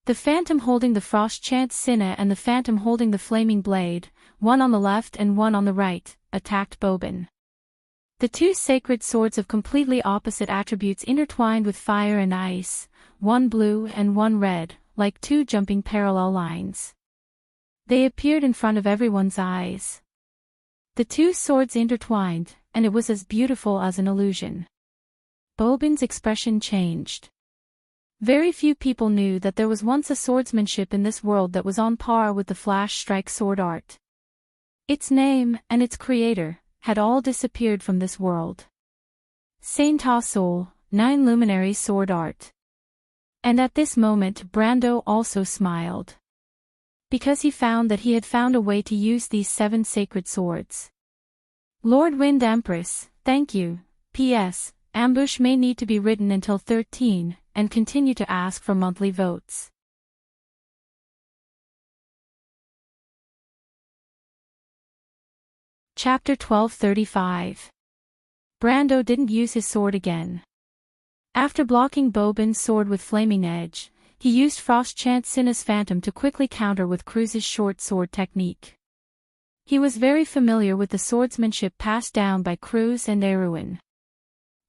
The phantom holding the frost chant Sinna and the phantom holding the flaming blade, one on the left and one on the right, attacked Bobin. The 2 sacred swords of completely opposite attributes intertwined with fire and ice, one blue and one red, like 2 jumping parallel lines. They appeared in front of everyone's eyes. The 2 swords intertwined, and it was as beautiful as an illusion. Bobin's expression changed. Very few people knew that there was once a swordsmanship in this world that was on par with the flash strike sword art. Its name, and its creator, had all disappeared from this world. Saint Soul, 9 luminary sword art. And at this moment Brando also smiled. Because he found that he had found a way to use these 7 sacred swords. Lord Wind Empress, thank you. P.S. Ambush may need to be written until 13, and continue to ask for monthly votes. Chapter 1235. Brando didn't use his sword again. After blocking Boban's sword with flaming edge, he used Frostchant Cinna's phantom to quickly counter with Cruz's short sword technique. He was very familiar with the swordsmanship passed down by Cruz and Erwin.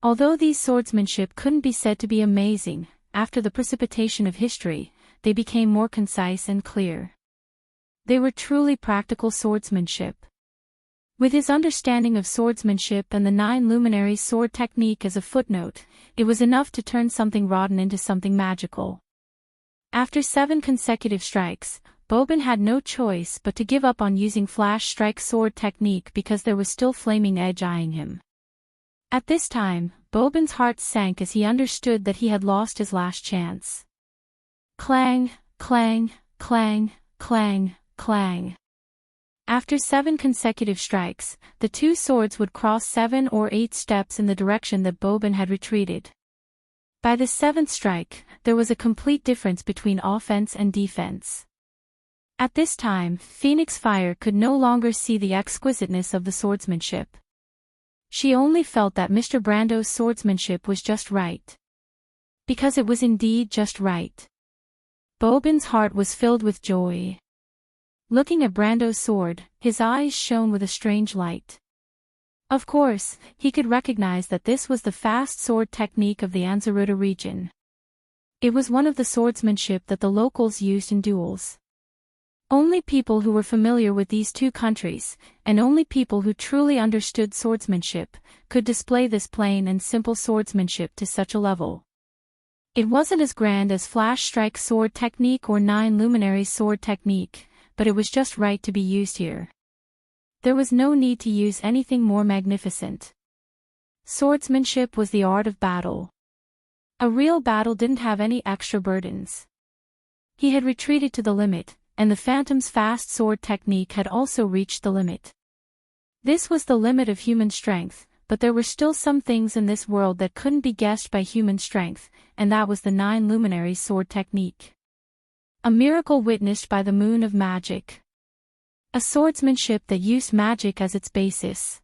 Although these swordsmanship couldn't be said to be amazing, after the precipitation of history, they became more concise and clear. They were truly practical swordsmanship. With his understanding of swordsmanship and the 9 luminaries sword technique as a footnote, it was enough to turn something rotten into something magical. After 7 consecutive strikes, Boban had no choice but to give up on using flash strike sword technique because there was still flaming edge eyeing him. At this time, Boban's heart sank as he understood that he had lost his last chance. Clang, clang, clang, clang, clang. After 7 consecutive strikes, the 2 swords would cross 7 or 8 steps in the direction that Boban had retreated. By the 7th strike, there was a complete difference between offense and defense. At this time, Phoenix Fire could no longer see the exquisiteness of the swordsmanship. She only felt that Mr. Brando's swordsmanship was just right. Because it was indeed just right. Boban's heart was filled with joy. Looking at Brando's sword, his eyes shone with a strange light. Of course, he could recognize that this was the fast sword technique of the Anzaruta region. It was one of the swordsmanship that the locals used in duels. Only people who were familiar with these 2 countries, and only people who truly understood swordsmanship, could display this plain and simple swordsmanship to such a level. It wasn't as grand as flash strike sword technique or 9 luminaries sword technique, but it was just right to be used here. There was no need to use anything more magnificent. Swordsmanship was the art of battle. A real battle didn't have any extra burdens. He had retreated to the limit, and the Phantom's fast sword technique had also reached the limit. This was the limit of human strength, but there were still some things in this world that couldn't be guessed by human strength, and that was the 9 luminaries sword technique. A miracle witnessed by the moon of magic. A swordsmanship that used magic as its basis.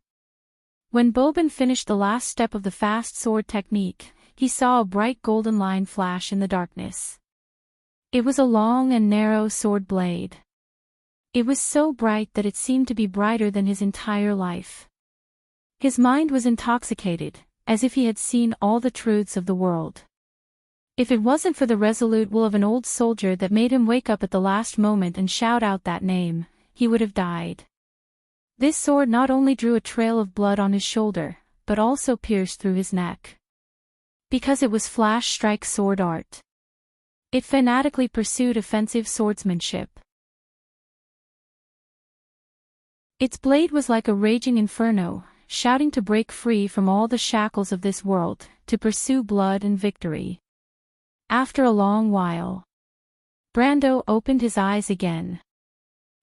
When Boban finished the last step of the fast sword technique, he saw a bright golden line flash in the darkness. It was a long and narrow sword blade. It was so bright that it seemed to be brighter than his entire life. His mind was intoxicated, as if he had seen all the truths of the world. If it wasn't for the resolute will of an old soldier that made him wake up at the last moment and shout out that name, he would have died. This sword not only drew a trail of blood on his shoulder, but also pierced through his neck. Because it was flash strike sword art. It fanatically pursued offensive swordsmanship. Its blade was like a raging inferno, shouting to break free from all the shackles of this world, to pursue blood and victory. After a long while, Brando opened his eyes again.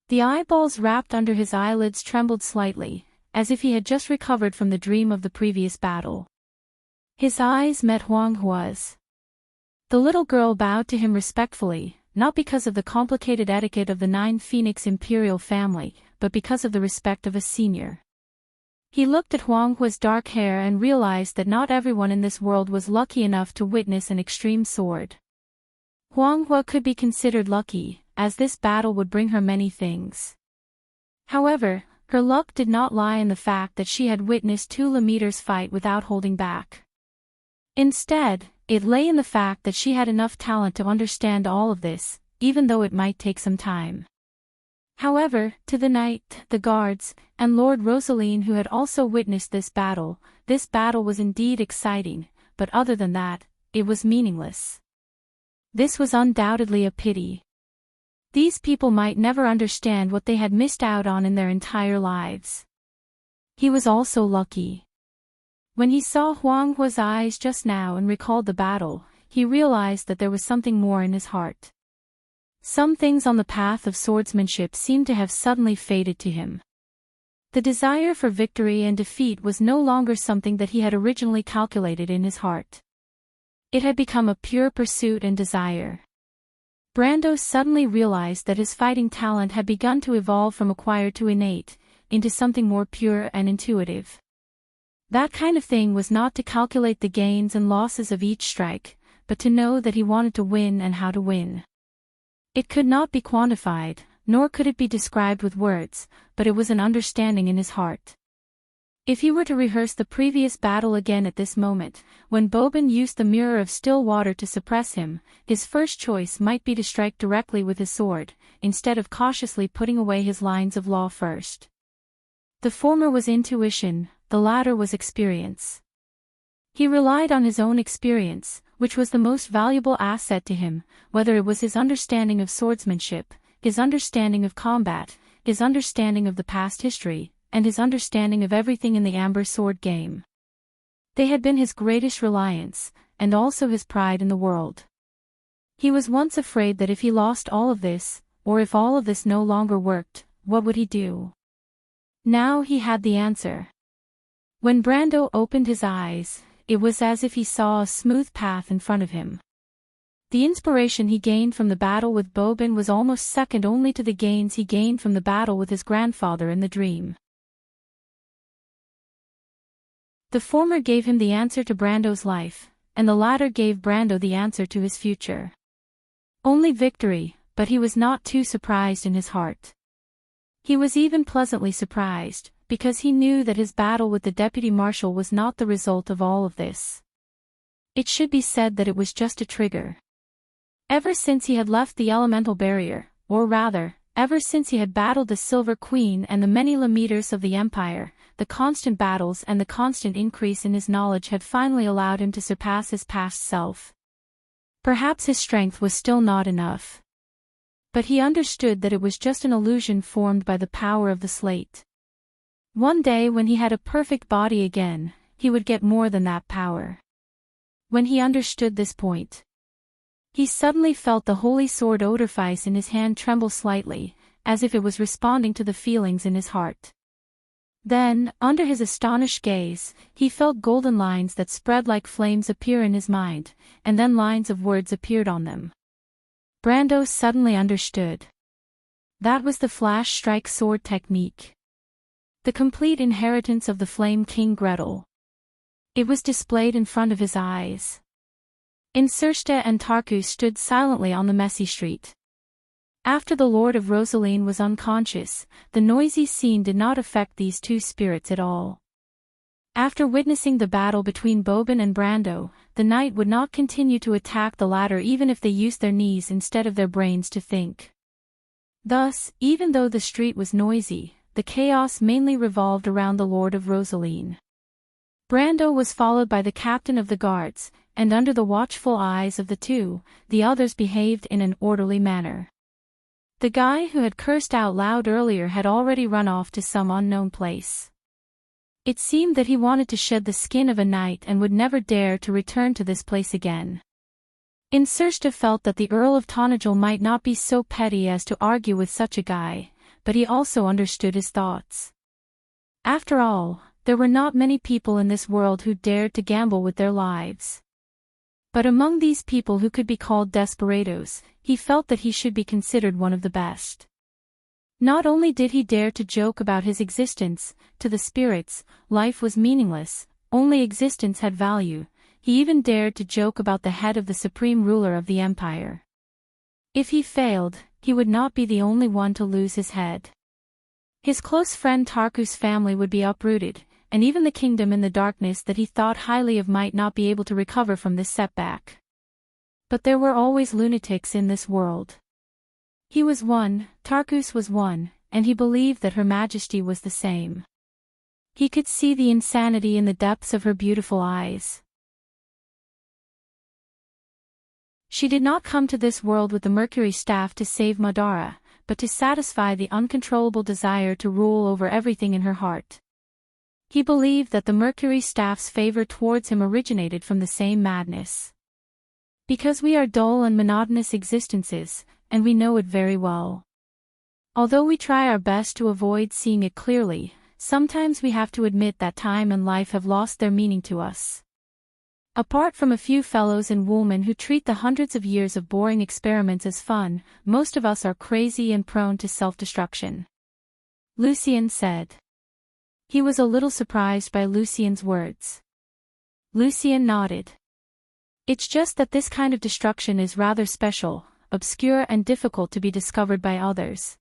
The eyeballs wrapped under his eyelids trembled slightly, as if he had just recovered from the dream of the previous battle. His eyes met Huang Hua's. The little girl bowed to him respectfully, not because of the complicated etiquette of the 9 Phoenix imperial family, but because of the respect of a senior. He looked at Huang Hua's dark hair and realized that not everyone in this world was lucky enough to witness an extreme sword. Huang Hua could be considered lucky, as this battle would bring her many things. However, her luck did not lie in the fact that she had witnessed 2 Lemeters fight without holding back. Instead, it lay in the fact that she had enough talent to understand all of this, even though it might take some time. However, to the knight, the guards, and Lord Rosaline who had also witnessed this battle was indeed exciting, but other than that, it was meaningless. This was undoubtedly a pity. These people might never understand what they had missed out on in their entire lives. He was also lucky. When he saw Huang Hua's eyes just now and recalled the battle, he realized that there was something more in his heart. Some things on the path of swordsmanship seemed to have suddenly faded to him. The desire for victory and defeat was no longer something that he had originally calculated in his heart. It had become a pure pursuit and desire. Brando suddenly realized that his fighting talent had begun to evolve from acquired to innate, into something more pure and intuitive. That kind of thing was not to calculate the gains and losses of each strike, but to know that he wanted to win and how to win. It could not be quantified, nor could it be described with words, but it was an understanding in his heart. If he were to rehearse the previous battle again at this moment, when Bobin used the mirror of still water to suppress him, his first choice might be to strike directly with his sword, instead of cautiously putting away his lines of law first. The former was intuition, the latter was experience. He relied on his own experience, which was the most valuable asset to him, whether it was his understanding of swordsmanship, his understanding of combat, his understanding of the past history, and his understanding of everything in the amber sword game. They had been his greatest reliance, and also his pride in the world. He was once afraid that if he lost all of this, or if all of this no longer worked, what would he do? Now he had the answer. When Brando opened his eyes, it was as if he saw a smooth path in front of him. The inspiration he gained from the battle with Bobin was almost second only to the gains he gained from the battle with his grandfather in the dream. The former gave him the answer to Brando's life, and the latter gave Brando the answer to his future. Only victory, but he was not too surprised in his heart. He was even pleasantly surprised, because he knew that his battle with the deputy marshal was not the result of all of this. It should be said that it was just a trigger. Ever since he had left the elemental barrier, or rather, ever since he had battled the Silver Queen and the many Lemeters of the Empire, the constant battles and the constant increase in his knowledge had finally allowed him to surpass his past self. Perhaps his strength was still not enough. But he understood that it was just an illusion formed by the power of the slate. One day when he had a perfect body again, he would get more than that power. When he understood this point, he suddenly felt the holy sword Odorfice in his hand tremble slightly, as if it was responding to the feelings in his heart. Then, under his astonished gaze, he felt golden lines that spread like flames appear in his mind, and then lines of words appeared on them. Brando suddenly understood. That was the flash strike sword technique. The complete inheritance of the Flame King Gretel. It was displayed in front of his eyes. Insursta and Tarkus stood silently on the messy street. After the Lord of Rosaline was unconscious, the noisy scene did not affect these two spirits at all. After witnessing the battle between Bobin and Brando, the knight would not continue to attack the latter even if they used their knees instead of their brains to think. Thus, even though the street was noisy, the chaos mainly revolved around the Lord of Rosaline. Brando was followed by the captain of the guards, and under the watchful eyes of the two, the others behaved in an orderly manner. The guy who had cursed out loud earlier had already run off to some unknown place. It seemed that he wanted to shed the skin of a knight and would never dare to return to this place again. Insursta felt that the Earl of Tonagel might not be so petty as to argue with such a guy, but he also understood his thoughts. After all, there were not many people in this world who dared to gamble with their lives. But among these people who could be called desperados, he felt that he should be considered one of the best. Not only did he dare to joke about his existence, to the spirits, life was meaningless, only existence had value, he even dared to joke about the head of the supreme ruler of the empire. If he failed, he would not be the only one to lose his head. His close friend Tarkus' family would be uprooted, and even the kingdom in the darkness that he thought highly of might not be able to recover from this setback. But there were always lunatics in this world. He was one, Tarkus was one, and he believed that Her Majesty was the same. He could see the insanity in the depths of her beautiful eyes. She did not come to this world with the Mercury staff to save Madara, but to satisfy the uncontrollable desire to rule over everything in her heart. He believed that the Mercury staff's favor towards him originated from the same madness. Because we are dull and monotonous existences, and we know it very well. Although we try our best to avoid seeing it clearly, sometimes we have to admit that time and life have lost their meaning to us. Apart from a few fellows in Woolman who treat the hundreds of years of boring experiments as fun, most of us are crazy and prone to self-destruction. Lucien said. He was a little surprised by Lucien's words. Lucien nodded. It's just that this kind of destruction is rather special, obscure and difficult to be discovered by others.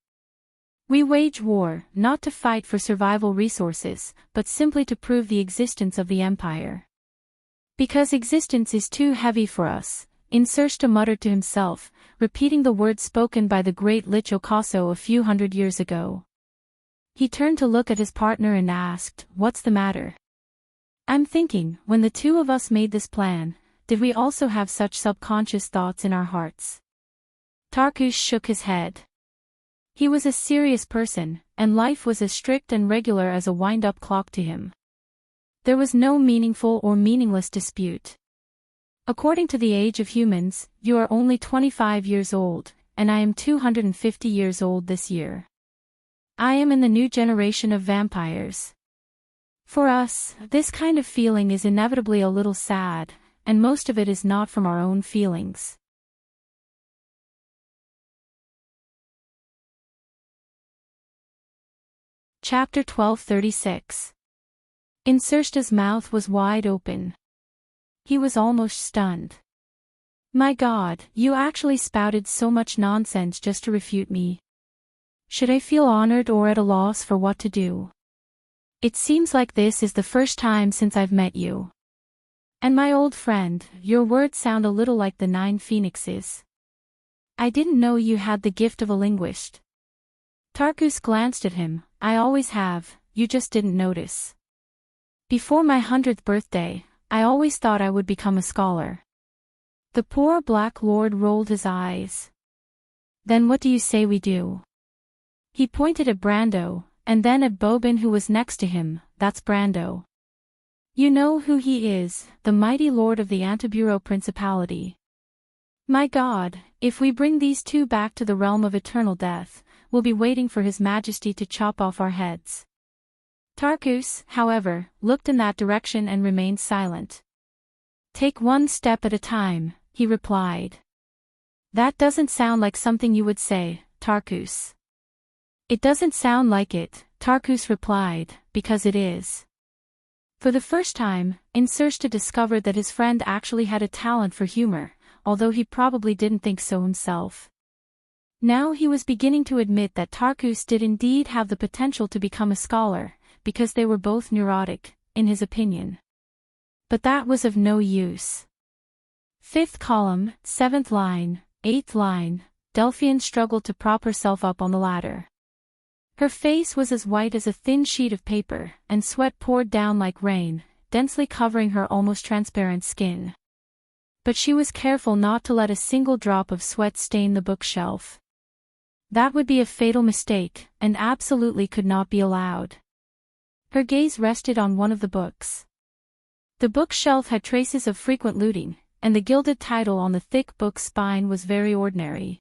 We wage war, not to fight for survival resources, but simply to prove the existence of the Empire. Because existence is too heavy for us, Insersta muttered to himself, repeating the words spoken by the great Lich Ocaso a few hundred years ago. He turned to look at his partner and asked, "What's the matter?" "I'm thinking, when the two of us made this plan, did we also have such subconscious thoughts in our hearts?" Tarkus shook his head. He was a serious person, and life was as strict and regular as a wind-up clock to him. There was no meaningful or meaningless dispute. According to the age of humans, you are only 25 years old, and I am 250 years old this year. I am in the new generation of vampires. For us, this kind of feeling is inevitably a little sad, and most of it is not from our own feelings. Chapter 1236. Insersta's mouth was wide open. He was almost stunned. My God, you actually spouted so much nonsense just to refute me. Should I feel honored or at a loss for what to do? It seems like this is the first time since I've met you. And my old friend, your words sound a little like the 9 phoenixes. I didn't know you had the gift of a linguist. Tarkus glanced at him. I always have, you just didn't notice. Before my 100th birthday, I always thought I would become a scholar. The poor Black Lord rolled his eyes. Then what do you say we do? He pointed at Brando, and then at Bobin who was next to him. That's Brando. You know who he is, the mighty lord of the Antiburo Principality. My God, if we bring these two back to the realm of eternal death, we'll be waiting for His Majesty to chop off our heads. Tarkus, however, looked in that direction and remained silent. Take one step at a time, he replied. That doesn't sound like something you would say, Tarkus. It doesn't sound like it, Tarkus replied, because it is. For the first time, Insersta discovered that his friend actually had a talent for humor, although he probably didn't think so himself. Now he was beginning to admit that Tarkus did indeed have the potential to become a scholar, because they were both neurotic, in his opinion. But that was of no use. 5th column, 7th line, 8th line, Delphian struggled to prop herself up on the ladder. Her face was as white as a thin sheet of paper, and sweat poured down like rain, densely covering her almost transparent skin. But she was careful not to let a single drop of sweat stain the bookshelf. That would be a fatal mistake, and absolutely could not be allowed. Her gaze rested on one of the books. The bookshelf had traces of frequent looting, and the gilded title on the thick book spine was very ordinary.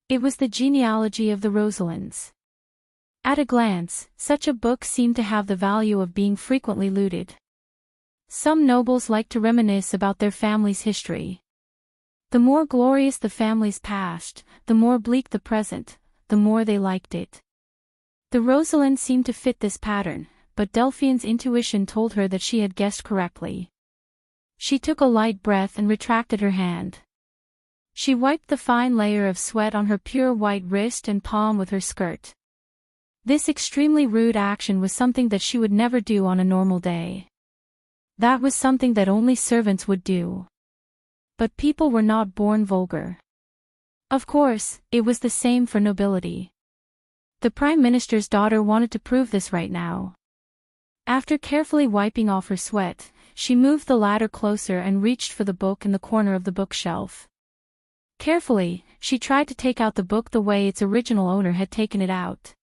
It was the genealogy of the Rosalinds. At a glance, such a book seemed to have the value of being frequently looted. Some nobles liked to reminisce about their family's history. The more glorious the family's past, the more bleak the present, the more they liked it. The Rosalind seemed to fit this pattern, but Delphine's intuition told her that she had guessed correctly. She took a light breath and retracted her hand. She wiped the fine layer of sweat on her pure white wrist and palm with her skirt. This extremely rude action was something that she would never do on a normal day. That was something that only servants would do. But people were not born vulgar. Of course, it was the same for nobility. The Prime Minister's daughter wanted to prove this right now. After carefully wiping off her sweat, she moved the ladder closer and reached for the book in the corner of the bookshelf. Carefully, she tried to take out the book the way its original owner had taken it out.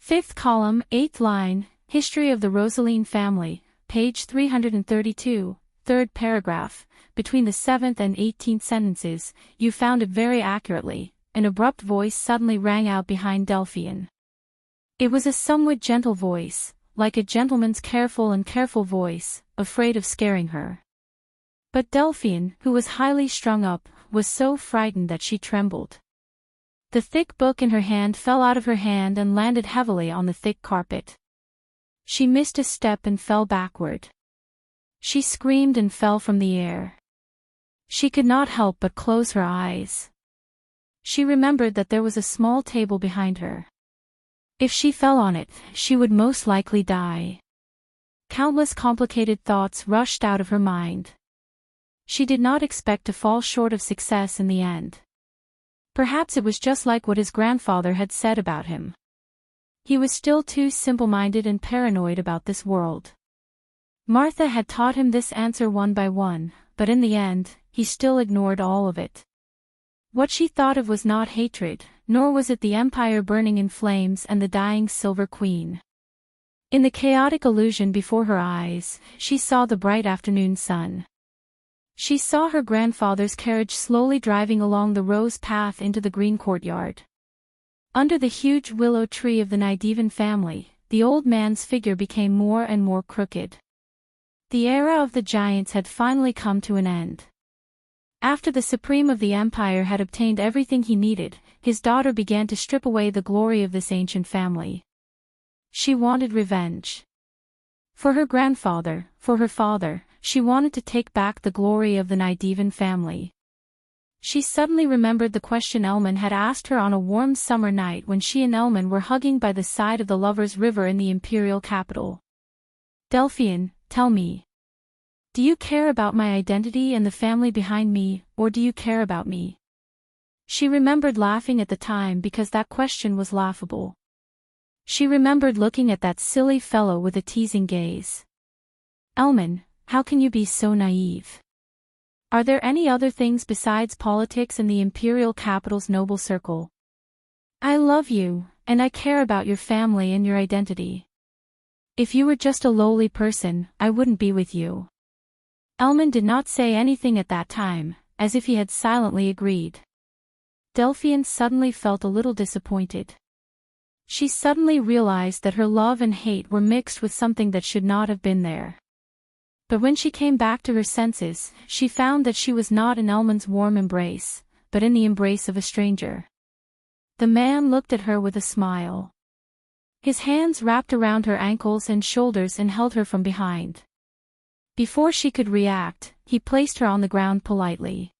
5th column, 8th line, History of the Rosaline Family, page 332, 3rd paragraph, between the 7th and 18th sentences, you found it very accurately, an abrupt voice suddenly rang out behind Delphian. It was a somewhat gentle voice, like a gentleman's careful voice, afraid of scaring her. But Delphian, who was highly strung up, was so frightened that she trembled. The thick book in her hand fell out of her hand and landed heavily on the thick carpet. She missed a step and fell backward. She screamed and fell from the air. She could not help but close her eyes. She remembered that there was a small table behind her. If she fell on it, she would most likely die. Countless complicated thoughts rushed out of her mind. She did not expect to fall short of success in the end. Perhaps it was just like what his grandfather had said about him. He was still too simple-minded and paranoid about this world. Martha had taught him this answer one by one, but in the end, he still ignored all of it. What she thought of was not hatred, nor was it the empire burning in flames and the dying Silver Queen. In the chaotic illusion before her eyes, she saw the bright afternoon sun. She saw her grandfather's carriage slowly driving along the rose path into the green courtyard. Under the huge willow tree of the Nidevan family, the old man's figure became more and more crooked. The era of the giants had finally come to an end. After the Supreme of the Empire had obtained everything he needed, his daughter began to strip away the glory of this ancient family. She wanted revenge. For her grandfather, for her father, she wanted to take back the glory of the Nidevan family. She suddenly remembered the question Elman had asked her on a warm summer night when she and Elman were hugging by the side of the Lovers' River in the imperial capital. "Delphian, tell me. Do you care about my identity and the family behind me, or do you care about me?" She remembered laughing at the time because that question was laughable. She remembered looking at that silly fellow with a teasing gaze. "Elman, how can you be so naive? Are there any other things besides politics and the imperial capital's noble circle? I love you, and I care about your family and your identity. If you were just a lowly person, I wouldn't be with you." Elman did not say anything at that time, as if he had silently agreed. Delphian suddenly felt a little disappointed. She suddenly realized that her love and hate were mixed with something that should not have been there. But when she came back to her senses, she found that she was not in Elman's warm embrace, but in the embrace of a stranger. The man looked at her with a smile. His hands wrapped around her ankles and shoulders and held her from behind. Before she could react, he placed her on the ground politely.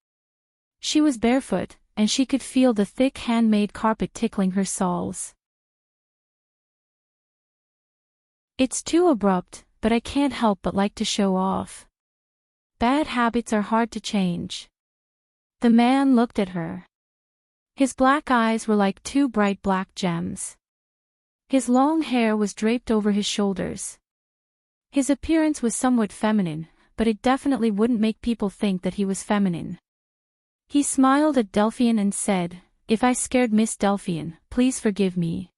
She was barefoot, and she could feel the thick handmade carpet tickling her soles. "It's too abrupt, but I can't help but like to show off. Bad habits are hard to change." The man looked at her. His black eyes were like two bright black gems. His long hair was draped over his shoulders. His appearance was somewhat feminine, but it definitely wouldn't make people think that he was feminine. He smiled at Delphian and said, "If I scared Miss Delphian, please forgive me."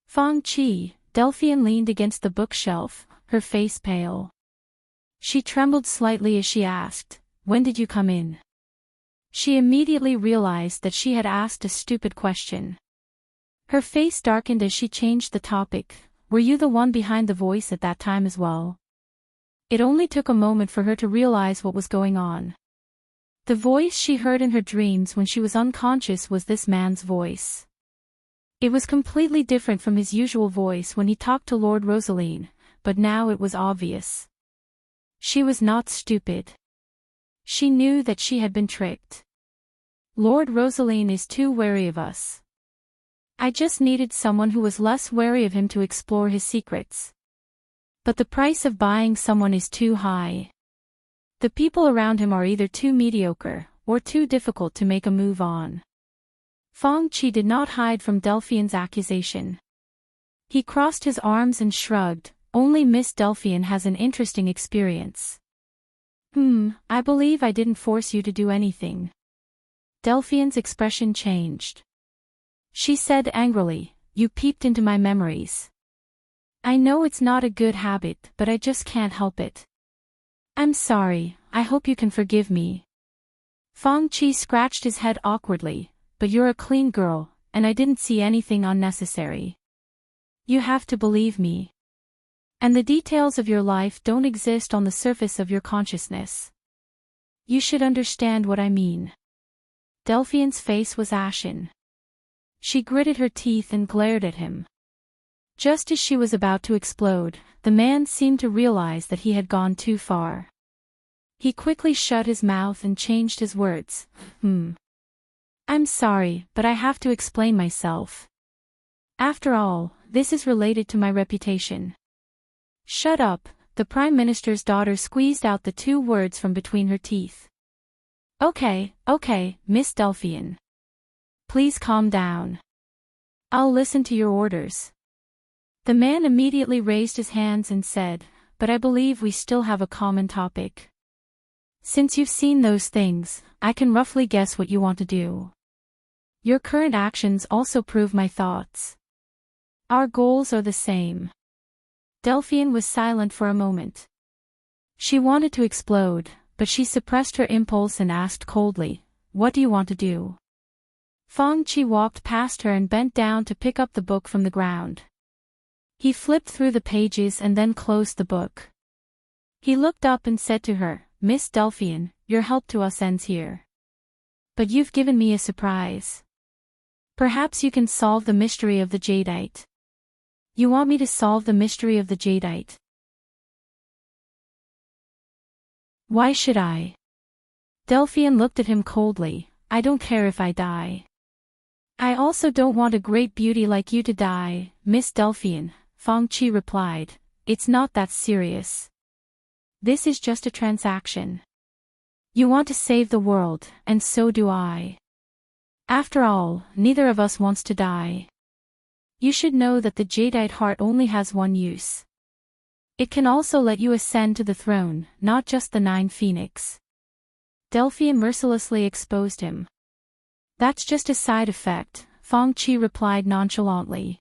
"Fang Chi." Delphian leaned against the bookshelf, her face pale. She trembled slightly as she asked, "When did you come in?" She immediately realized that she had asked a stupid question. Her face darkened as she changed the topic. "Were you the one behind the voice at that time as well?" It only took a moment for her to realize what was going on. The voice she heard in her dreams when she was unconscious was this man's voice. It was completely different from his usual voice when he talked to Lord Rosaline, but now it was obvious. She was not stupid. She knew that she had been tricked. "Lord Rosaline is too wary of us. I just needed someone who was less wary of him to explore his secrets. But the price of buying someone is too high. The people around him are either too mediocre, or too difficult to make a move on." Fang Chi did not hide from Delphian's accusation. He crossed his arms and shrugged, "Only Miss Delphian has an interesting experience." I believe I didn't force you to do anything." Delphian's expression changed. She said angrily, "You peeped into my memories. I know it's not a good habit, but I just can't help it. I'm sorry, I hope you can forgive me." Fang Chi scratched his head awkwardly, "But you're a clean girl, and I didn't see anything unnecessary. You have to believe me. And the details of your life don't exist on the surface of your consciousness. You should understand what I mean." Delphian's face was ashen. She gritted her teeth and glared at him. Just as she was about to explode, the man seemed to realize that he had gone too far. He quickly shut his mouth and changed his words. I'm sorry, but I have to explain myself. After all, this is related to my reputation. Shut up, the Prime Minister's daughter squeezed out the 2 words from between her teeth. Okay, Miss Delphian. Please calm down. I'll listen to your orders. The man immediately raised his hands and said, but I believe we still have a common topic. Since you've seen those things, I can roughly guess what you want to do. Your current actions also prove my thoughts. Our goals are the same. Delphian was silent for a moment. She wanted to explode, but she suppressed her impulse and asked coldly, what do you want to do? Feng Qi walked past her and bent down to pick up the book from the ground. He flipped through the pages and then closed the book. He looked up and said to her, Miss Delphian, your help to us ends here. But you've given me a surprise. Perhaps you can solve the mystery of the jadeite. You want me to solve the mystery of the jadeite? Why should I? Delphian looked at him coldly. I don't care if I die. I also don't want a great beauty like you to die, Miss Delphian, Feng Qi replied. It's not that serious. This is just a transaction. You want to save the world, and so do I. After all, neither of us wants to die. You should know that the jadeite heart only has one use. It can also let you ascend to the throne, not just the 9 phoenix. Delphian mercilessly exposed him. That's just a side effect, Feng Qi replied nonchalantly.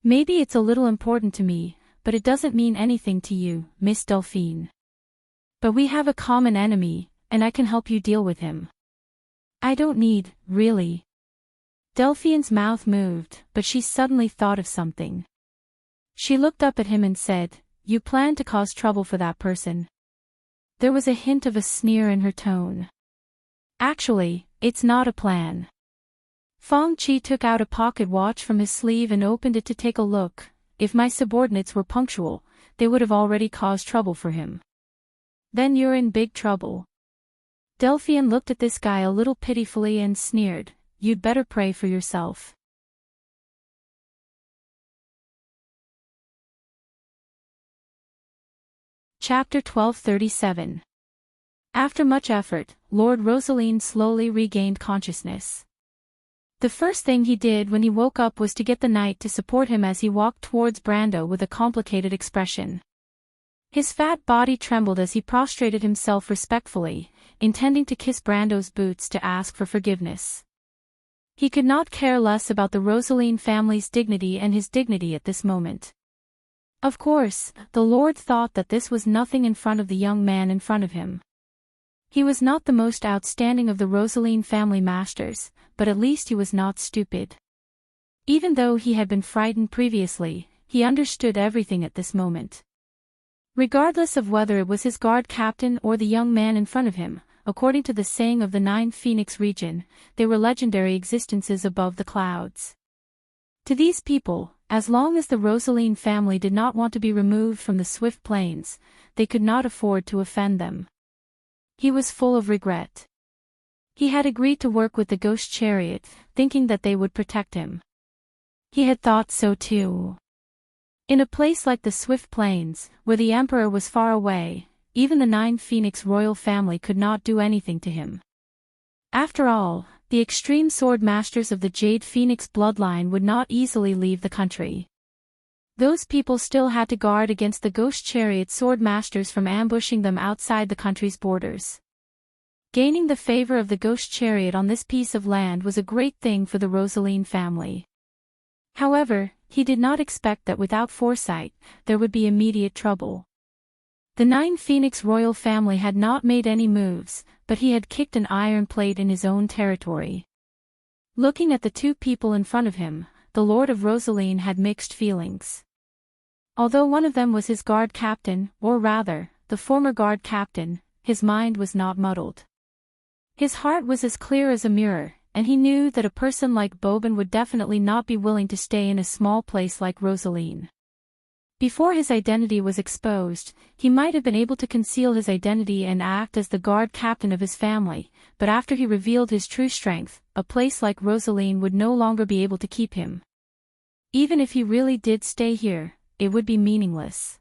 Maybe it's a little important to me, but it doesn't mean anything to you, Miss Delphine. But we have a common enemy, and I can help you deal with him. I don't need, really. Delphian's mouth moved, but she suddenly thought of something. She looked up at him and said, you plan to cause trouble for that person. There was a hint of a sneer in her tone. Actually, it's not a plan. Feng Qi took out a pocket watch from his sleeve and opened it to take a look. If my subordinates were punctual, they would have already caused trouble for him. Then you're in big trouble. Delphian looked at this guy a little pitifully and sneered, you'd better pray for yourself. Chapter 1237. After much effort, Lord Rosaline slowly regained consciousness. The first thing he did when he woke up was to get the knight to support him as he walked towards Brando with a complicated expression. His fat body trembled as he prostrated himself respectfully, intending to kiss Brando's boots to ask for forgiveness. He could not care less about the Rosaline family's dignity and his dignity at this moment. Of course, the Lord thought that this was nothing in front of the young man in front of him. He was not the most outstanding of the Rosaline family masters, but at least he was not stupid. Even though he had been frightened previously, he understood everything at this moment. Regardless of whether it was his guard captain or the young man in front of him, according to the saying of the 9 Phoenix region, they were legendary existences above the clouds. To these people, as long as the Rosaline family did not want to be removed from the swift plains, they could not afford to offend them. He was full of regret. He had agreed to work with the ghost chariot, thinking that they would protect him. He had thought so too. In a place like the Swift Plains, where the Emperor was far away, even the 9 Phoenix royal family could not do anything to him. After all, the extreme sword masters of the Jade Phoenix bloodline would not easily leave the country. Those people still had to guard against the ghost chariot sword masters from ambushing them outside the country's borders. Gaining the favor of the ghost chariot on this piece of land was a great thing for the Rosaline family. However, he did not expect that without foresight, there would be immediate trouble. The 9 Phoenix royal family had not made any moves, but he had kicked an iron plate in his own territory. Looking at the 2 people in front of him, the Lord of Rosaline had mixed feelings. Although one of them was his guard captain, or rather, the former guard captain, his mind was not muddled. His heart was as clear as a mirror, and he knew that a person like Boban would definitely not be willing to stay in a small place like Rosaline. Before his identity was exposed, he might have been able to conceal his identity and act as the guard captain of his family, but after he revealed his true strength, a place like Rosaline would no longer be able to keep him. Even if he really did stay here, it would be meaningless.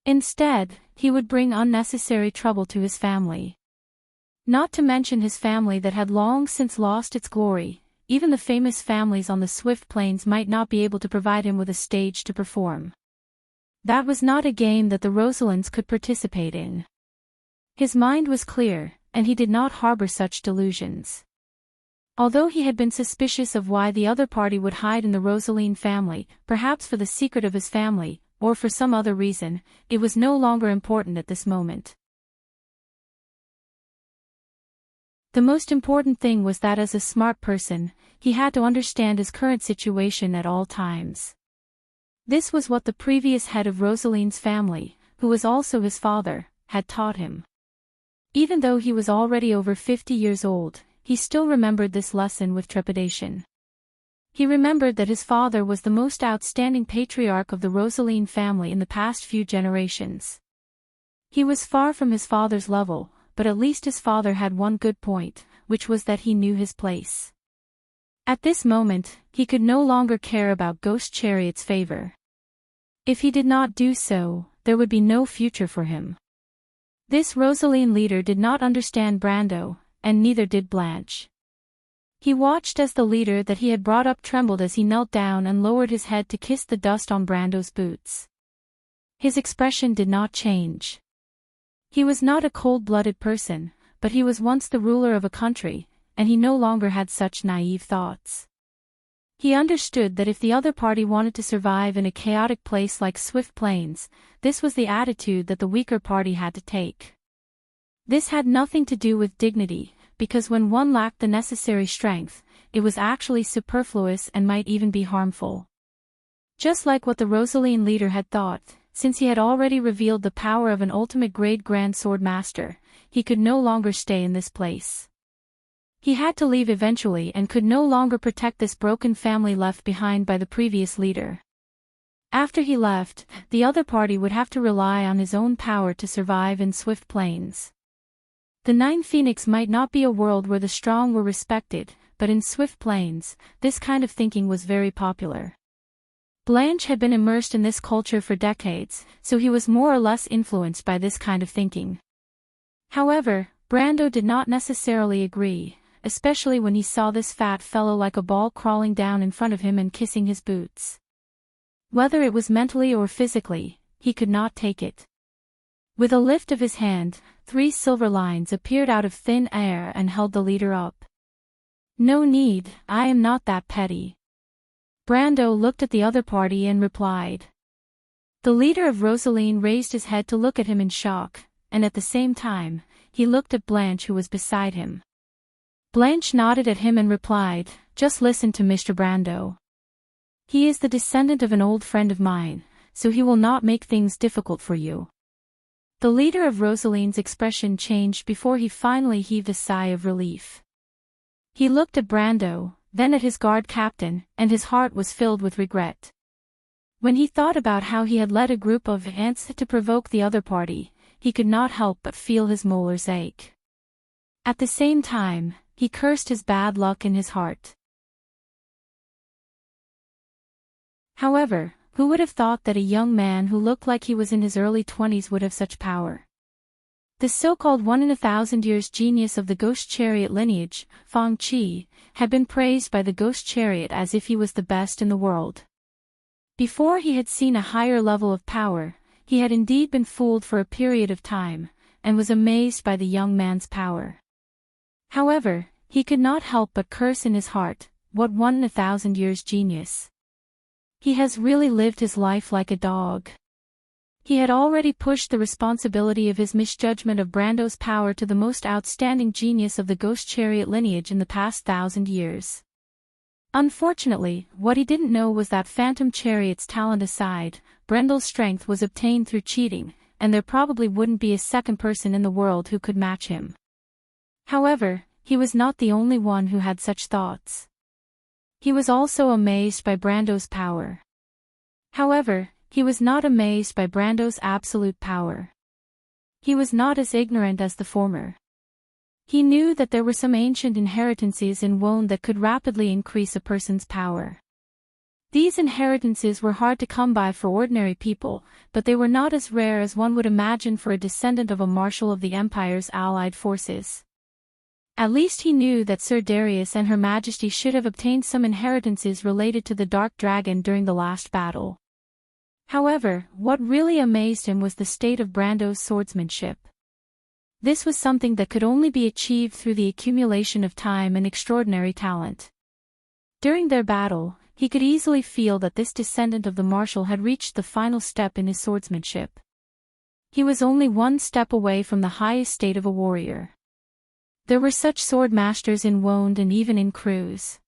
Instead, he would bring unnecessary trouble to his family. Not to mention his family that had long since lost its glory. Even the famous families on the Swift Plains might not be able to provide him with a stage to perform. That was not a game that the Rosalines could participate in. His mind was clear, and he did not harbor such delusions. Although he had been suspicious of why the other party would hide in the Rosaline family, perhaps for the secret of his family, or for some other reason, it was no longer important at this moment. The most important thing was that as a smart person, he had to understand his current situation at all times. This was what the previous head of Rosaline's family, who was also his father, had taught him. Even though he was already over 50 years old, he still remembered this lesson with trepidation. He remembered that his father was the most outstanding patriarch of the Rosaline family in the past few generations. He was far from his father's level, but at least his father had one good point, which was that he knew his place. At this moment, he could no longer care about Ghost Chariot's favor. If he did not do so, there would be no future for him. This Rosaline leader did not understand Brando, and neither did Blanche. He watched as the leader that he had brought up trembled as he knelt down and lowered his head to kiss the dust on Brando's boots. His expression did not change. He was not a cold-blooded person, but he was once the ruler of a country, and he no longer had such naive thoughts. He understood that if the other party wanted to survive in a chaotic place like Swift Plains, this was the attitude that the weaker party had to take. This had nothing to do with dignity, because when one lacked the necessary strength, it was actually superfluous and might even be harmful. Just like what the Rosaline leader had thought, since he had already revealed the power of an ultimate grade Grand Sword Master, he could no longer stay in this place. He had to leave eventually and could no longer protect this broken family left behind by the previous leader. After he left, the other party would have to rely on his own power to survive in Swift Plains. The Nine Phoenix might not be a world where the strong were respected, but in Swift Plains, this kind of thinking was very popular. Blanche had been immersed in this culture for decades, so he was more or less influenced by this kind of thinking. However, Brando did not necessarily agree, especially when he saw this fat fellow like a ball crawling down in front of him and kissing his boots. Whether it was mentally or physically, he could not take it. With a lift of his hand, 3 silver lines appeared out of thin air and held the leader up. "No need, I am not that petty." Brando looked at the other party and replied. The leader of Rosaline raised his head to look at him in shock, and at the same time, he looked at Blanche who was beside him. Blanche nodded at him and replied, "Just listen to Mr. Brando. He is the descendant of an old friend of mine, so he will not make things difficult for you." The leader of Rosaline's expression changed before he finally heaved a sigh of relief. He looked at Brando, then at his guard captain, and his heart was filled with regret. When he thought about how he had led a group of ants to provoke the other party, he could not help but feel his molars ache. At the same time, he cursed his bad luck in his heart. However, who would have thought that a young man who looked like he was in his early 20s would have such power? The so-called one-in-a-thousand-years genius of the Ghost Chariot lineage, Fang Qi, had been praised by the Ghost Chariot as if he was the best in the world. Before he had seen a higher level of power, he had indeed been fooled for a period of time, and was amazed by the young man's power. However, he could not help but curse in his heart, what one-in-a-thousand-years genius. He has really lived his life like a dog. He had already pushed the responsibility of his misjudgment of Brando's power to the most outstanding genius of the Ghost Chariot lineage in the past 1,000 years. Unfortunately, what he didn't know was that Phantom Chariot's talent aside, Brendel's strength was obtained through cheating, and there probably wouldn't be a second person in the world who could match him. However, he was not the only one who had such thoughts. He was also amazed by Brando's power. However, he was not amazed by Brando's absolute power. He was not as ignorant as the former. He knew that there were some ancient inheritances in Wone that could rapidly increase a person's power. These inheritances were hard to come by for ordinary people, but they were not as rare as one would imagine for a descendant of a marshal of the Empire's allied forces. At least he knew that Sir Darius and Her Majesty should have obtained some inheritances related to the Dark Dragon during the last battle. However, what really amazed him was the state of Brando's swordsmanship. This was something that could only be achieved through the accumulation of time and extraordinary talent. During their battle, he could easily feel that this descendant of the marshal had reached the final step in his swordsmanship. He was only one step away from the highest state of a warrior. There were such sword masters in Wone and even in Cruz.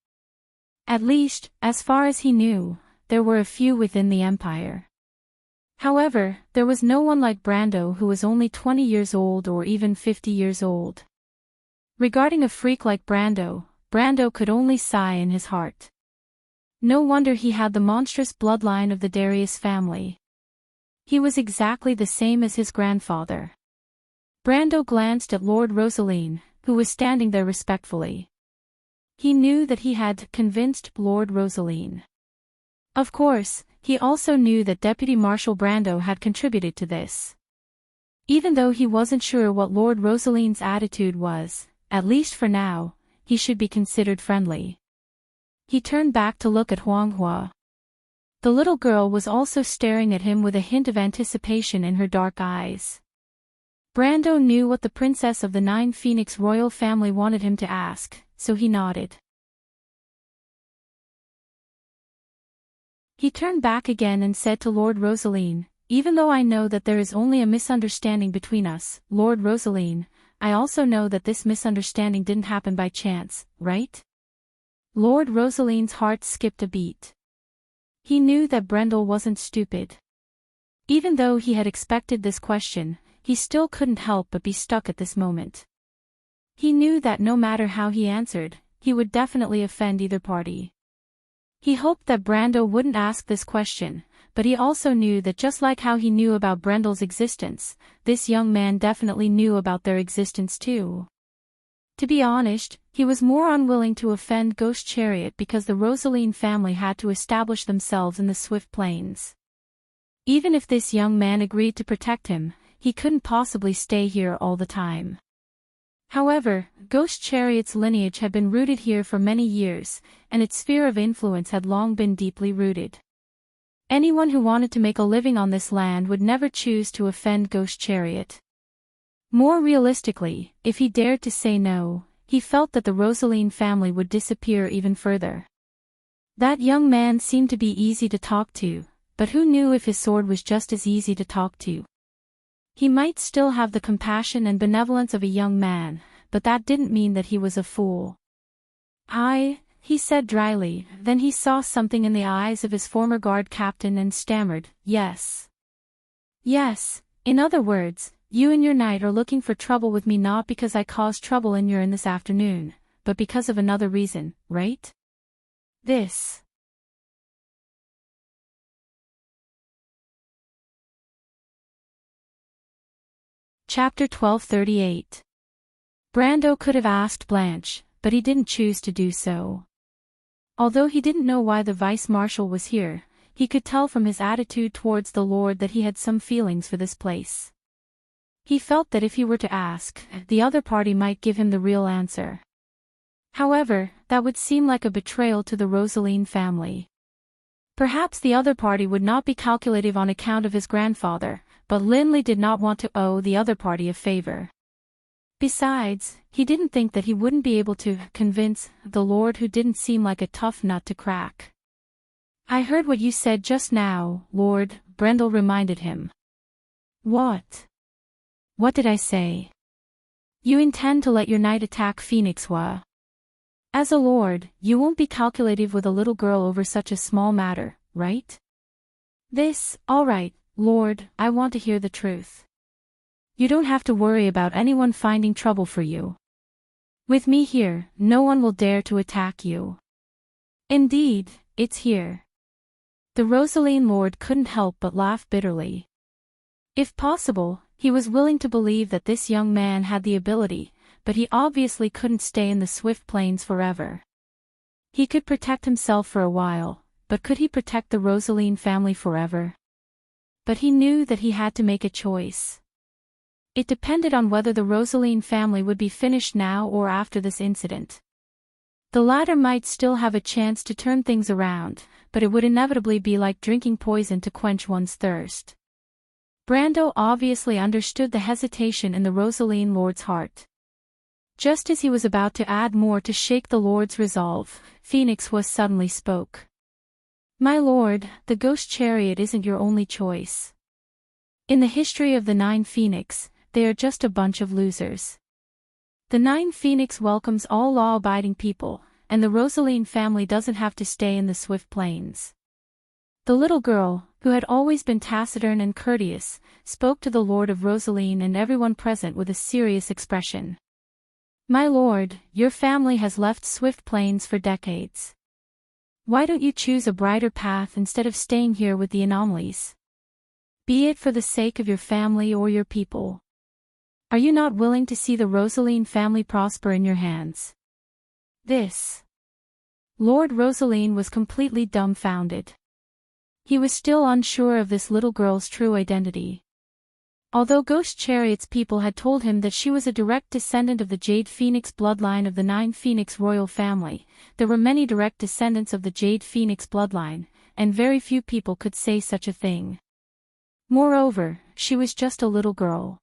At least, as far as he knew, there were a few within the Empire. However, there was no one like Brando who was only 20 years old or even 50 years old. Regarding a freak like Brando could only sigh in his heart. No wonder he had the monstrous bloodline of the Darius family. He was exactly the same as his grandfather. Brando glanced at Lord Rosaline, who was standing there respectfully. He knew that he had convinced Lord Rosaline. Of course, he also knew that Deputy Marshal Brando had contributed to this. Even though he wasn't sure what Lord Rosaline's attitude was, at least for now, he should be considered friendly. He turned back to look at Huanghua. The little girl was also staring at him with a hint of anticipation in her dark eyes. Brando knew what the princess of the Nine Phoenix royal family wanted him to ask, so he nodded. He turned back again and said to Lord Rosaline, "Even though I know that there is only a misunderstanding between us, Lord Rosaline, I also know that this misunderstanding didn't happen by chance, right?" Lord Rosaline's heart skipped a beat. He knew that Brendel wasn't stupid. Even though he had expected this question, he still couldn't help but be stuck at this moment. He knew that no matter how he answered, he would definitely offend either party. He hoped that Brando wouldn't ask this question, but he also knew that just like how he knew about Brendel's existence, this young man definitely knew about their existence too. To be honest, he was more unwilling to offend Ghost Chariot because the Rosaline family had to establish themselves in the Swift Plains. Even if this young man agreed to protect him, he couldn't possibly stay here all the time. However, Ghost Chariot's lineage had been rooted here for many years, and its sphere of influence had long been deeply rooted. Anyone who wanted to make a living on this land would never choose to offend Ghost Chariot. More realistically, if he dared to say no, he felt that the Rosaline family would disappear even further. That young man seemed to be easy to talk to, but who knew if his sword was just as easy to talk to? He might still have the compassion and benevolence of a young man, but that didn't mean that he was a fool. He said dryly, then he saw something in the eyes of his former guard captain and stammered, "Yes. Yes, in other words, you and your knight are looking for trouble with me not because I caused trouble in Urin this afternoon, but because of another reason, right?" This. Chapter 1238. Brando could have asked Blanche, but he didn't choose to do so. Although he didn't know why the vice-marshal was here, he could tell from his attitude towards the lord that he had some feelings for this place. He felt that if he were to ask, the other party might give him the real answer. However, that would seem like a betrayal to the Rosaline family. Perhaps the other party would not be calculative on account of his grandfather, but Linley did not want to owe the other party a favor. Besides, he didn't think that he wouldn't be able to convince the lord who didn't seem like a tough nut to crack. "I heard what you said just now, Lord," Brendel reminded him. "What? What did I say?" "You intend to let your knight attack Phoenixwa. As a lord, you won't be calculative with a little girl over such a small matter, right?" All right, Lord, I want to hear the truth. You don't have to worry about anyone finding trouble for you. With me here, no one will dare to attack you. Indeed, it's here. The Rosaline Lord couldn't help but laugh bitterly. If possible, he was willing to believe that this young man had the ability, but he obviously couldn't stay in the Swift Plains forever. He could protect himself for a while, but could he protect the Rosaline family forever? But he knew that he had to make a choice. It depended on whether the Rosaline family would be finished now or after this incident. The latter might still have a chance to turn things around, but it would inevitably be like drinking poison to quench one's thirst. Brando obviously understood the hesitation in the Rosaline Lord's heart. Just as he was about to add more to shake the Lord's resolve, Phoenix was suddenly spoke. My lord, the ghost chariot isn't your only choice. In the history of the Nine Phoenix, they are just a bunch of losers. The Nine Phoenix welcomes all law-abiding people, and the Rosaline family doesn't have to stay in the Swift Plains. The little girl, who had always been taciturn and courteous, spoke to the Lord of Rosaline and everyone present with a serious expression. My lord, your family has left Swift Plains for decades. Why don't you choose a brighter path instead of staying here with the anomalies? Be it for the sake of your family or your people. Are you not willing to see the Rosaline family prosper in your hands? This. Lord Rosaline was completely dumbfounded. He was still unsure of this little girl's true identity. Although Ghost Chariot's people had told him that she was a direct descendant of the Jade Phoenix bloodline of the Nine Phoenix royal family, there were many direct descendants of the Jade Phoenix bloodline, and very few people could say such a thing. Moreover, she was just a little girl.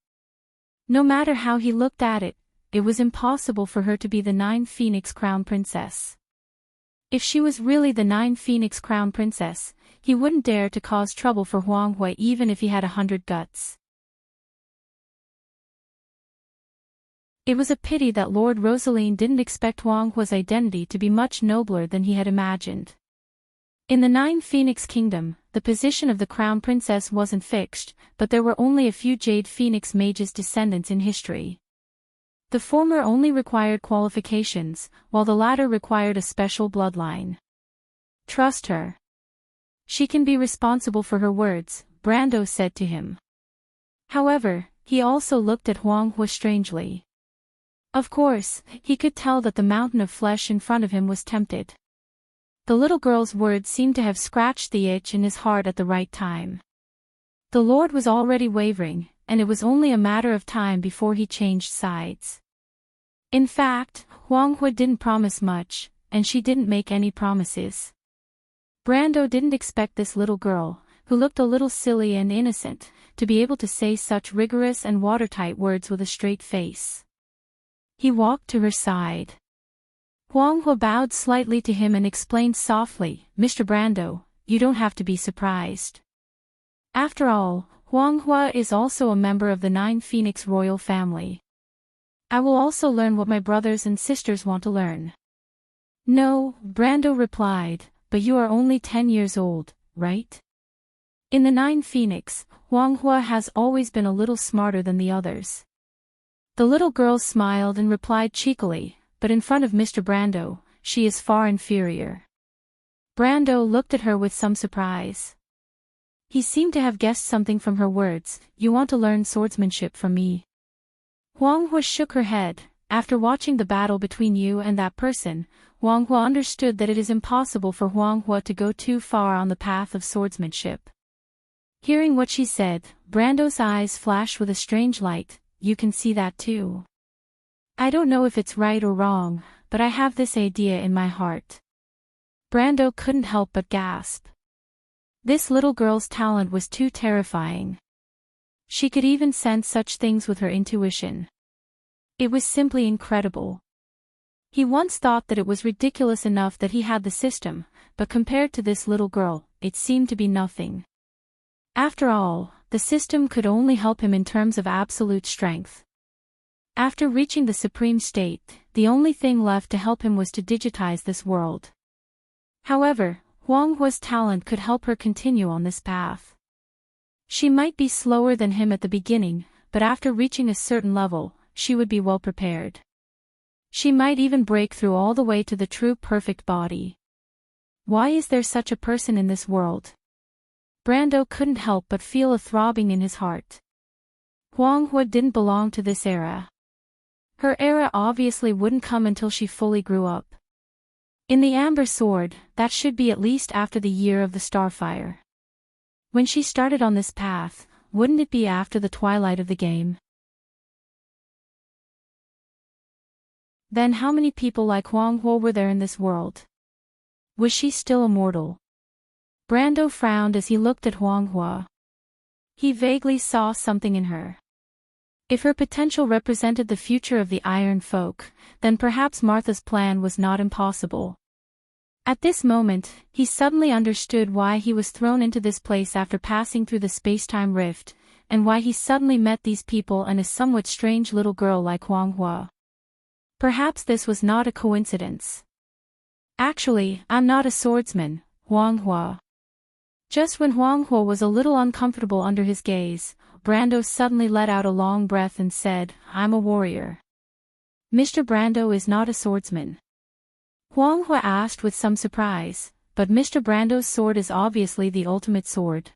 No matter how he looked at it, it was impossible for her to be the Nine Phoenix Crown Princess. If she was really the Nine Phoenix Crown Princess, he wouldn't dare to cause trouble for Huang Hui even if he had 100 guts. It was a pity that Lord Rosaline didn't expect Huang Hui's identity to be much nobler than he had imagined. In the Nine Phoenix Kingdom, the position of the Crown Princess wasn't fixed, but there were only a few Jade Phoenix mages descendants in history. The former only required qualifications, while the latter required a special bloodline. Trust her. She can be responsible for her words, Brando said to him. However, he also looked at Huang Hui strangely. Of course, he could tell that the mountain of flesh in front of him was tempted. The little girl's words seemed to have scratched the itch in his heart at the right time. The Lord was already wavering, and it was only a matter of time before he changed sides. In fact, Huang Hui didn't promise much, and she didn't make any promises. Brando didn't expect this little girl, who looked a little silly and innocent, to be able to say such rigorous and watertight words with a straight face. He walked to her side. Huang Hui bowed slightly to him and explained softly, Mr. Brando, you don't have to be surprised. After all, Huang Hui is also a member of the Nine Phoenix royal family. I will also learn what my brothers and sisters want to learn. No, Brando replied, but you are only 10 years old, right? In the Nine Phoenix, Huang Hui has always been a little smarter than the others. The little girl smiled and replied cheekily, but in front of Mr. Brando, she is far inferior. Brando looked at her with some surprise. He seemed to have guessed something from her words. You want to learn swordsmanship from me? Huang Hui shook her head. After watching the battle between you and that person, Huang Hui understood that it is impossible for Huang Hui to go too far on the path of swordsmanship. Hearing what she said, Brando's eyes flashed with a strange light. You can see that too. I don't know if it's right or wrong, but I have this idea in my heart. Brando couldn't help but gasp. This little girl's talent was too terrifying. She could even sense such things with her intuition. It was simply incredible. He once thought that it was ridiculous enough that he had the system, but compared to this little girl, it seemed to be nothing. After all, the system could only help him in terms of absolute strength. After reaching the supreme state, the only thing left to help him was to digitize this world. However, Huang Hui's talent could help her continue on this path. She might be slower than him at the beginning, but after reaching a certain level, she would be well prepared. She might even break through all the way to the true perfect body. Why is there such a person in this world? Brando couldn't help but feel a throbbing in his heart. Huang Hua didn't belong to this era. Her era obviously wouldn't come until she fully grew up. In the Amber Sword, that should be at least after the year of the Starfire. When she started on this path, wouldn't it be after the twilight of the game? Then how many people like Huang Hua were there in this world? Was she still immortal? Brando frowned as he looked at Huang Hua. He vaguely saw something in her. If her potential represented the future of the Iron Folk, then perhaps Martha's plan was not impossible. At this moment, he suddenly understood why he was thrown into this place after passing through the space-time rift, and why he suddenly met these people and a somewhat strange little girl like Huang Hua. Perhaps this was not a coincidence. Actually, I'm not a swordsman, Huang Hua. Just when Huang Hua was a little uncomfortable under his gaze, Brando suddenly let out a long breath and said, I'm a warrior. Mr. Brando is not a swordsman. Huang Hua asked with some surprise, but Mr. Brando's sword is obviously the ultimate sword.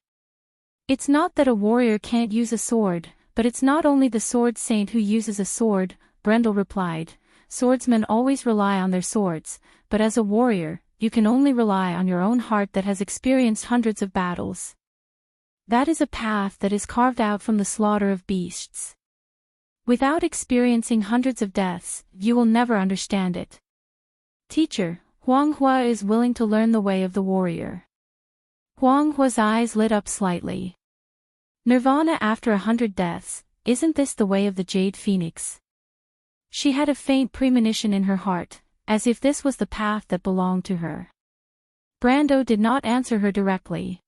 It's not that a warrior can't use a sword, but it's not only the sword saint who uses a sword, Brando replied. Swordsmen always rely on their swords, but as a warrior, you can only rely on your own heart that has experienced hundreds of battles. That is a path that is carved out from the slaughter of beasts. Without experiencing hundreds of deaths, you will never understand it. Teacher, Huang Hua is willing to learn the way of the warrior. Huang Hua's eyes lit up slightly. Nirvana after 100 deaths, isn't this the way of the Jade Phoenix? She had a faint premonition in her heart, as if this was the path that belonged to her. Brando did not answer her directly.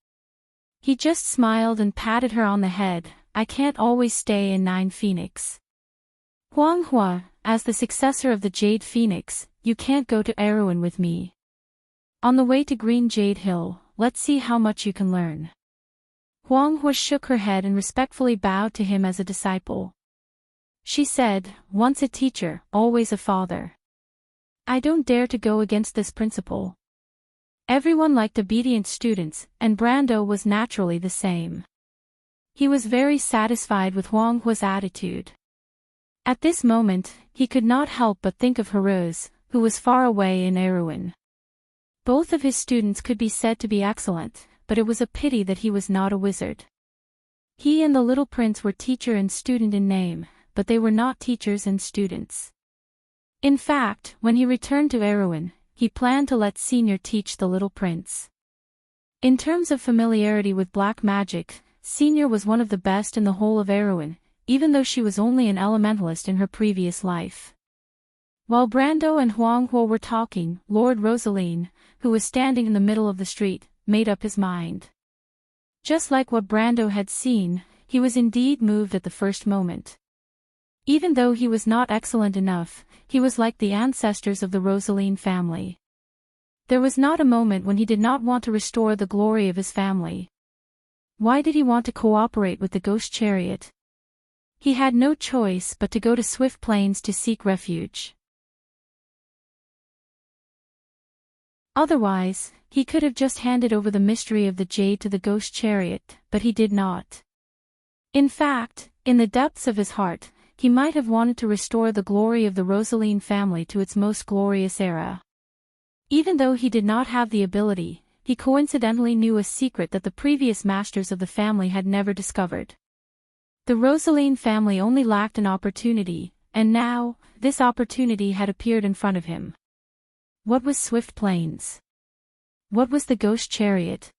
He just smiled and patted her on the head. I can't always stay in Nine Phoenix. Huang Hua, as the successor of the Jade Phoenix, you can't go to Erewhon with me. On the way to Green Jade Hill, let's see how much you can learn. Huang Hua shook her head and respectfully bowed to him as a disciple. She said, once a teacher, always a father. I don't dare to go against this principle. Everyone liked obedient students, and Brando was naturally the same. He was very satisfied with Huang Hua's attitude. At this moment, he could not help but think of Heroes, who was far away in Erewhon. Both of his students could be said to be excellent, but it was a pity that he was not a wizard. He and the little prince were teacher and student in name, but they were not teachers and students. In fact, when he returned to Erewhon, he planned to let Senior teach the little prince. In terms of familiarity with black magic, Senior was one of the best in the whole of Erewhon, even though she was only an elementalist in her previous life. While Brando and Huang Hua were talking, Lord Rosaline, who was standing in the middle of the street, made up his mind. Just like what Brando had seen, he was indeed moved at the first moment. Even though he was not excellent enough, he was like the ancestors of the Rosaline family. There was not a moment when he did not want to restore the glory of his family. Why did he want to cooperate with the Ghost Chariot? He had no choice but to go to Swift Plains to seek refuge. Otherwise, he could have just handed over the mystery of the jade to the Ghost Chariot, but he did not. In fact, in the depths of his heart, he might have wanted to restore the glory of the Rosaline family to its most glorious era. Even though he did not have the ability, he coincidentally knew a secret that the previous masters of the family had never discovered. The Rosaline family only lacked an opportunity, and now, this opportunity had appeared in front of him. What was Swift Plains? What was the Ghost Chariot?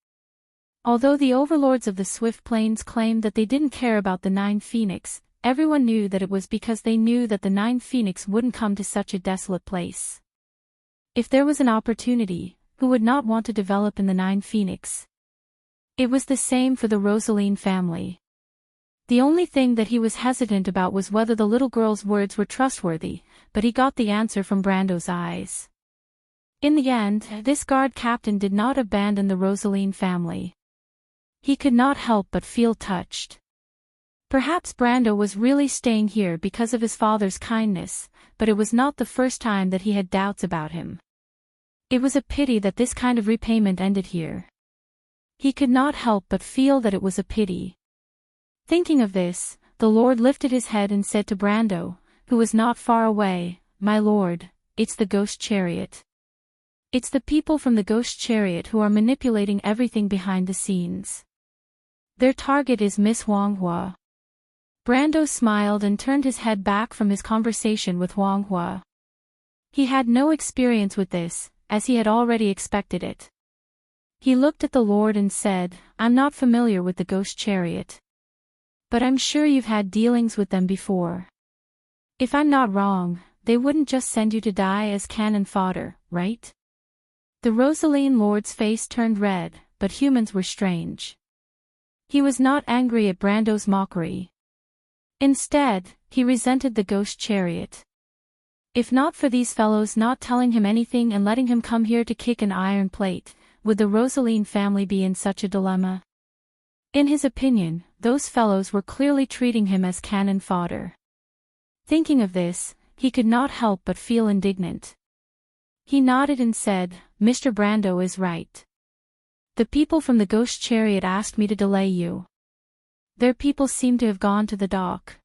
Although the overlords of the Swift Plains claimed that they didn't care about the Nine Phoenix, everyone knew that it was because they knew that the Nine Phoenix wouldn't come to such a desolate place. If there was an opportunity, who would not want to develop in the Nine Phoenix? It was the same for the Rosaline family. The only thing that he was hesitant about was whether the little girl's words were trustworthy, but he got the answer from Brando's eyes. In the end, this guard captain did not abandon the Rosaline family. He could not help but feel touched. Perhaps Brando was really staying here because of his father's kindness, but it was not the first time that he had doubts about him. It was a pity that this kind of repayment ended here. He could not help but feel that it was a pity. Thinking of this, the Lord lifted his head and said to Brando, who was not far away, "My lord, it's the ghost chariot. It's the people from the ghost chariot who are manipulating everything behind the scenes. Their target is Miss Huang Hua." Brando smiled and turned his head back from his conversation with Huang Hua. He had no experience with this, as he had already expected it. He looked at the Lord and said, "I'm not familiar with the ghost chariot. But I'm sure you've had dealings with them before. If I'm not wrong, they wouldn't just send you to die as cannon fodder, right?" The Rosaline Lord's face turned red, but humans were strange. He was not angry at Brando's mockery. Instead, he resented the ghost chariot. If not for these fellows not telling him anything and letting him come here to kick an iron plate, would the Rosaline family be in such a dilemma? In his opinion, those fellows were clearly treating him as cannon fodder. Thinking of this, he could not help but feel indignant. He nodded and said, "Mr. Brando is right. The people from the ghost chariot asked me to delay you. Their people seem to have gone to the dock.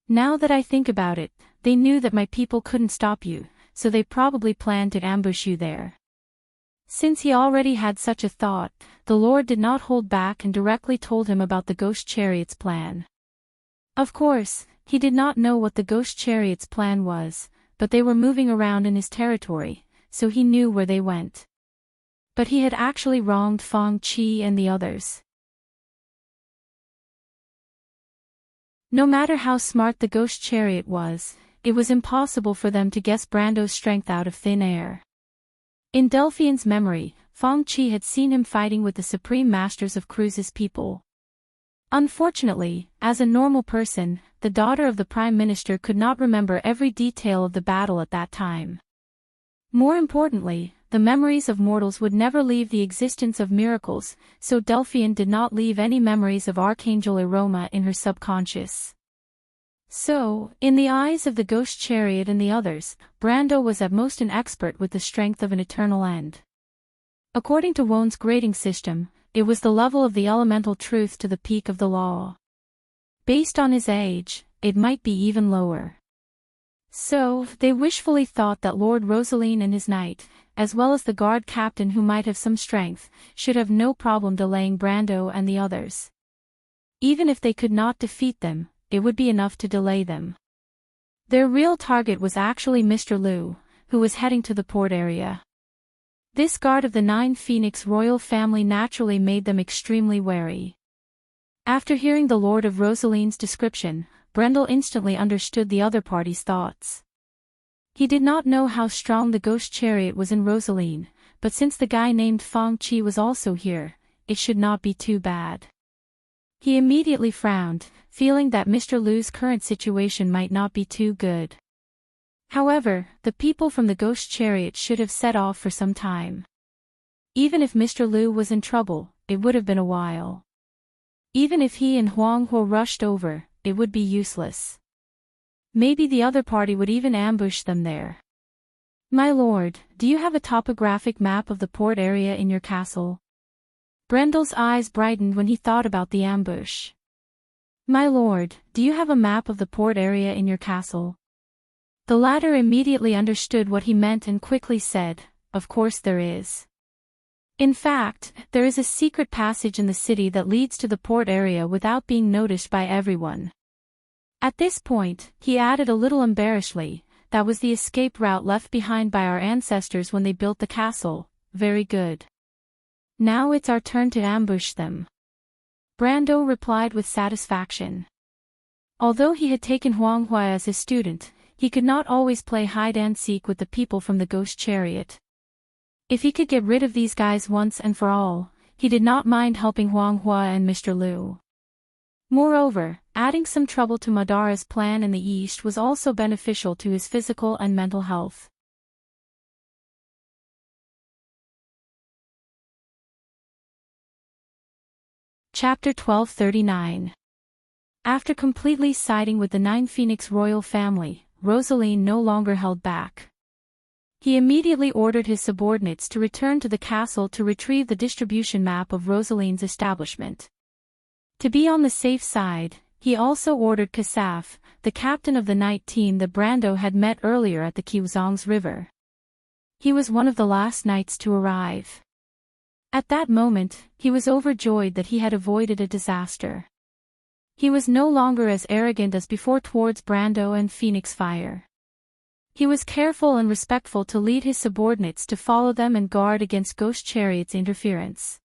Now that I think about it, they knew that my people couldn't stop you, so they probably planned to ambush you there." Since he already had such a thought, the Lord did not hold back and directly told him about the ghost chariot's plan. Of course, he did not know what the ghost chariot's plan was, but they were moving around in his territory, so he knew where they went. But he had actually wronged Fang Qi and the others. No matter how smart the ghost chariot was, it was impossible for them to guess Brando's strength out of thin air. In Delphian's memory, Fang Qi had seen him fighting with the supreme masters of Cruz's people. Unfortunately, as a normal person, the daughter of the Prime Minister could not remember every detail of the battle at that time. More importantly, the memories of mortals would never leave the existence of miracles, so Delphian did not leave any memories of Archangel Iroma in her subconscious. So, in the eyes of the ghost chariot and the others, Brando was at most an expert with the strength of an eternal end. According to Won's grading system, it was the level of the elemental truth to the peak of the law. Based on his age, it might be even lower. So, they wishfully thought that Lord Rosaline and his knight, as well as the guard captain who might have some strength, should have no problem delaying Brando and the others. Even if they could not defeat them, it would be enough to delay them. Their real target was actually Mr. Liu, who was heading to the port area. This guard of the Nine Phoenix royal family naturally made them extremely wary. After hearing the Lord of Rosaline's description, Brendel instantly understood the other party's thoughts. He did not know how strong the ghost chariot was in Rosaline, but since the guy named Fang Qi was also here, it should not be too bad. He immediately frowned, feeling that Mr. Liu's current situation might not be too good. However, the people from the ghost chariot should have set off for some time. Even if Mr. Liu was in trouble, it would have been a while. Even if he and Huang Huo rushed over, it would be useless. Maybe the other party would even ambush them there. "My lord, do you have a topographic map of the port area in your castle?" Brendel's eyes brightened when he thought about the ambush. "My lord, do you have a map of the port area in your castle?" The latter immediately understood what he meant and quickly said, "Of course there is. In fact, there is a secret passage in the city that leads to the port area without being noticed by everyone." At this point, he added a little embarrassedly, "That was the escape route left behind by our ancestors when they built the castle. Very good. Now it's our turn to ambush them." Brando replied with satisfaction. Although he had taken Huang Hua as his student, he could not always play hide-and-seek with the people from the ghost chariot. If he could get rid of these guys once and for all, he did not mind helping Huang Hua and Mr. Liu. Moreover, adding some trouble to Madara's plan in the east was also beneficial to his physical and mental health. Chapter 1239. After completely siding with the Nine Phoenix royal family, Rosaline no longer held back. He immediately ordered his subordinates to return to the castle to retrieve the distribution map of Rosaline's establishment. To be on the safe side, he also ordered Kasaf, the captain of the night team that Brando had met earlier at the Kiwzongs River. He was one of the last knights to arrive. At that moment, he was overjoyed that he had avoided a disaster. He was no longer as arrogant as before towards Brando and Phoenix Fire. He was careful and respectful to lead his subordinates to follow them and guard against Ghost Chariot's interference.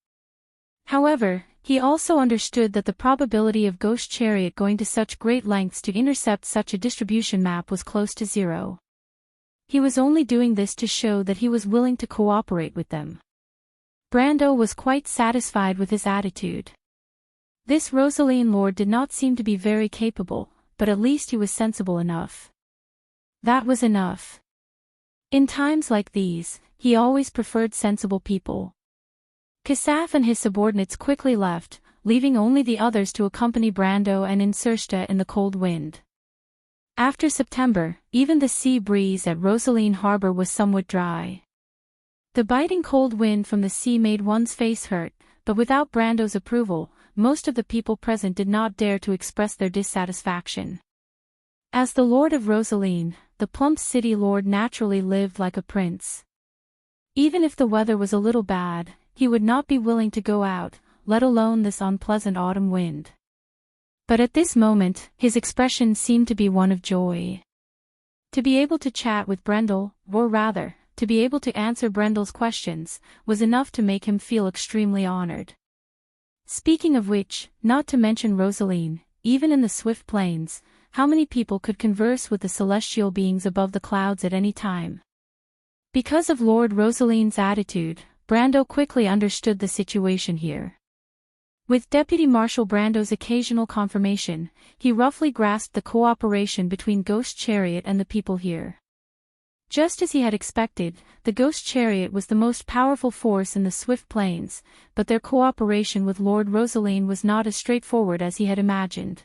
However, he also understood that the probability of Ghost Chariot going to such great lengths to intercept such a distribution map was close to zero. He was only doing this to show that he was willing to cooperate with them. Brando was quite satisfied with his attitude. This Rosaline lord did not seem to be very capable, but at least he was sensible enough. That was enough. In times like these, he always preferred sensible people. Kasaf and his subordinates quickly left, leaving only the others to accompany Brando and Insursta in the cold wind. After September, even the sea breeze at Rosaline Harbor was somewhat dry. The biting cold wind from the sea made one's face hurt, but without Brando's approval, most of the people present did not dare to express their dissatisfaction. As the Lord of Rosaline, the plump city lord naturally lived like a prince. Even if the weather was a little bad, he would not be willing to go out, let alone this unpleasant autumn wind. But at this moment, his expression seemed to be one of joy. To be able to chat with Brendel, or rather, to be able to answer Brendel's questions, was enough to make him feel extremely honored. Speaking of which, not to mention Rosaline, even in the swift plains, how many people could converse with the celestial beings above the clouds at any time? Because of Lord Rosaline's attitude, Brando quickly understood the situation here. With Deputy Marshal Brando's occasional confirmation, he roughly grasped the cooperation between Ghost Chariot and the people here. Just as he had expected, the Ghost Chariot was the most powerful force in the swift plains, but their cooperation with Lord Rosaline was not as straightforward as he had imagined.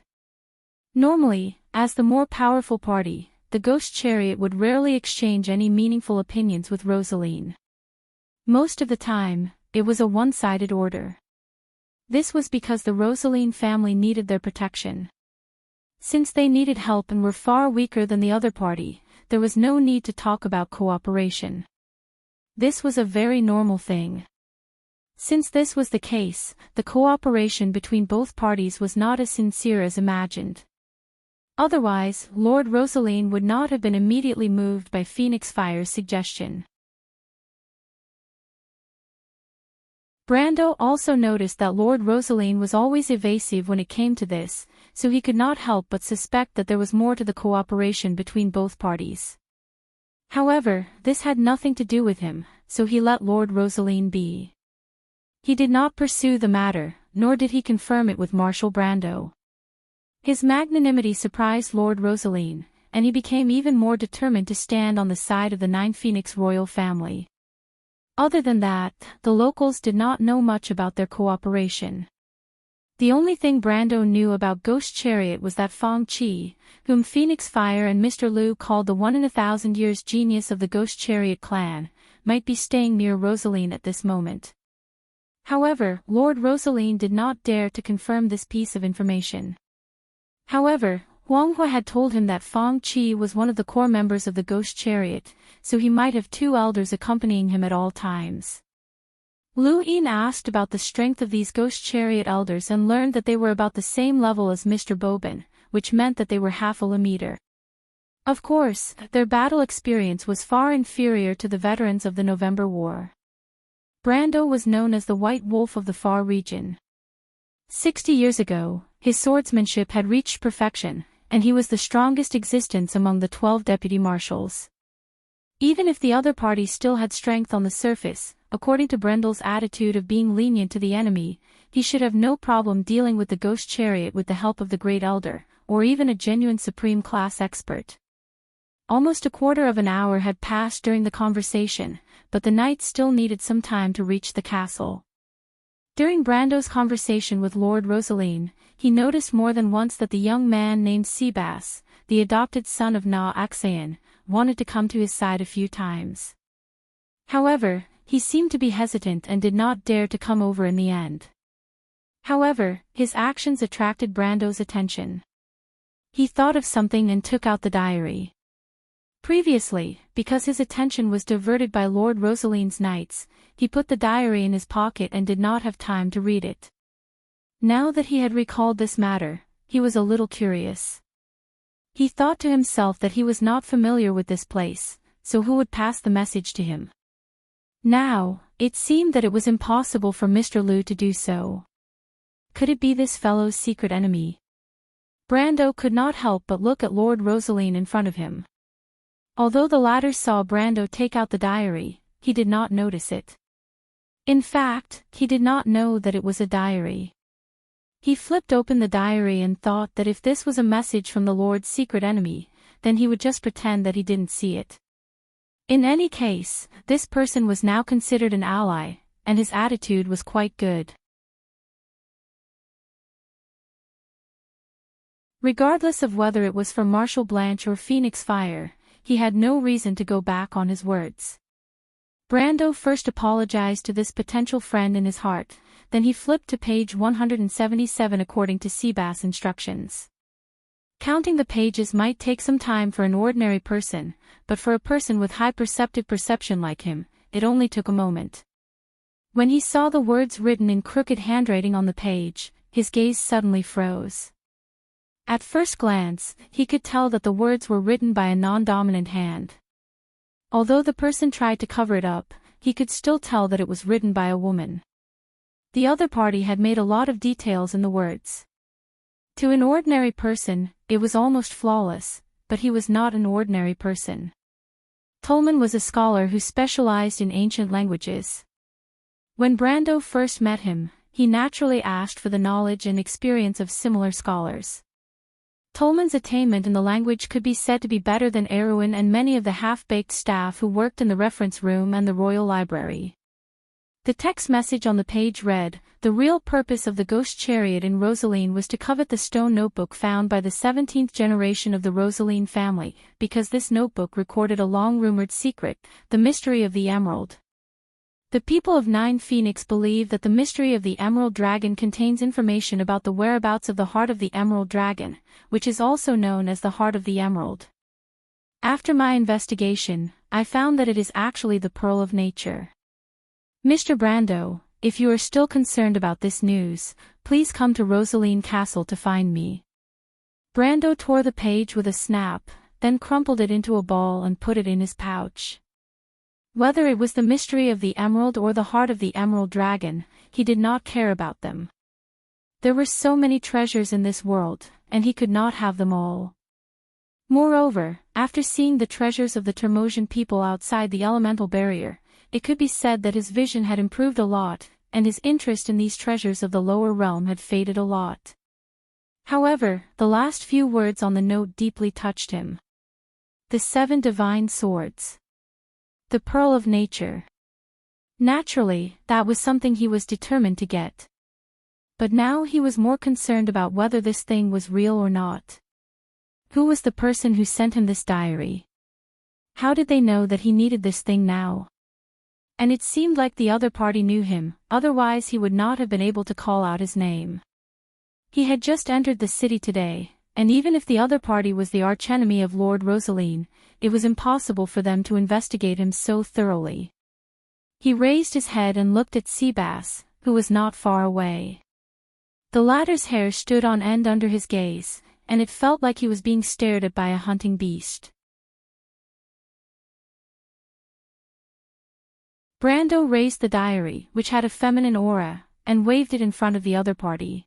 Normally, as the more powerful party, the Ghost Chariot would rarely exchange any meaningful opinions with Rosaline. Most of the time, it was a one-sided order. This was because the Rosaline family needed their protection. Since they needed help and were far weaker than the other party, there was no need to talk about cooperation. This was a very normal thing. Since this was the case, the cooperation between both parties was not as sincere as imagined. Otherwise, Lord Rosaline would not have been immediately moved by Phoenix Fire's suggestion. Brando also noticed that Lord Rosaline was always evasive when it came to this, so he could not help but suspect that there was more to the cooperation between both parties. However, this had nothing to do with him, so he let Lord Rosaline be. He did not pursue the matter, nor did he confirm it with Marshal Brando. His magnanimity surprised Lord Rosaline, and he became even more determined to stand on the side of the Nine Phoenix royal family. Other than that, the locals did not know much about their cooperation. The only thing Brando knew about Ghost Chariot was that Fong Chi, whom Phoenix Fire and Mr. Liu called the 1-in-1,000 years genius of the Ghost Chariot clan, might be staying near Rosaline at this moment. However, Lord Rosaline did not dare to confirm this piece of information. However, Huang Hua had told him that Fong Chi was one of the core members of the Ghost Chariot, so he might have two elders accompanying him at all times. Lu Yin asked about the strength of these Ghost Chariot elders and learned that they were about the same level as Mr. Bobin, which meant that they were half a Lameter. Of course, their battle experience was far inferior to the veterans of the November War. Brando was known as the White Wolf of the Far region. 60 years ago, his swordsmanship had reached perfection, and he was the strongest existence among the 12 deputy marshals. Even if the other party still had strength on the surface, according to Brendel's attitude of being lenient to the enemy, he should have no problem dealing with the Ghost Chariot with the help of the Great Elder, or even a genuine Supreme Class expert. Almost a quarter of an hour had passed during the conversation, but the knights still needed some time to reach the castle. During Brando's conversation with Lord Rosaline, he noticed more than once that the young man named Seabass, the adopted son of Na Axayan, wanted to come to his side a few times. However, he seemed to be hesitant and did not dare to come over in the end. However, his actions attracted Brando's attention. He thought of something and took out the diary. Previously, because his attention was diverted by Lord Rosaline's knights, he put the diary in his pocket and did not have time to read it. Now that he had recalled this matter, he was a little curious. He thought to himself that he was not familiar with this place, so who would pass the message to him? Now, it seemed that it was impossible for Mr. Liu to do so. Could it be this fellow's secret enemy? Brando could not help but look at Lord Rosaline in front of him. Although the latter saw Brando take out the diary, he did not notice it. In fact, he did not know that it was a diary. He flipped open the diary and thought that if this was a message from the Lord's secret enemy, then he would just pretend that he didn't see it. In any case, this person was now considered an ally, and his attitude was quite good. Regardless of whether it was for Marshal Blanche or Phoenix Fire, he had no reason to go back on his words. Brando first apologized to this potential friend in his heart, then he flipped to page 177 according to Seabass' instructions. Counting the pages might take some time for an ordinary person, but for a person with high perception like him, it only took a moment. When he saw the words written in crooked handwriting on the page, his gaze suddenly froze. At first glance, he could tell that the words were written by a non-dominant hand. Although the person tried to cover it up, he could still tell that it was written by a woman. The other party had made a lot of details in the words. To an ordinary person, it was almost flawless, but he was not an ordinary person. Tolman was a scholar who specialized in ancient languages. When Brando first met him, he naturally asked for the knowledge and experience of similar scholars. Tolman's attainment in the language could be said to be better than Erwin and many of the half-baked staff who worked in the reference room and the Royal Library. The text message on the page read, "The real purpose of the ghost chariot in Rosaline was to covet the stone notebook found by the 17th generation of the Rosaline family, because this notebook recorded a long-rumored secret, the mystery of the emerald. The people of Nine Phoenix believe that the mystery of the Emerald Dragon contains information about the whereabouts of the heart of the Emerald Dragon, which is also known as the Heart of the Emerald. After my investigation, I found that it is actually the Pearl of Nature. Mr. Brando, if you are still concerned about this news, please come to Rosaline Castle to find me." Brando tore the page with a snap, then crumpled it into a ball and put it in his pouch. Whether it was the mystery of the emerald or the heart of the Emerald Dragon, he did not care about them. There were so many treasures in this world, and he could not have them all. Moreover, after seeing the treasures of the Termosian people outside the elemental barrier, it could be said that his vision had improved a lot, and his interest in these treasures of the lower realm had faded a lot. However, the last few words on the note deeply touched him. The 7 divine swords. The Pearl of Nature. Naturally, that was something he was determined to get. But now he was more concerned about whether this thing was real or not. Who was the person who sent him this diary? How did they know that he needed this thing now? And it seemed like the other party knew him, otherwise he would not have been able to call out his name. He had just entered the city today, and even if the other party was the archenemy of Lord Rosaline, it was impossible for them to investigate him so thoroughly. He raised his head and looked at Seabass, who was not far away. The latter's hair stood on end under his gaze, and it felt like he was being stared at by a hunting beast. Brando raised the diary, which had a feminine aura, and waved it in front of the other party.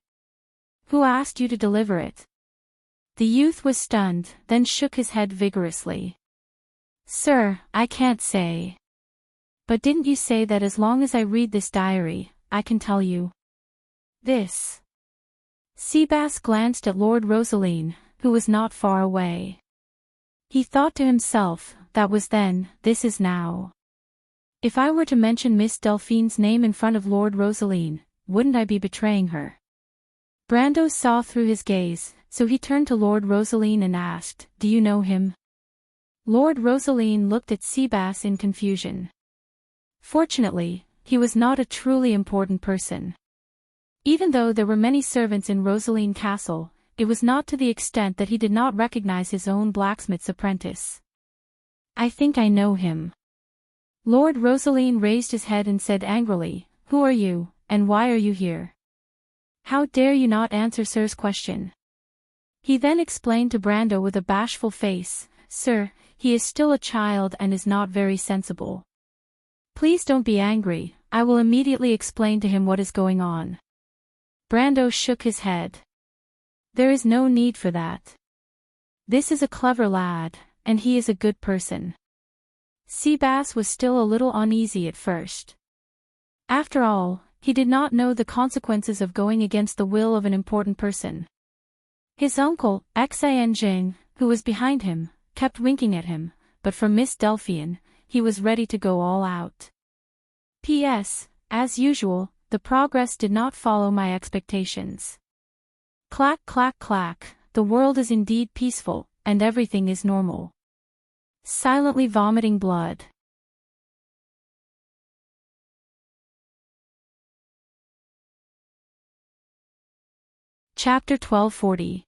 "Who asked you to deliver it?" The youth was stunned, then shook his head vigorously. "Sir, I can't say. But didn't you say that as long as I read this diary, I can tell you this?" Seabass glanced at Lord Rosaline, who was not far away. He thought to himself, that was then, this is now. If I were to mention Miss Delphine's name in front of Lord Rosaline, wouldn't I be betraying her? Brando saw through his gaze, so he turned to Lord Rosaline and asked, "Do you know him?" Lord Rosaline looked at Seabass in confusion. Fortunately, he was not a truly important person. Even though there were many servants in Rosaline Castle, it was not to the extent that he did not recognize his own blacksmith's apprentice. "I think I know him." Lord Rosaline raised his head and said angrily, "Who are you, and why are you here? How dare you not answer Sir's question?" He then explained to Brando with a bashful face, "Sir, he is still a child and is not very sensible. Please don't be angry, I will immediately explain to him what is going on." Brando shook his head. "There is no need for that. This is a clever lad, and he is a good person." Seabass was still a little uneasy at first. After all, he did not know the consequences of going against the will of an important person. His uncle, Enchanting, who was behind him, kept winking at him, but for Miss Delphian, he was ready to go all out. P.S. As usual, the progress did not follow my expectations. Clack clack clack, the world is indeed peaceful, and everything is normal. Silently vomiting blood. Chapter 1240.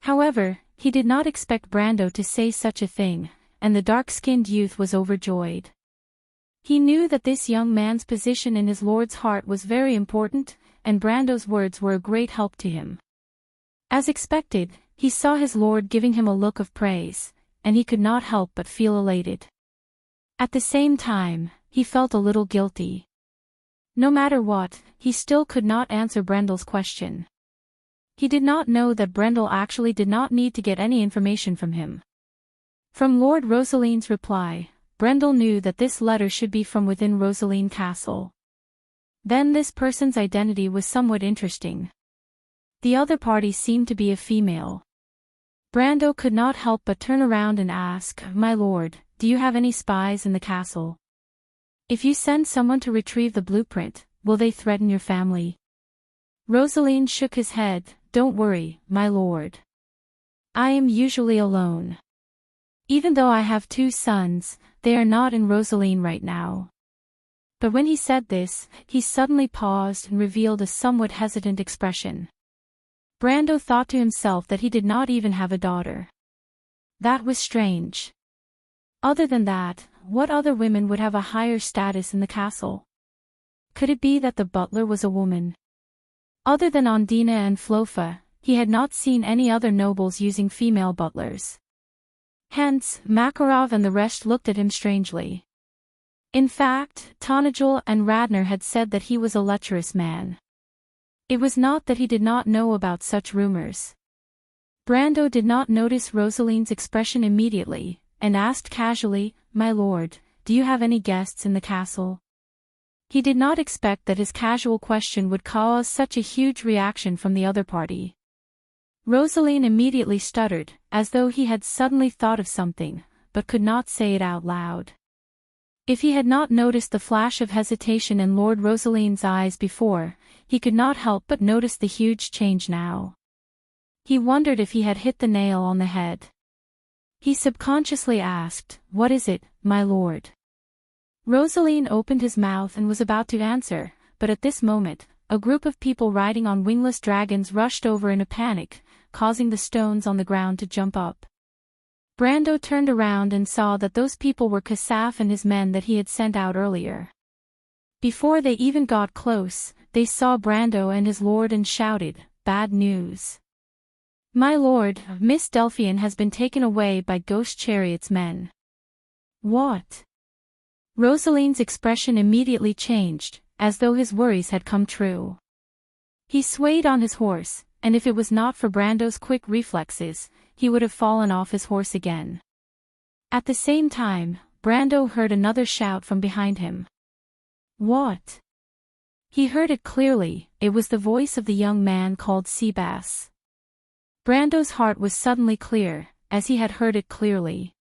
However, he did not expect Brando to say such a thing, and the dark-skinned youth was overjoyed. He knew that this young man's position in his lord's heart was very important, and Brando's words were a great help to him. As expected, he saw his lord giving him a look of praise, and he could not help but feel elated. At the same time, he felt a little guilty. No matter what, he still could not answer Brendel's question. He did not know that Brendel actually did not need to get any information from him. From Lord Rosaline's reply, Brendel knew that this letter should be from within Rosaline Castle. Then this person's identity was somewhat interesting. The other party seemed to be a female. Brando could not help but turn around and ask, "My lord, do you have any spies in the castle? If you send someone to retrieve the blueprint, will they threaten your family?" Rosaline shook his head. "Don't worry, my lord. I am usually alone. Even though I have 2 sons, they are not in Rosaline right now." But when he said this, he suddenly paused and revealed a somewhat hesitant expression. Brando thought to himself that he did not even have a daughter. That was strange. Other than that, what other women would have a higher status in the castle? Could it be that the butler was a woman? Other than Ondina and Flofa, he had not seen any other nobles using female butlers. Hence, Makarov and the rest looked at him strangely. In fact, Tonajul and Radner had said that he was a lecherous man. It was not that he did not know about such rumors. Brando did not notice Rosaline's expression immediately, and asked casually, "My lord, do you have any guests in the castle?" He did not expect that his casual question would cause such a huge reaction from the other party. Rosaline immediately stuttered, as though he had suddenly thought of something, but could not say it out loud. If he had not noticed the flash of hesitation in Lord Rosaline's eyes before, he could not help but notice the huge change now. He wondered if he had hit the nail on the head. He subconsciously asked, "What is it, my lord?" Rosaline opened his mouth and was about to answer, but at this moment, a group of people riding on wingless dragons rushed over in a panic, causing the stones on the ground to jump up. Brando turned around and saw that those people were Kasaf and his men that he had sent out earlier. Before they even got close, they saw Brando and his lord and shouted, "Bad news! My lord, Miss Delphian has been taken away by Ghost Chariot's men." "What?" Rosaline's expression immediately changed, as though his worries had come true. He swayed on his horse, and if it was not for Brando's quick reflexes, he would have fallen off his horse again. At the same time, Brando heard another shout from behind him. "What?" He heard it clearly, it was the voice of the young man called Seabass. Brando's heart was suddenly clear, as he had heard it clearly.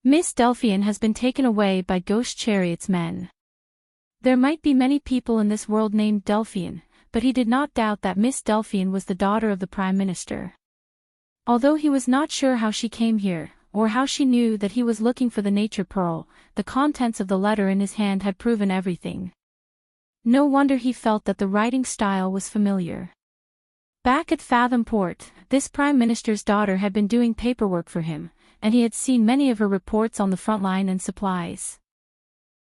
"Miss Delphian has been taken away by Ghost Chariot's men. There might be many people in this world named Delphian, but he did not doubt that Miss Delphian was the daughter of the Prime Minister. Although he was not sure how she came here, or how she knew that he was looking for the nature pearl, the contents of the letter in his hand had proven everything. No wonder he felt that the writing style was familiar. Back at Fathom Port, this Prime Minister's daughter had been doing paperwork for him, and he had seen many of her reports on the front line and supplies.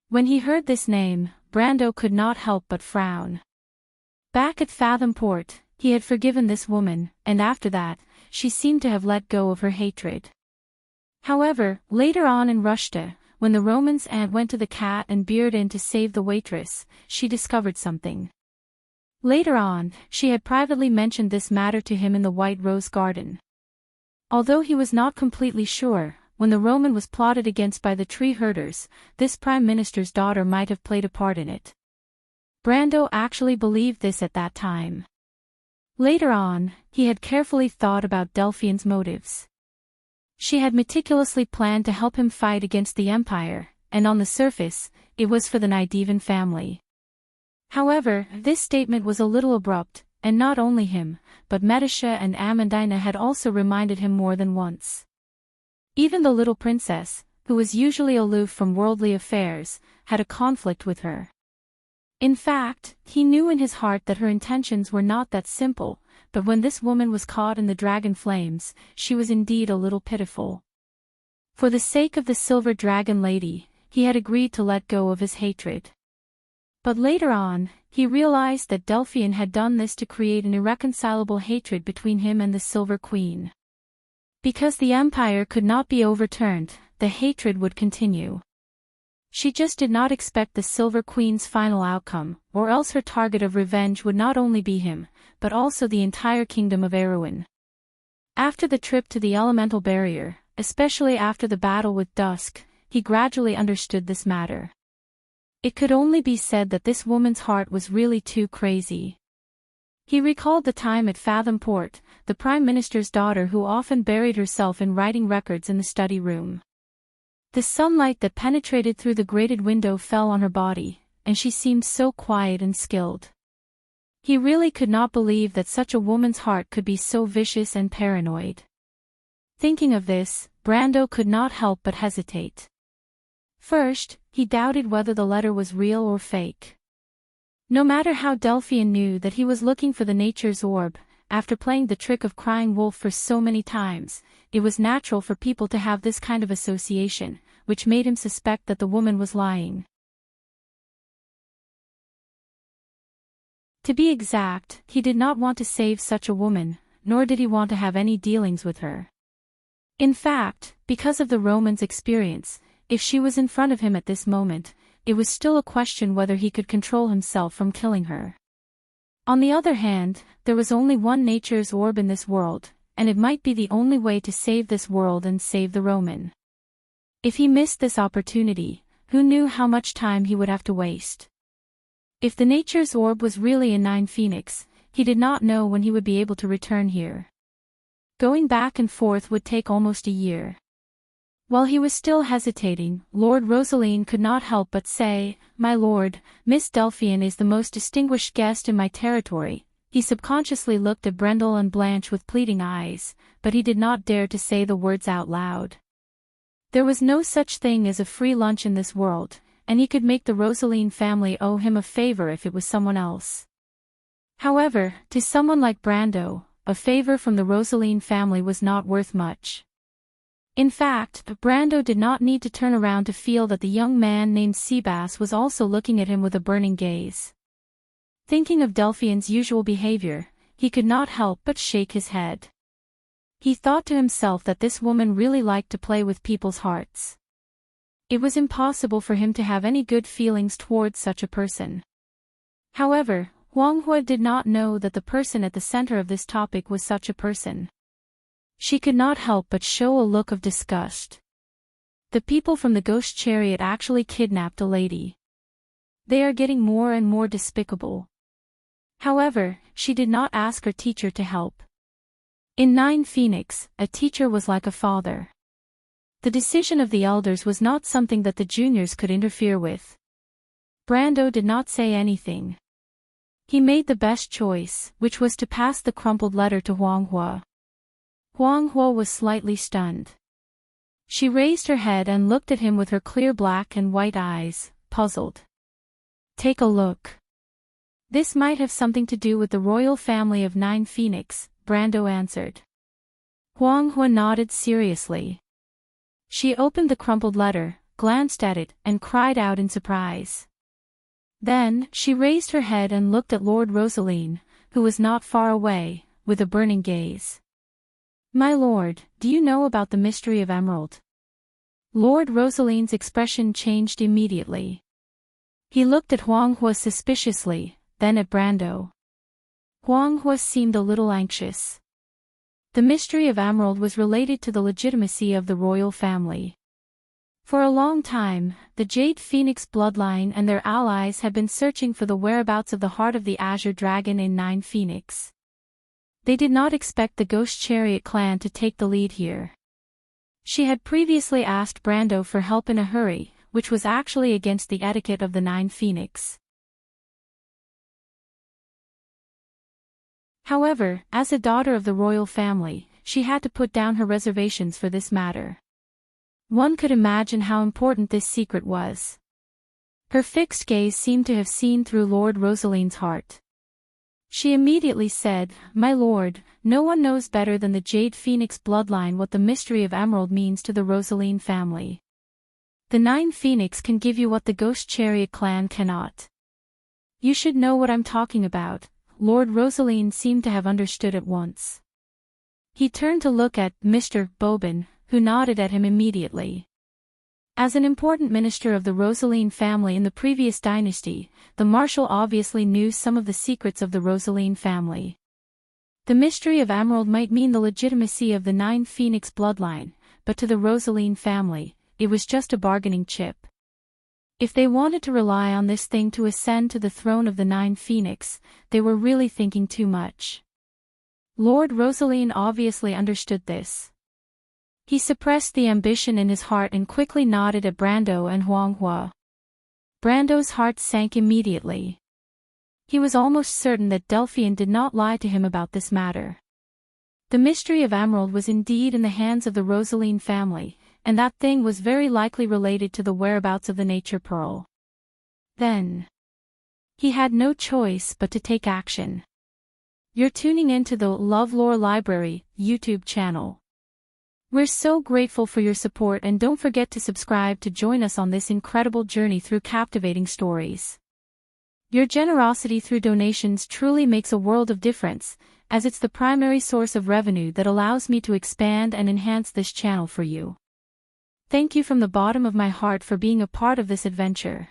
When he heard this name, Brando could not help but frown. Back at Fathom Port, he had forgiven this woman, and after that, she seemed to have let go of her hatred. However, later on in Rushta, when the Roman's aunt went to the Cat and Beard Inn to save the waitress, she discovered something. Later on, she had privately mentioned this matter to him in the White Rose Garden. Although he was not completely sure, when the Roman was plotted against by the tree herders, this Prime Minister's daughter might have played a part in it. Brando actually believed this at that time. Later on, he had carefully thought about Delphian's motives. She had meticulously planned to help him fight against the Empire, and on the surface, it was for the Nydevan family. However, this statement was a little abrupt, and not only him, but Medisha and Amandina had also reminded him more than once. Even the little princess, who was usually aloof from worldly affairs, had a conflict with her. In fact, he knew in his heart that her intentions were not that simple, but when this woman was caught in the dragon flames, she was indeed a little pitiful. For the sake of the Silver Dragon Lady, he had agreed to let go of his hatred. But later on, he realized that Delphian had done this to create an irreconcilable hatred between him and the Silver Queen. Because the Empire could not be overturned, the hatred would continue. She just did not expect the Silver Queen's final outcome, or else her target of revenge would not only be him, but also the entire kingdom of Erewhon. After the trip to the elemental barrier, especially after the battle with Dusk, he gradually understood this matter. It could only be said that this woman's heart was really too crazy. He recalled the time at Fathom Port, the Prime Minister's daughter who often buried herself in writing records in the study room. The sunlight that penetrated through the grated window fell on her body, and she seemed so quiet and skilled. He really could not believe that such a woman's heart could be so vicious and paranoid. Thinking of this, Brando could not help but hesitate. First, he doubted whether the letter was real or fake. No matter how Delphian knew that he was looking for the nature's orb, after playing the trick of crying wolf for so many times, it was natural for people to have this kind of association, which made him suspect that the woman was lying. To be exact, he did not want to save such a woman, nor did he want to have any dealings with her. In fact, because of the Roman's experience, if she was in front of him at this moment, it was still a question whether he could control himself from killing her. On the other hand, there was only one nature's orb in this world, and it might be the only way to save this world and save the Roman. If he missed this opportunity, who knew how much time he would have to waste? If the nature's orb was really in Nine Phoenix, he did not know when he would be able to return here. Going back and forth would take almost a year. While he was still hesitating, Lord Rosaline could not help but say, "My lord, Miss Delphian is the most distinguished guest in my territory." He subconsciously looked at Brendel and Blanche with pleading eyes, but he did not dare to say the words out loud. There was no such thing as a free lunch in this world, and he could make the Rosaline family owe him a favor if it was someone else. However, to someone like Brando, a favor from the Rosaline family was not worth much. In fact, Brando did not need to turn around to feel that the young man named Seabass was also looking at him with a burning gaze. Thinking of Delphian's usual behavior, he could not help but shake his head. He thought to himself that this woman really liked to play with people's hearts. It was impossible for him to have any good feelings towards such a person. However, Huang Hua did not know that the person at the center of this topic was such a person. She could not help but show a look of disgust. The people from the ghost chariot actually kidnapped a lady. They are getting more and more despicable. However, she did not ask her teacher to help. In Nine Phoenix, a teacher was like a father. The decision of the elders was not something that the juniors could interfere with. Brando did not say anything. He made the best choice, which was to pass the crumpled letter to Huang Hua. Huang Hua was slightly stunned. She raised her head and looked at him with her clear black and white eyes, puzzled. "Take a look. This might have something to do with the royal family of Nine Phoenix," Brando answered. Huang Hua nodded seriously. She opened the crumpled letter, glanced at it, and cried out in surprise. Then, she raised her head and looked at Lord Rosaline, who was not far away, with a burning gaze. "My lord, do you know about the mystery of Emerald?" Lord Rosaline's expression changed immediately. He looked at Huang Hua suspiciously, then at Brando. Huang Hua seemed a little anxious. The mystery of Emerald was related to the legitimacy of the royal family. For a long time, the Jade Phoenix bloodline and their allies had been searching for the whereabouts of the heart of the Azure Dragon in Nine Phoenix. They did not expect the Ghost Chariot clan to take the lead here. She had previously asked Brando for help in a hurry, which was actually against the etiquette of the Nine Phoenix. However, as a daughter of the royal family, she had to put down her reservations for this matter. One could imagine how important this secret was. Her fixed gaze seemed to have seen through Lord Rosaline's heart. She immediately said, "My lord, no one knows better than the Jade Phoenix bloodline what the mystery of Emerald means to the Rosaline family. The Nine Phoenix can give you what the Ghost Chariot clan cannot. You should know what I'm talking about." Lord Rosaline seemed to have understood at once. He turned to look at Mr. Bobin, who nodded at him immediately. As an important minister of the Rosaline family in the previous dynasty, the Marshal obviously knew some of the secrets of the Rosaline family. The mystery of Emerald might mean the legitimacy of the Nine Phoenix bloodline, but to the Rosaline family, it was just a bargaining chip. If they wanted to rely on this thing to ascend to the throne of the Nine Phoenix, they were really thinking too much. Lord Rosaline obviously understood this. He suppressed the ambition in his heart and quickly nodded at Brando and Huang Hua. Brando's heart sank immediately. He was almost certain that Delphian did not lie to him about this matter. The mystery of Emerald was indeed in the hands of the Rosaline family, and that thing was very likely related to the whereabouts of the Nature Pearl. Then, he had no choice but to take action. You're tuning into the LoveLore Library YouTube channel. We're so grateful for your support, and don't forget to subscribe to join us on this incredible journey through captivating stories. Your generosity through donations truly makes a world of difference, as it's the primary source of revenue that allows me to expand and enhance this channel for you. Thank you from the bottom of my heart for being a part of this adventure.